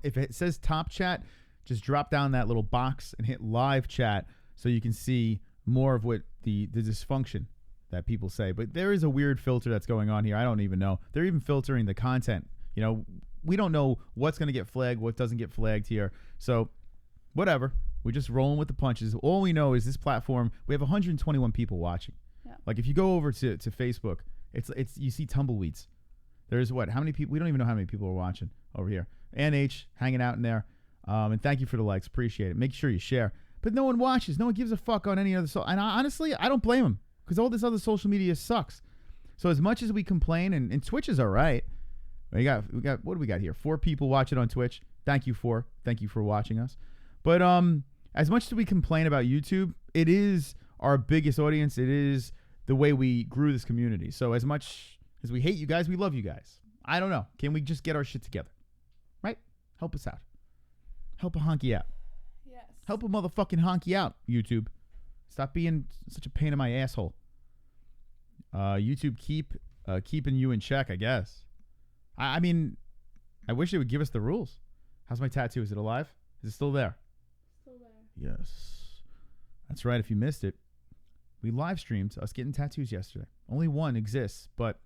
If it says top chat, just drop down that little box and hit live chat so you can see more of what the dysfunction that people say. But there is a weird filter that's going on here. I don't even know. They're even filtering the content. We don't know what's going to get flagged, what doesn't get flagged here. So whatever. We're just rolling with the punches. All we know is this platform, we have 121 people watching. Yeah. Like if you go over to Facebook, it's you see tumbleweeds. There's how many people? We don't even know how many people are watching over here. NH hanging out in there. And thank you for the likes. Appreciate it. Make sure you share. But no one watches. No one gives a fuck on any other. And honestly, I don't blame them because all this other social media sucks. So as much as we complain, and Twitch is all right. We got what do we got here? 4 people watching on Twitch. Thank you for watching us. But as much as we complain about YouTube, it is our biggest audience. It is the way we grew this community. So as much as we hate you guys, we love you guys. I don't know. Can we just get our shit together? Right? Help us out. Help a honky out. Yes. Help a motherfucking honky out, YouTube. Stop being such a pain in my asshole. YouTube keeping you in check, I guess. I mean, I wish they would give us the rules. How's my tattoo? Is it alive? Is it still there? Still there. Yes. That's right. If you missed it, we live streamed us getting tattoos yesterday. Only one exists, but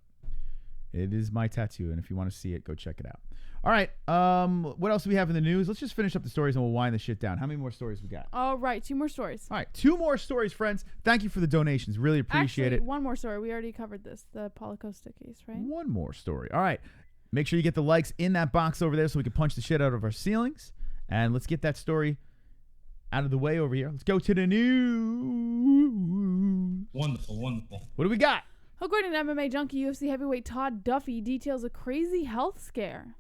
it is my tattoo. And if you want to see it, go check it out. All right. What else do we have in the news? Let's just finish up the stories and we'll wind this shit down. How many more stories we got? All right. 2 more stories. All right. 2 more stories, friends. Thank you for the donations. Really appreciate it. One more story. We already covered this. The Paulo Costa case, right? One more story. All right. Make sure you get the likes in that box over there so we can punch the shit out of our ceilings. And let's get that story out of the way over here. Let's go to the news. Wonderful, wonderful. What do we got? According to MMA Junkie, UFC heavyweight Todd Duffy details a crazy health scare.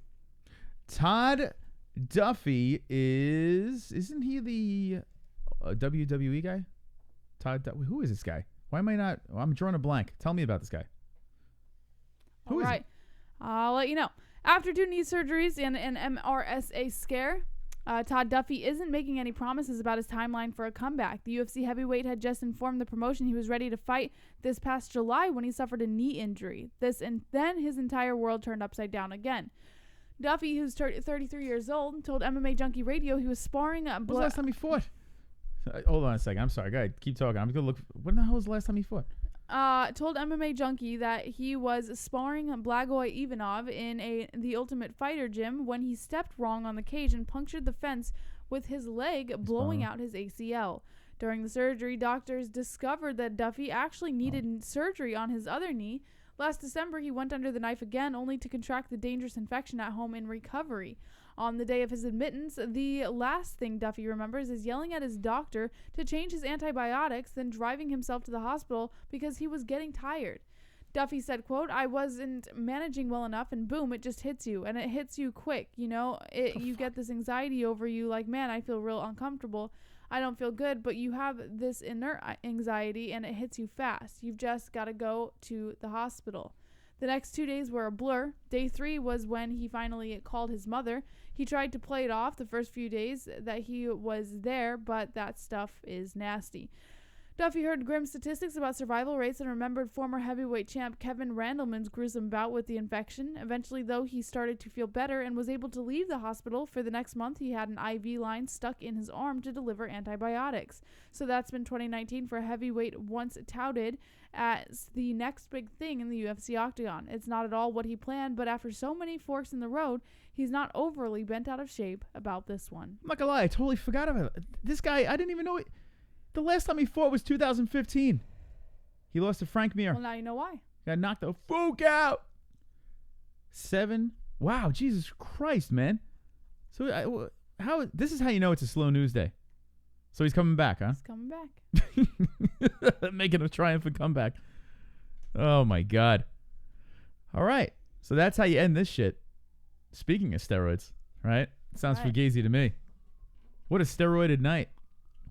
Todd Duffy isn't he the WWE guy? Who is this guy? Why am I not? I'm drawing a blank. Tell me about this guy. Who is he? I'll let you know. After 2 knee surgeries and an MRSA scare, Todd Duffy isn't making any promises about his timeline for a comeback. The UFC heavyweight had just informed the promotion he was ready to fight this past July when he suffered a knee injury. And then his entire world turned upside down again. Duffy, who's 33 years old, told MMA Junkie Radio he was sparring. When was the last time he fought? Hold on a second. I'm sorry. Go ahead. Keep talking. I'm going to look. When the hell was the last time he fought? Told MMA Junkie that he was sparring Blagoy Ivanov in the Ultimate Fighter gym when he stepped wrong on the cage and punctured the fence with his leg, blowing out his ACL. During the surgery, doctors discovered that Duffy actually needed surgery on his other knee. Last December, he went under the knife again, only to contract the dangerous infection at home in recovery. On the day of his admittance, the last thing Duffy remembers is yelling at his doctor to change his antibiotics, then driving himself to the hospital because he was getting tired. Duffy said, quote, "I wasn't managing well enough, and boom, it just hits you, and it hits you quick, you know? You get this anxiety over you, like, man, I feel real uncomfortable. I don't feel good, but you have this inert anxiety, and it hits you fast. You've just got to go to the hospital." The next 2 days were a blur. Day 3 was when he finally called his mother. He tried to play it off the first few days that he was there, but that stuff is nasty. Duffy heard grim statistics about survival rates and remembered former heavyweight champ Kevin Randleman's gruesome bout with the infection. Eventually, though, he started to feel better and was able to leave the hospital. For the next month, he had an IV line stuck in his arm to deliver antibiotics. So that's been 2019 for a heavyweight once touted as the next big thing in the UFC octagon. It's not at all what he planned, but after so many forks in the road, he's not overly bent out of shape about this one. I'm not gonna lie, I totally forgot about it. This guy, I didn't even know it. The last time he fought was 2015. He lost to Frank Mir. Well, now you know why. Got knocked the fuck out. 7. Wow, Jesus Christ, man. So this is how you know it's a slow news day. So he's coming back, huh? He's coming back. Making a triumphant comeback. Oh, my God. All right. So that's how you end this shit. Speaking of steroids, right? Sounds fugazi to me. What a steroided night.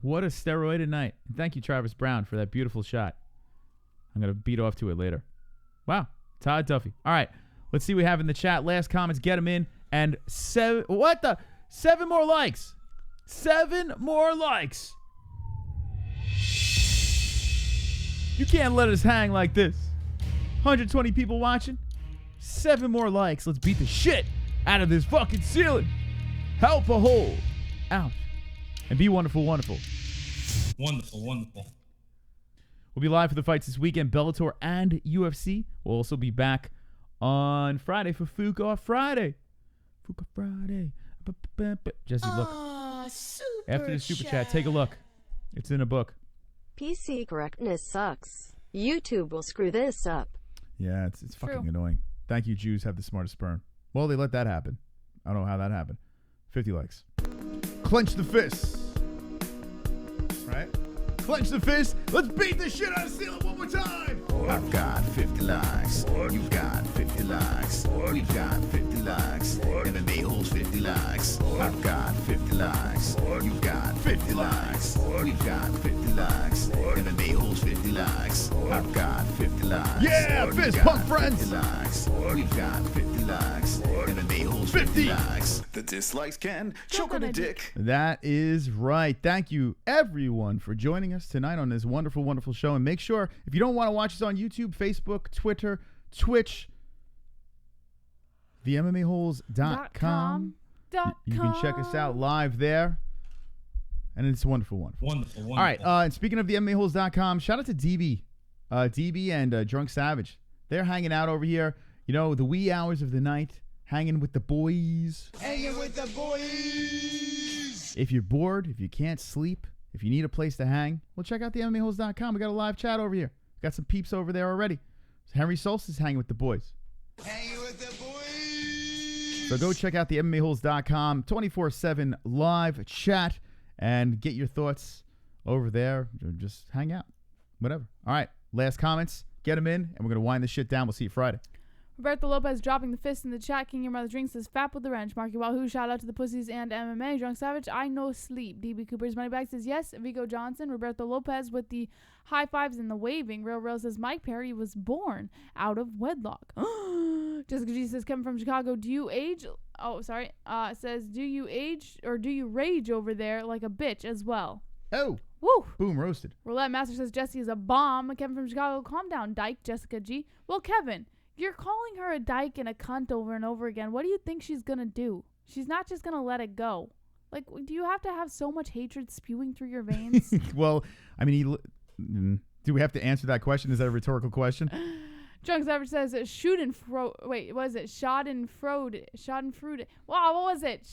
What a steroided night. Thank you, Travis Brown, for that beautiful shot. I'm going to beat off to it later. Wow. Todd Duffy. All right. Let's see what we have in the chat. Last comments. Get them in. And 7 more likes. 7 more likes. You can't let us hang like this. 120 people watching. 7 more likes. Let's beat the shit out of this fucking ceiling. Help a hole out. And be wonderful, wonderful. Wonderful, wonderful. We'll be live for the fights this weekend, Bellator and UFC. We'll also be back on Friday for Fuke Off Friday. Fuke Off Friday. Jesse, look. After the super chat, take a look. It's in a book. PC correctness sucks. YouTube will screw this up. Yeah, it's fucking annoying. Thank you, Jews have the smartest sperm. Well, they let that happen. I don't know how that happened. 50 likes. Clench the fist. Right? Clench the fist. Let's beat the shit out of Seal one more time. I've got 50 likes. You've got 50 likes. We've got 50 likes. MMA-Holes 50 likes. I've got 50 likes. You've got 50 likes. We've got 50 likes. MMA-Holes 50 likes. I've got 50 likes. Yeah, fist pump friends. 50 likes. We've got 50 likes. MMA-Holes 50 likes. The dislikes can choke on a dick. That is right. Thank you, everyone, for joining us tonight on this wonderful, wonderful show. And make sure, if you don't want to watch us on YouTube, Facebook, Twitter, Twitch, themmaholes.com. You can check us out live there. And it's wonderful, wonderful. Wonderful. All right. And speaking of the MMAHoles.com, shout out to DB. DB and Drunk Savage. They're hanging out over here. You know, the wee hours of the night, hanging with the boys. Hanging with the boys. If you're bored, if you can't sleep, if you need a place to hang, well, check out the MMAHoles.com. We got a live chat over here. Got some peeps over there already. Henry Solstice hanging with the boys. Hanging with the boys. So go check out the MMAHoles.com 24/7 live chat and get your thoughts over there. Or just hang out. Whatever. All right. Last comments. Get them in, and we're going to wind this shit down. We'll see you Friday. Roberto Lopez dropping the fist in the chat. King Your Mother Drinks says, Fap with the wrench. Marky Wahoo, shout out to the pussies and MMA. Drunk Savage, I no sleep. DB Cooper's Moneybag says, yes. Vigo Johnson. Roberto Lopez with the high fives and the waving. Real says, Mike Perry was born out of wedlock. Jessica G says, Kevin from Chicago, do you age? Oh, sorry. Says, do you age or do you rage over there like a bitch as well? Oh. Woo. Boom, roasted. Roulette Master says, Jesse is a bomb. Kevin from Chicago, calm down, dyke. Jessica G. Well, Kevin, you're calling her a dyke and a cunt over and over again. What do you think she's going to do? She's not just going to let it go. Like, do you have to have so much hatred spewing through your veins? Well, I mean, do we have to answer that question? Is that a rhetorical question? Drunk Savage says, wait, what is it? Schadenfreude. Wow, what was it?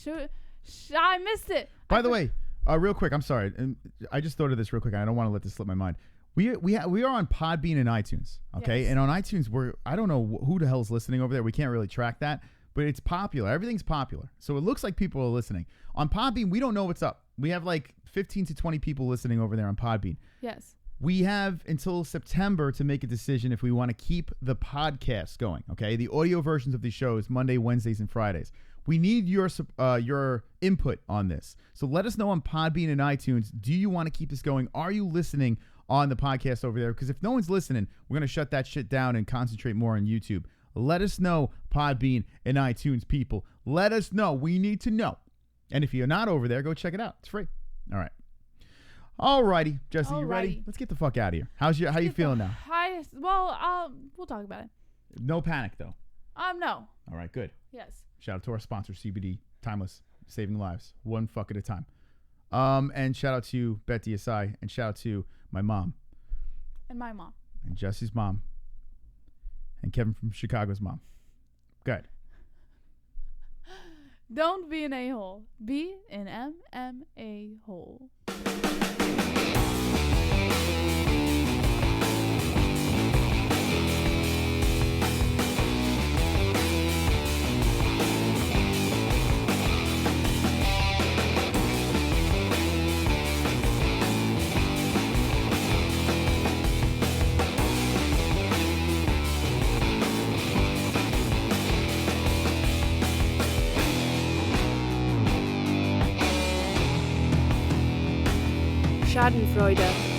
I missed it. By the way, real quick, I'm sorry. And I just thought of this real quick. I don't want to let this slip my mind. We are on Podbean and iTunes, okay? Yes. And on iTunes, I don't know who the hell's listening over there. We can't really track that, but it's popular. Everything's popular. So it looks like people are listening. On Podbean, we don't know what's up. We have like 15 to 20 people listening over there on Podbean. Yes. We have until September to make a decision if we want to keep the podcast going, okay? The audio versions of these shows, Monday, Wednesdays, and Fridays. We need your input on this. So let us know on Podbean and iTunes. Do you want to keep this going? Are you listening on the podcast over there? Because if no one's listening, we're going to shut that shit down and concentrate more on YouTube. Let us know, Podbean and iTunes people. Let us know. We need to know. And if you're not over there, go check it out. It's free. All right. All righty. Jesse, you ready? Let's get the fuck out of here. How you feeling now? We'll talk about it. No panic, though. No. All right, good. Yes. Shout out to our sponsor, CBD, Timeless, saving lives, one fuck at a time. And shout out to BetDSI, and shout out to my mom. And my mom. And Jesse's mom. And Kevin from Chicago's mom. Good. Don't be an a-hole. Be an MMA-hole. Schadenfreude.